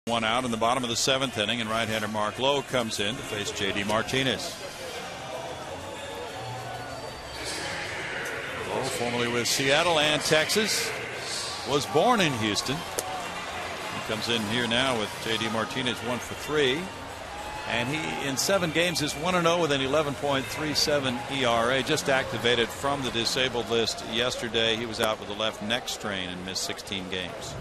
One out in the bottom of the 7th inning, and right-hander Mark Lowe comes in to face J.D. Martinez. Lowe, formerly with Seattle and Texas, was born in Houston. He comes in here now with J.D. Martinez 1 for 3. And he, in 7 games, is 1-0 with an 11.37 ERA. Just activated from the disabled list yesterday. He was out with a left neck strain and missed 16 games.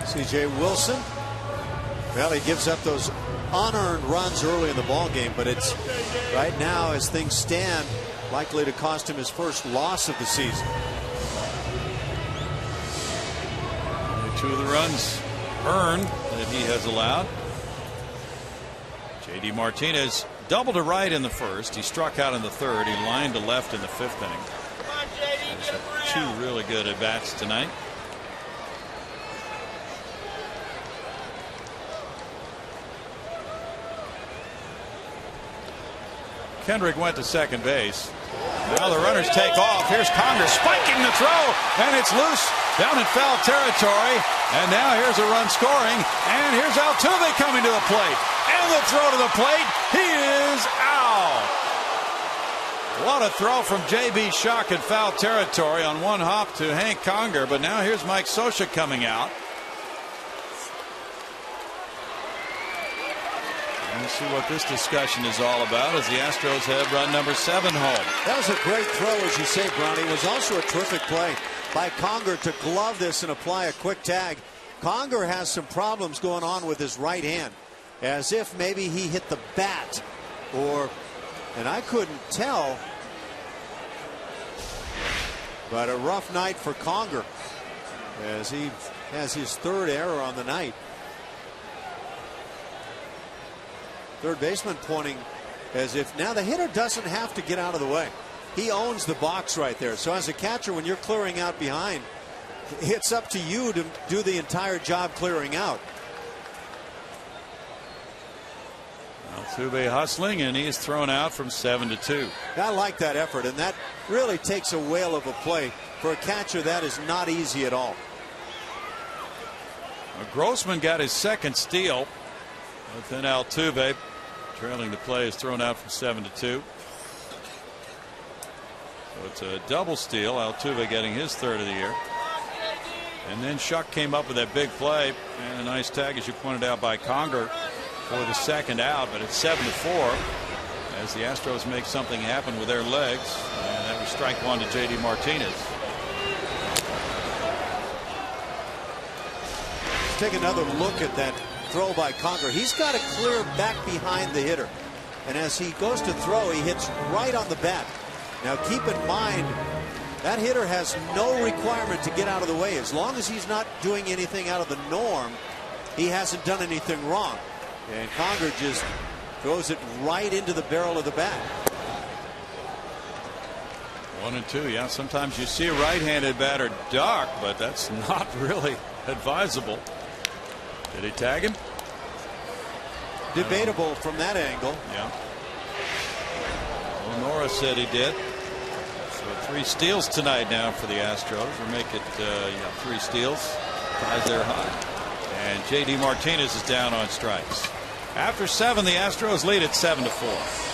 C.J. Wilson, well, he gives up those unearned runs early in the ball game, but it's right now, as things stand, likely to cost him his first loss of the season. Only 2 of the runs earned that he has allowed. J.D. Martinez doubled to right in the first. He struck out in the 3rd. He lined to left in the 5th inning. Come on, JD, get him around. 2 really good at bats tonight. Kendrick went to second base. Now the runners take off. Here's Conger spiking the throw, and it's loose down in foul territory. And now here's a run scoring, and here's Altuve coming to the plate. And the throw to the plate. He is out. What a throw from J.B. Schock in foul territory on one hop to Hank Conger. But now here's Mike Scioscia coming out. Let's see what this discussion is all about as the Astros have run number 7 home. That was a great throw, as you say, Brownie. It was also a terrific play by Conger to glove this and apply a quick tag. Conger has some problems going on with his right hand, as if maybe he hit the bat, and I couldn't tell. But a rough night for Conger as he has his 3rd error on the night. Third baseman pointing as if now the hitter doesn't have to get out of the way. He owns the box right there. So as a catcher, when you're clearing out behind, it's up to you to do the entire job clearing out. Altuve hustling, and he's thrown out from 7-2. I like that effort, and that really takes a whale of a play. For a catcher, that is not easy at all. Well, Grossman got his 2nd steal, but then Altuve, trailing the play, is thrown out from 7-2. So it's a double steal. Altuve getting his 3rd of the year. And then Shuck came up with that big play and a nice tag, as you pointed out, by Conger for the second out. But it's 7-4 as the Astros make something happen with their legs. And that was strike one to J.D. Martinez. Let's take another look at that throw by Conger. He's got to clear back behind the hitter. And as he goes to throw, he hits right on the bat. Now keep in mind, that hitter has no requirement to get out of the way. As long as he's not doing anything out of the norm, he hasn't done anything wrong. And Conger just throws it right into the barrel of the bat. 1-2. Yeah, sometimes you see a right-handed batter duck, but that's not really advisable. Did he tag him? Debatable from that angle. Yeah. Well, Nora said he did. So 3 steals tonight now for the Astros. Or make it 3 steals. Ties their high. And J.D. Martinez is down on strikes. After 7, the Astros lead at 7-4.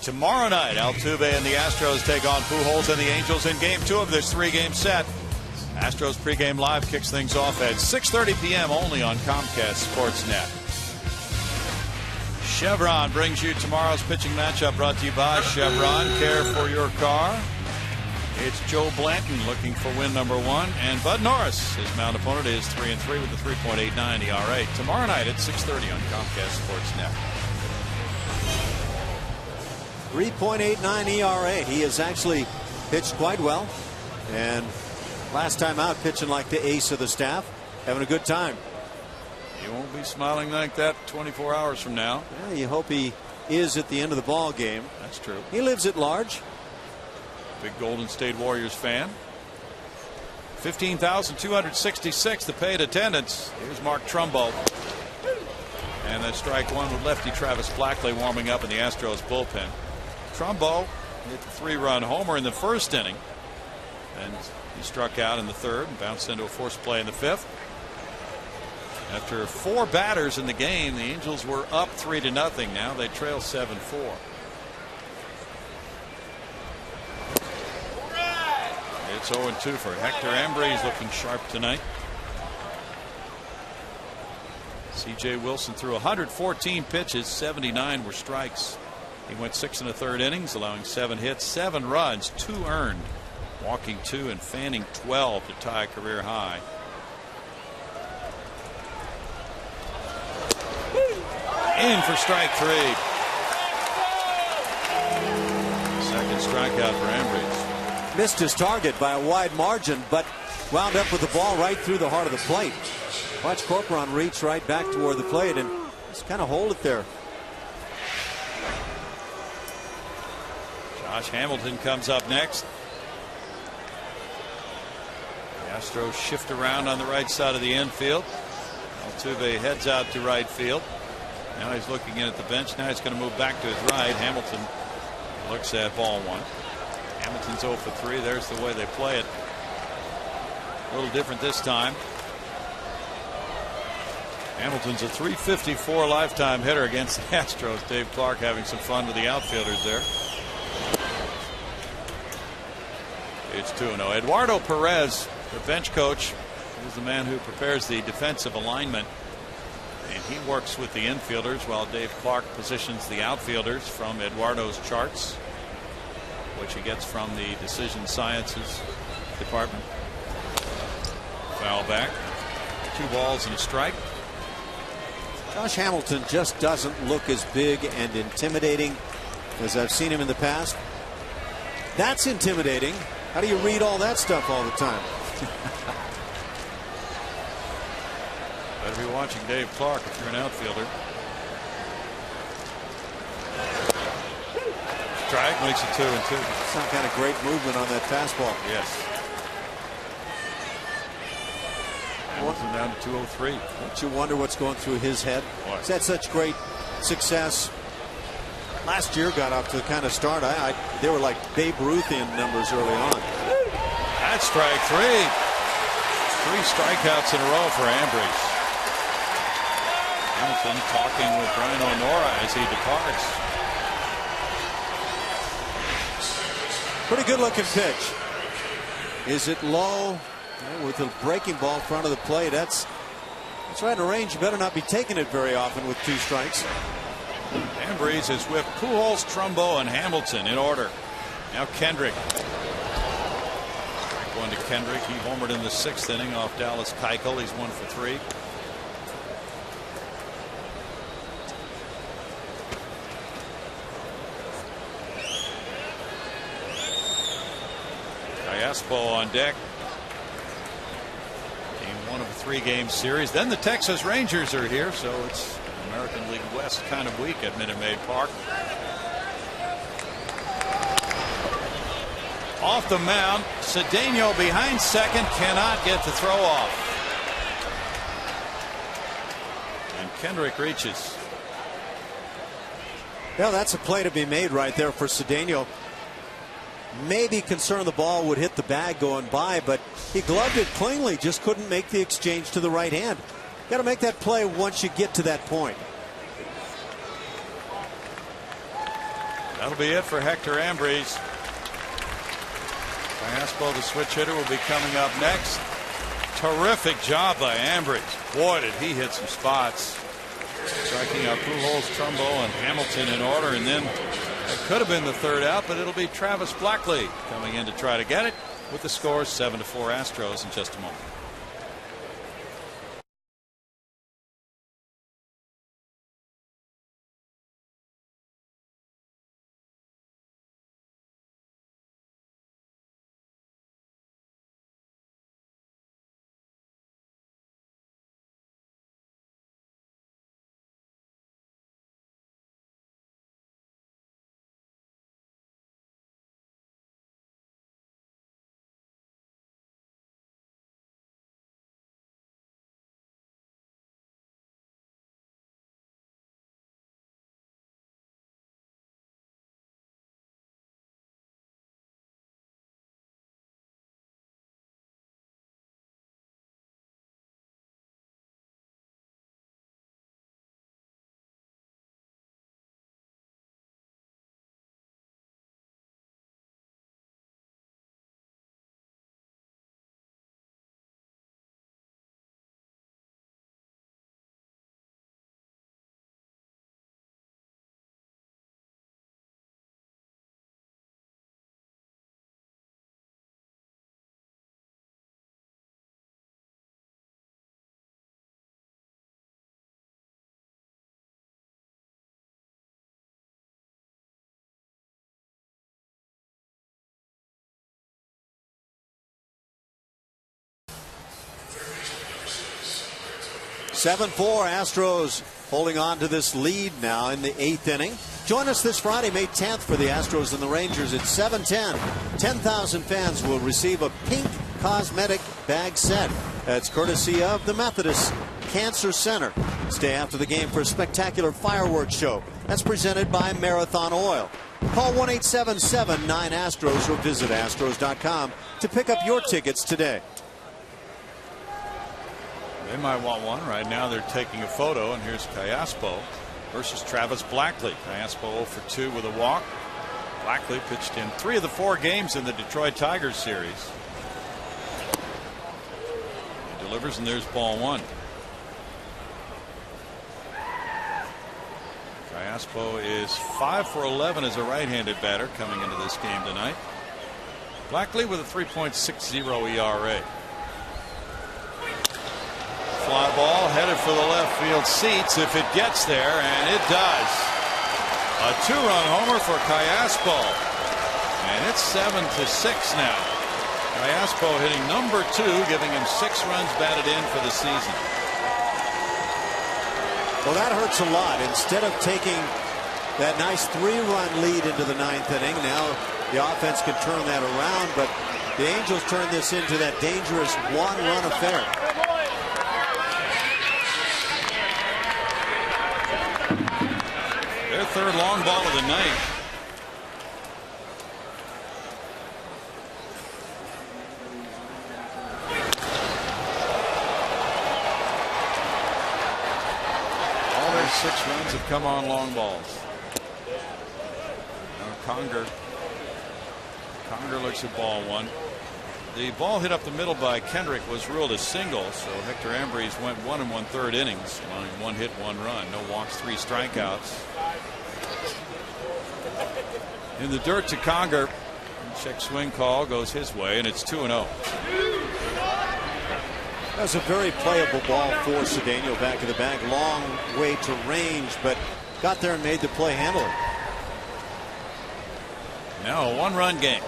Tomorrow night, Altuve and the Astros take on Pujols and the Angels in Game 2 of this 3-game set. Astros pregame live kicks things off at 6:30 p.m. only on Comcast Sportsnet. Chevron brings you tomorrow's pitching matchup, brought to you by Chevron. Care for your car. It's Joe Blanton looking for win number 1, and Bud Norris, his mound opponent, is 3-3 with a 3.89 ERA. Tomorrow night at 6:30 on Comcast Sportsnet. 3.89 ERA. He has actually pitched quite well. And last time out, pitching like the ace of the staff. Having a good time. He won't be smiling like that 24 hours from now. Yeah, you hope he is at the end of the ball game. That's true. He lives at large. Big Golden State Warriors fan. 15,266 the paid attendance. Here's Mark Trumbo. And that's strike one with lefty Travis Blackley warming up in the Astros bullpen. Trumbo hit the 3-run homer in the first inning, and he struck out in the third and bounced into a forced play in the fifth. After 4 batters in the game, the Angels were up 3-0. Now they trail 7-4. It's 0-2 for Hector Ambrose, looking sharp tonight. C.J. Wilson threw 114 pitches, 79 were strikes. He went 6 1/3 innings, allowing 7 hits, 7 runs, 2 earned, walking 2 and fanning 12 to tie a career high. In for strike 3. Second strikeout for Ambrose. Missed his target by a wide margin, but wound up with the ball right through the heart of the plate. Watch Corcoran reach right back toward the plate and just kind of hold it there. Josh Hamilton comes up next. The Astros shift around on the right side of the infield. Altuve heads out to right field. Now he's looking in at the bench. Now he's going to move back to his right. Hamilton looks at ball one. Hamilton's 0 for 3. There's the way they play it. A little different this time. Hamilton's a .354 lifetime hitter against the Astros. Dave Clark having some fun with the outfielders there. It's 2-0. Eduardo Perez, the bench coach, is the man who prepares the defensive alignment. And he works with the infielders while Dave Clark positions the outfielders from Eduardo's charts, which he gets from the decision sciences department. Foul back. 2 balls and a strike. Josh Hamilton just doesn't look as big and intimidating as I've seen him in the past. That's intimidating. How do you read all that stuff all the time? Better be watching Dave Clark if you're an outfielder. Strike, makes it 2-2. Some kind of great movement on that fastball. Yes. Hamilton down to 203. Don't you wonder what's going through his head? What? He's had such great success. Last year got off to the kind of start. They were like Babe Ruthian numbers early on. That's strike 3. 3 strikeouts in a row for Ambrose. Hamilton talking with Brian O'Nora as he departs. Pretty good looking pitch. Is it low? With a breaking ball in front of the plate. That's right in range. You better not be taking it very often with 2 strikes. Ambrose is with Pujols, Trumbo, and Hamilton in order. Now Kendrick. Going to Kendrick. He homered in the 6th inning off Dallas Keuchel. He's 1 for 3. Callaspo on deck. Game 1 of a 3-game series. Then the Texas Rangers are here, so it's American League West kind of week at Minute Maid Park. Off the mound, Cedeno behind second, cannot get the throw off. And Kendrick reaches. Yeah, that's a play to be made right there for Cedeno. Maybe concerned the ball would hit the bag going by, but he gloved it cleanly, just couldn't make the exchange to the right hand. Got to make that play once you get to that point. That'll be it for Hector Ambrose. Callaspo, the switch hitter, will be coming up next. Terrific job by Ambrose. Boy, did he hit some spots. Striking out Pujols, Trumbo, and Hamilton in order, and then it could have been the 3rd out, but it'll be Travis Blackley coming in to try to get it with the score 7-4 Astros in just a moment. (7-4) Astros holding on to this lead now in the 8th inning. Join us this Friday, May 10th, for the Astros and the Rangers at 7:10. 10,000 fans will receive a pink cosmetic bag set. That's courtesy of the Methodist Cancer Center. Stay after the game for a spectacular fireworks show. That's presented by Marathon Oil. Call 1-877-9-ASTROS or visit Astros.com to pick up your tickets today. They might want one. Right now they're taking a photo, and here's Callaspo versus Travis Blackley. Callaspo 0 for 2 with a walk. Blackley pitched in 3 of the 4 games in the Detroit Tigers series. He delivers, and there's ball 1. Callaspo is 5 for 11 as a right-handed batter coming into this game tonight. Blackley with a 3.60 ERA. Fly ball headed for the left field seats if it gets there, and it does. A 2-run homer for Callaspo, and it's 7-6 now. Callaspo hitting number 2, giving him 6 runs batted in for the season. Well, that hurts a lot. Instead of taking that nice 3-run lead into the 9th inning, now the offense can turn that around, but the Angels turn this into that dangerous 1-run affair. Their 3rd long ball of the night. All their 6 runs have come on long balls. Now Conger looks at ball 1. The ball hit up the middle by Kendrick was ruled a single, so Hector Ambrose went 1 1/3 innings, allowing 1 hit, 1 run, no walks, 3 strikeouts. In the dirt to Conger. Check swing call goes his way, and it's 2-0. That was a very playable ball for Cedeno back of the bag. Long way to range, but got there and made the play handle it. Now a 1-run game.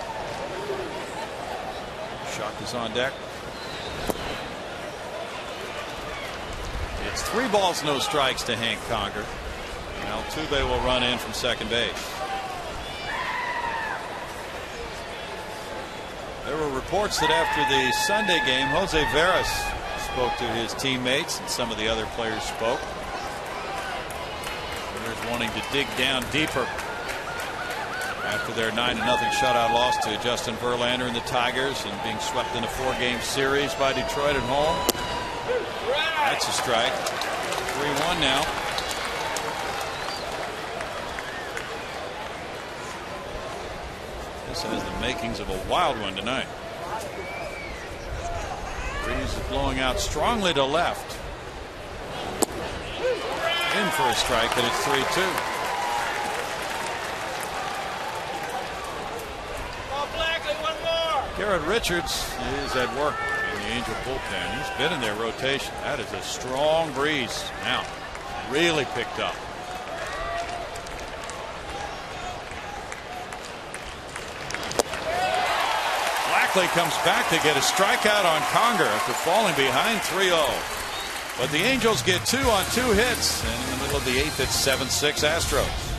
Schuck is on deck. It's 3 balls, no strikes to Hank Conger. And Altuve will run in from second base. There were reports that after the Sunday game, Jose Veras spoke to his teammates, and some of the other players spoke. They're wanting to dig down deeper after their 9-0 shutout loss to Justin Verlander and the Tigers, and being swept in a 4-game series by Detroit at home. That's a strike. 3-1 now. This has the makings of a wild one tonight. Breeze is blowing out strongly to left. In for a strike, and it's 3-2. Garrett Richards is at work in the Angel bullpen. He's been in their rotation. That is a strong breeze. Now, really picked up. Blackley comes back to get a strikeout on Conger after falling behind 3-0. But the Angels get 2 on 2 hits, and in the middle of the 8th, it's 7-6 Astros.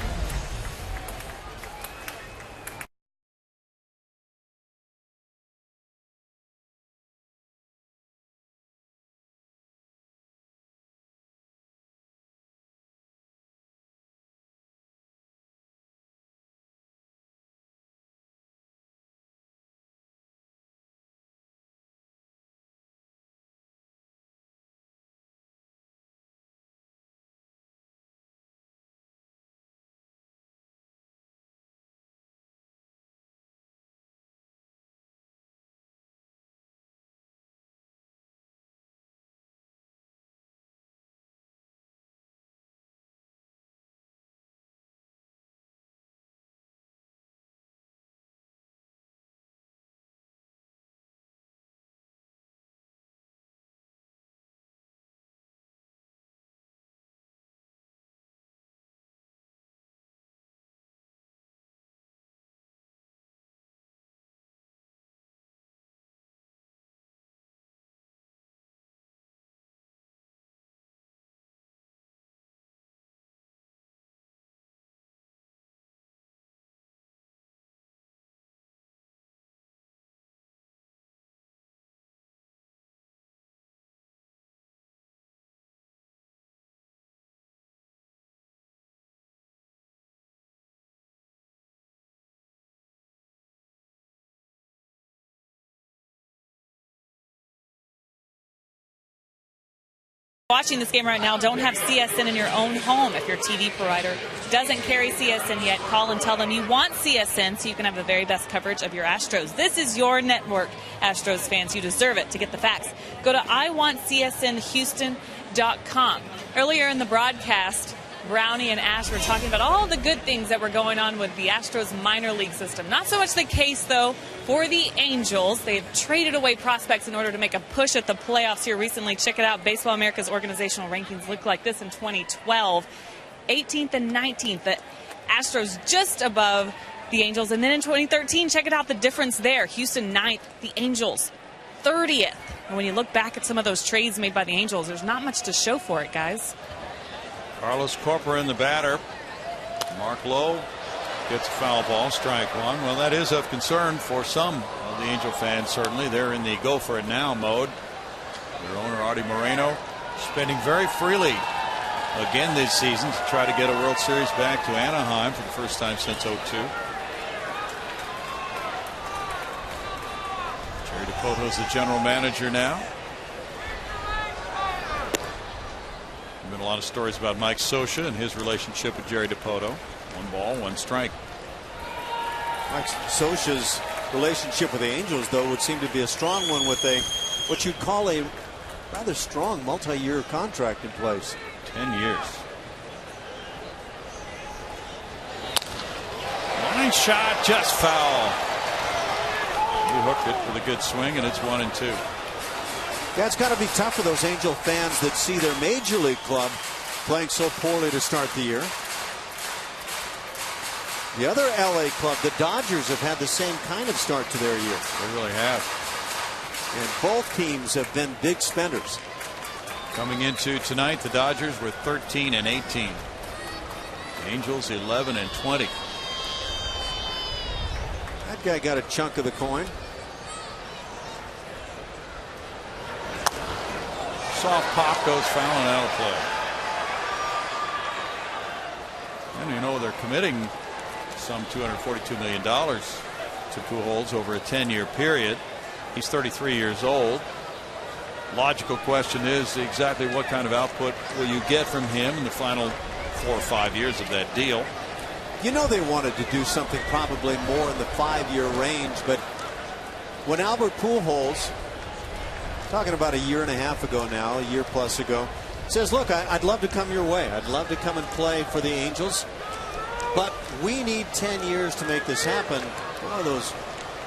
Watching this game right now, don't have CSN in your own home. If your TV provider doesn't carry CSN yet, call and tell them you want CSN so you can have the very best coverage of your Astros. This is your network, Astros fans. You deserve it. To get the facts, go to iwantcsnhouston.com. Earlier in the broadcast, Brownie and Ash were talking about all the good things that were going on with the Astros minor league system. Not so much the case, though, for the Angels. They've traded away prospects in order to make a push at the playoffs here recently. Check it out. Baseball America's organizational rankings look like this in 2012. 18th and 19th. The Astros just above the Angels. And then in 2013, check it out, the difference there. Houston 9th, the Angels 30th. And when you look back at some of those trades made by the Angels, there's not much to show for it, guys. Carlos Corcoran, the batter. Mark Lowe gets a foul ball, strike one. Well, that is of concern for some of the Angel fans, certainly. They're in the go for it now mode. Their owner, Artie Moreno, spending very freely again this season to try to get a World Series back to Anaheim for the first time since '02. Jerry DePoto's the general manager now. Been a lot of stories about Mike Scioscia and his relationship with Jerry DePoto. 1 ball, 1 strike. Mike Scioscia's relationship with the Angels, though, would seem to be a strong one with what you'd call a rather strong multi-year contract in place. 10 years. Line shot, just foul. He hooked it with a good swing, and it's 1-2. Yeah, it's got to be tough for those Angel fans that see their major league club playing so poorly to start the year. The other LA club, the Dodgers, have had the same kind of start to their year. They really have. And both teams have been big spenders. Coming into tonight, the Dodgers were 13 and 18. The Angels 11 and 20. That guy got a chunk of the coin. Soft pop goes fouling out of play. And you know they're committing some $242 million to Pujols over a 10-year period. He's 33 years old. Logical question is exactly what kind of output will you get from him in the final 4 or 5 years of that deal? You know they wanted to do something probably more in the 5-year range, but when Albert Pujols, talking about a year and a half ago now, a year plus ago, says, look, I'd love to come your way. I'd love to come and play for the Angels, but we need 10 years to make this happen. One of those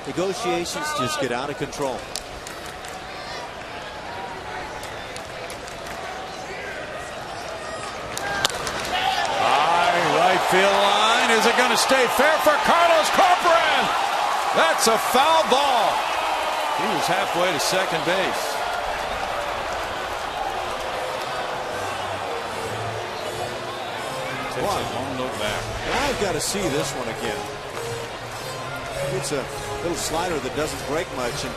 negotiations just get out of control. High right field line. Is it going to stay fair for Carlos Corcoran? That's a foul ball. He was halfway to second base. Takes a long look back. I've got to see this one again. It's a little slider that doesn't break much, and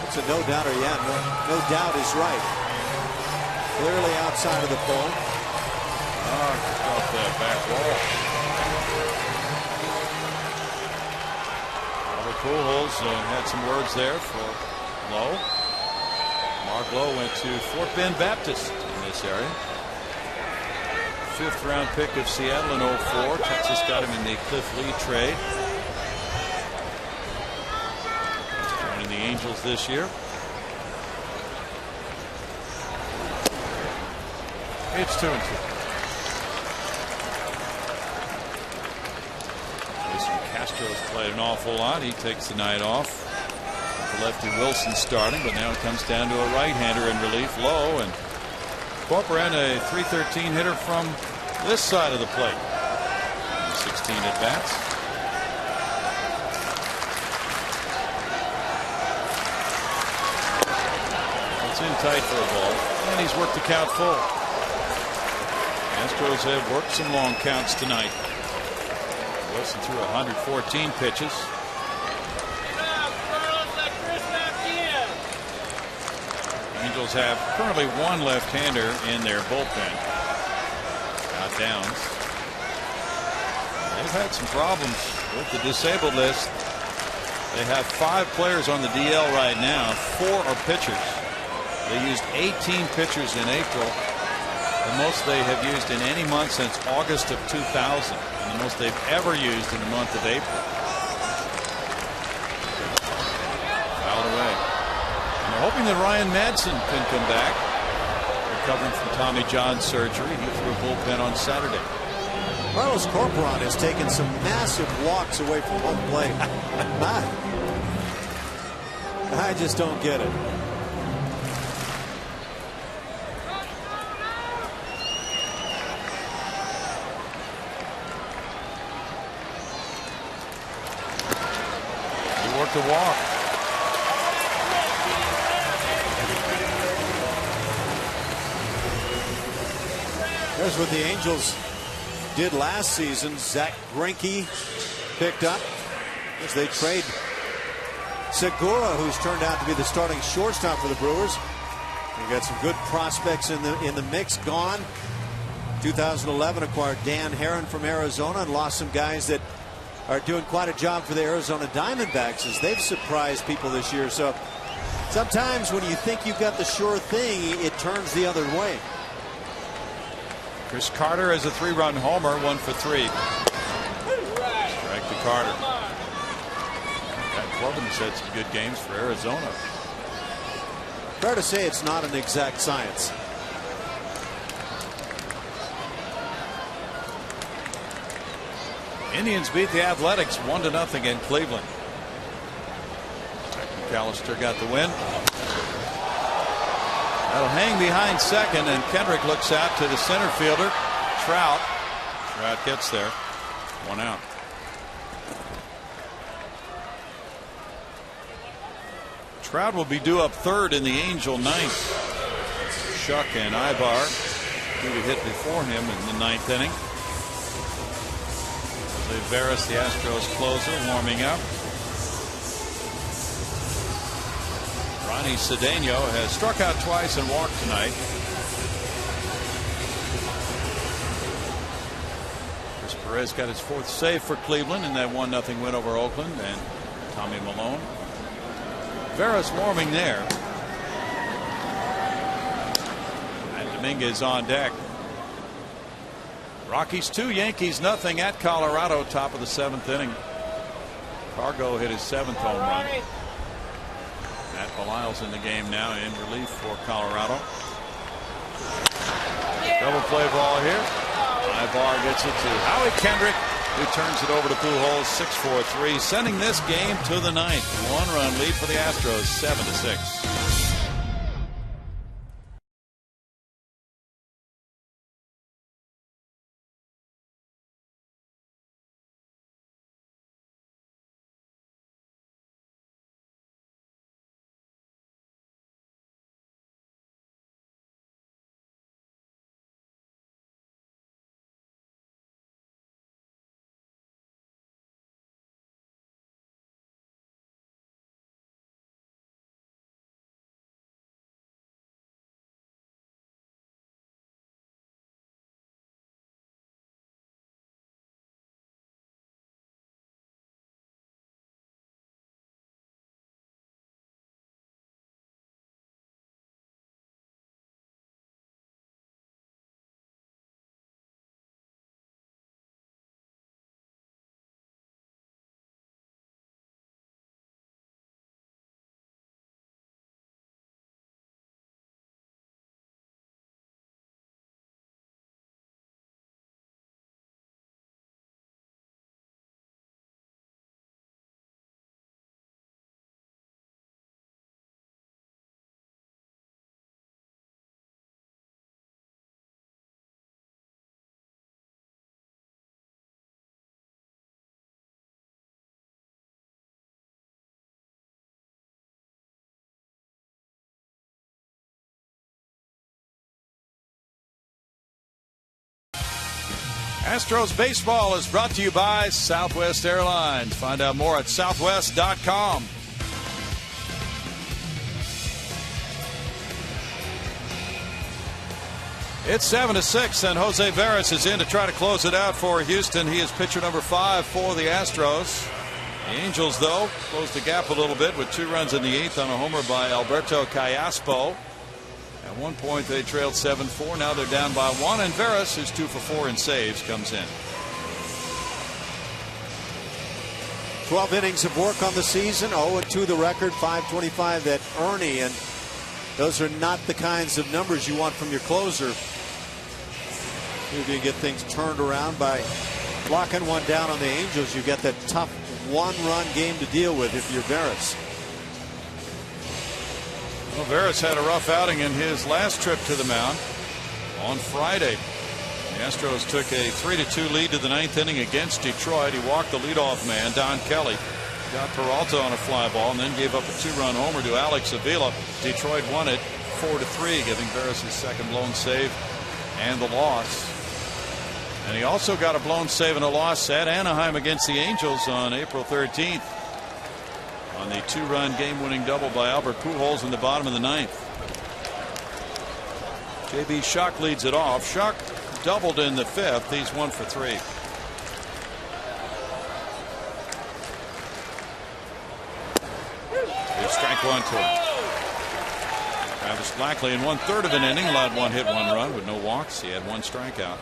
it's a no-doubter. Yeah, no doubt is right. Clearly outside of the pole. Just off that back wall. Albert Pujols had some words there for Lowe. Mark Lowe went to Fort Bend Baptist in this area. 5th round pick of Seattle in '04. Texas got him in the Cliff Lee trade. Joining the Angels this year. It's 2-2. Astros played an awful lot. He takes the night off. The lefty Wilson starting, but now it comes down to a right-hander in relief. Lowe, and Corcoran, a .313 hitter from this side of the plate. 16 at-bats. It's in tight for a ball, and he's worked the count full. Astros have worked some long counts tonight. Wilson threw 114 pitches. Angels have currently one left-hander in their bullpen. Not Downs. They've had some problems with the disabled list. They have 5 players on the DL right now. 4 are pitchers. They used 18 pitchers in April, the most they have used in any month since August of 2000, and the most they've ever used in the month of April. Fouled away. And they're hoping that Ryan Madsen can come back, recovering from Tommy John surgery. He threw a bullpen on Saturday. Carlos Corporon has taken some massive walks away from home plate. I just don't get it. He worked a walk. There's what the Angels did last season. Zach Greinke picked up as they trade Segura, who's turned out to be the starting shortstop for the Brewers. We got some good prospects in the mix. Gone. 2011 acquired Dan Herron from Arizona and lost some guys that are doing quite a job for the Arizona Diamondbacks as they've surprised people this year. So sometimes when you think you've got the sure thing, it turns the other way. Chris Carter has a 3-run homer, 1 for 3. Strike to Carter. Pat Corbin's had some good games for Arizona. Fair to say it's not an exact science. Indians beat the Athletics 1-0 in Cleveland. McAllister got the win. That'll hang behind second, and Kendrick looks out to the center fielder, Trout. Trout gets there. 1 out. Trout will be due up third in the Angel ninth. Shuck and Ibar due to hit before him in the ninth inning. Jose Veras, the Astros closer, warming up. Ronnie Cedeno has struck out twice and walked tonight. Chris Perez got his 4th save for Cleveland in that 1-0 win over Oakland, and Tommy Malone. Veras warming there. And Dominguez on deck. Rockies 2, Yankees 0 at Colorado, top of the 7th inning. Cargo hit his 7th home run. Matt Belisle's in the game now in relief for Colorado. Double play ball here. Ibar gets it to Howie Kendrick, who turns it over to Pujols. 6-4-3, sending this game to the 9th. 1-run lead for the Astros, 7-6. Astros baseball is brought to you by Southwest Airlines. Find out more at southwest.com. It's 7-6, and Jose Veras is in to try to close it out for Houston. He is pitcher number 5 for the Astros. The Angels, though, closed the gap a little bit with 2 runs in the 8th on a homer by Alberto Callaspo. At one point they trailed 7-4. Now they're down by 1, and Veras, who's 2 for 4 in saves, comes in. 12 innings of work on the season, 0-2 the record, 525 at Ernie, and those are not the kinds of numbers you want from your closer. If you get things turned around by locking one down on the Angels, you get that tough one-run game to deal with if you're Veras. Well, Veras had a rough outing in his last trip to the mound on Friday. The Astros took a 3-2 lead to the 9th inning against Detroit. He walked the leadoff man, Don Kelly, got Peralta on a fly ball, and then gave up a 2-run homer to Alex Avila. Detroit won it 4-3, giving Veras his second blown save and the loss. And he also got a blown save and a loss at Anaheim against the Angels on April 13th on the 2-run game-winning double by Albert Pujols in the bottom of the 9th. J.B. Schuck leads it off. Schuck doubled in the 5th. He's 1 for 3. Here's strike 1 to him. Travis Blackley in 1/3 of an inning allowed 1 hit, 1 run with no walks. He had 1 strikeout.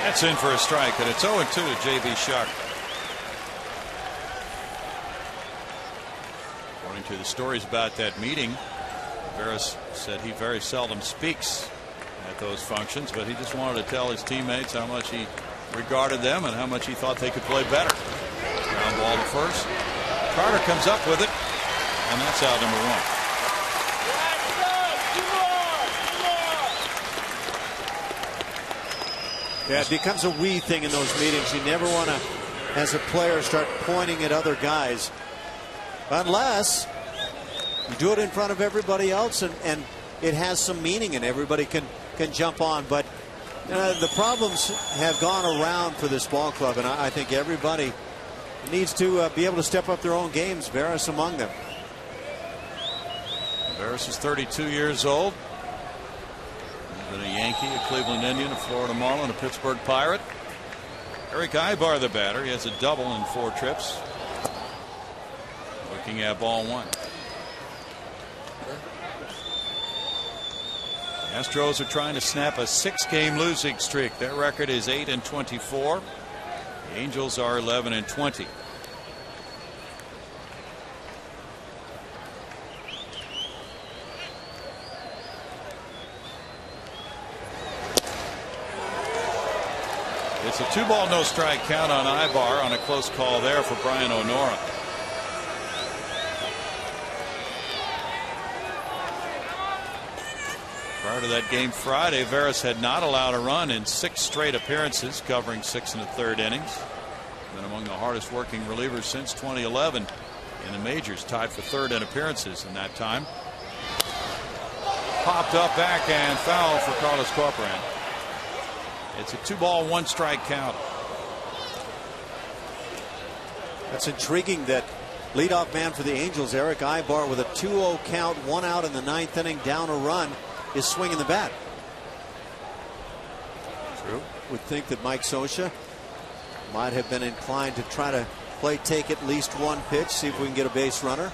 That's in for a strike, and it's 0-2 to J.B. Schuck. According to the stories about that meeting, Veras said he very seldom speaks at those functions, but he just wanted to tell his teammates how much he regarded them and how much he thought they could play better. Ground ball to first. Carter comes up with it, and that's out number 1. Yeah, it becomes a we thing in those meetings. You never want to, as a player, start pointing at other guys. Unless you do it in front of everybody else and it has some meaning and everybody can jump on. But the problems have gone around for this ball club, and I think everybody needs to be able to step up their own games, Veras among them. Veras is 32 years old. Been a Yankee, a Cleveland Indian, a Florida Marlin, a Pittsburgh Pirate. Eric Ibar, the batter. He has a double in 4 trips. Looking at ball 1. The Astros are trying to snap a 6-game losing streak. Their record is 8-24. The Angels are 11-20. It's a 2-ball, no strike count on Ibar on a close call there for Brian O'Nora. Prior to that game Friday, Veras had not allowed a run in 6 straight appearances, covering 6 1/3 innings. Been among the hardest working relievers since 2011 in the majors, tied for 3rd in appearances in that time. Popped up back and foul for Carlos Corcoran. It's a 2-ball, 1 strike count. That's intriguing that leadoff man for the Angels, Eric Ibar, with a 2-0 count, 1 out in the 9th inning, down a run, is swinging the bat. True. Would think that Mike Scioscia might have been inclined to try to take at least 1 pitch, see if we can get a base runner.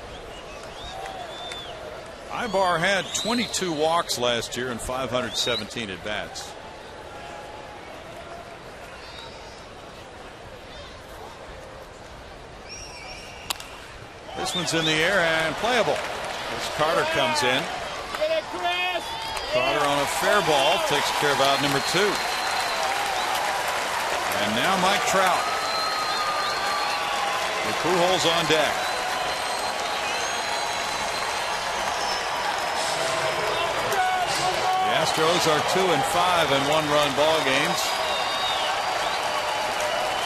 Ibar had 22 walks last year and 517 at bats. This one's in the air and playable as Carter comes in. Carter on a fair ball takes care of out number 2. And now Mike Trout with Pujols on deck. The Astros are 2-5 in 1-run ball games.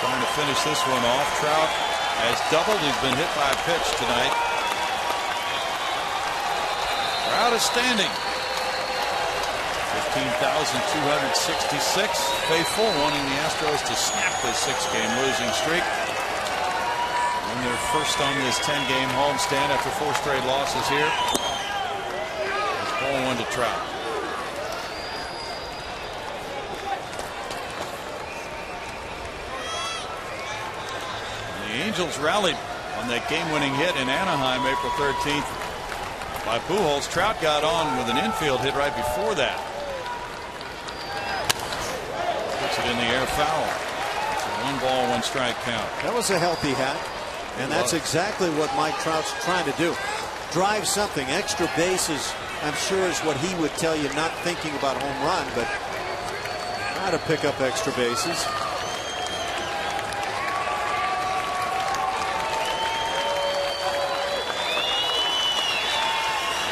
Trying to finish this one off. Trout has doubled. He's been hit by a pitch tonight. Crowd is standing. 15,266 faithful, wanting the Astros to snap this 6-game losing streak. And they're first on this 10-game homestand after 4 straight losses here. It's ball 1 to Trout. Angels rallied on that game-winning hit in Anaheim April 13th by Pujols. Trout got on with an infield hit right before that. Puts it in the air, foul. It's a 1-ball, 1-strike count. That was a healthy hat, and that's exactly what Mike Trout's trying to do. Drive something. Extra bases, I'm sure, is what he would tell you, not thinking about home run, but try to pick up extra bases.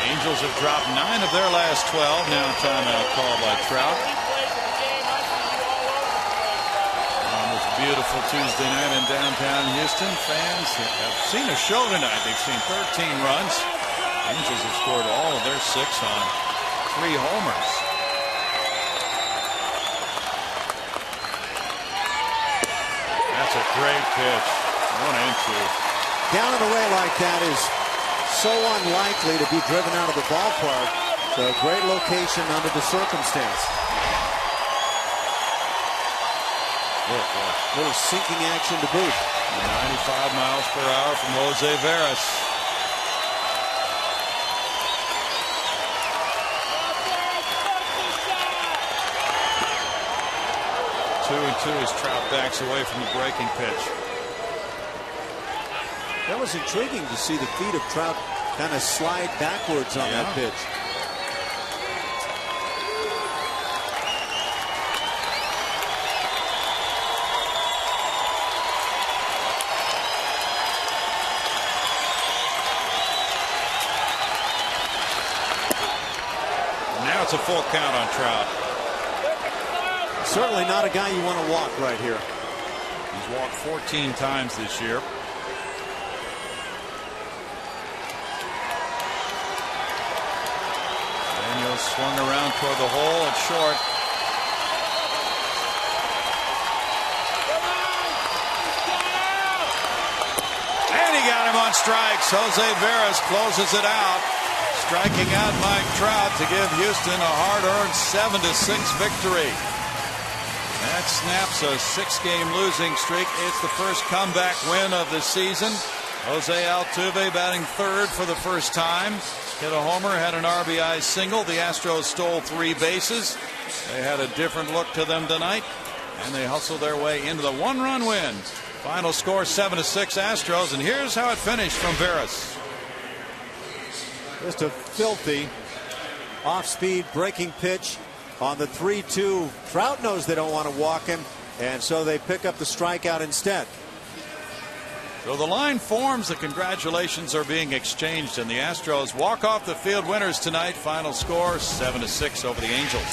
Angels have dropped 9 of their last 12. Now timeout call by Trout. On this beautiful Tuesday night in downtown Houston, fans have seen a show tonight. They've seen 13 runs. Angels have scored all of their 6 on 3 homers. That's a great pitch. 1-2. Down and away like that is so unlikely to be driven out of the ballpark. So great location under the circumstance. Little sinking action to boot. 95 miles per hour from Jose Veras. Two and two as Trout backs away from the breaking pitch. That was intriguing to see the feet of Trout kind of slide backwards on that pitch. Now it's a full count on Trout. Certainly not a guy you want to walk right here. He's walked 14 times this year. Swung around toward the hole at short. And he got him on strikes. Jose Veras closes it out, striking out Mike Trout to give Houston a hard-earned 7-6 victory. That snaps a 6-game losing streak. It's the first comeback win of the season. Jose Altuve batting third for the first time. Hit a homer, had an RBI single. The Astros stole 3 bases. They had a different look to them tonight, and they hustled their way into the 1-run win. Final score 7-6 Astros, and here's how it finished from Veras. Just a filthy off-speed breaking pitch on the 3-2. Trout knows they don't want to walk him, and so they pick up the strikeout instead. So the line forms. The congratulations are being exchanged, and the Astros walk off the field winners tonight. Final score 7-6 over the Angels.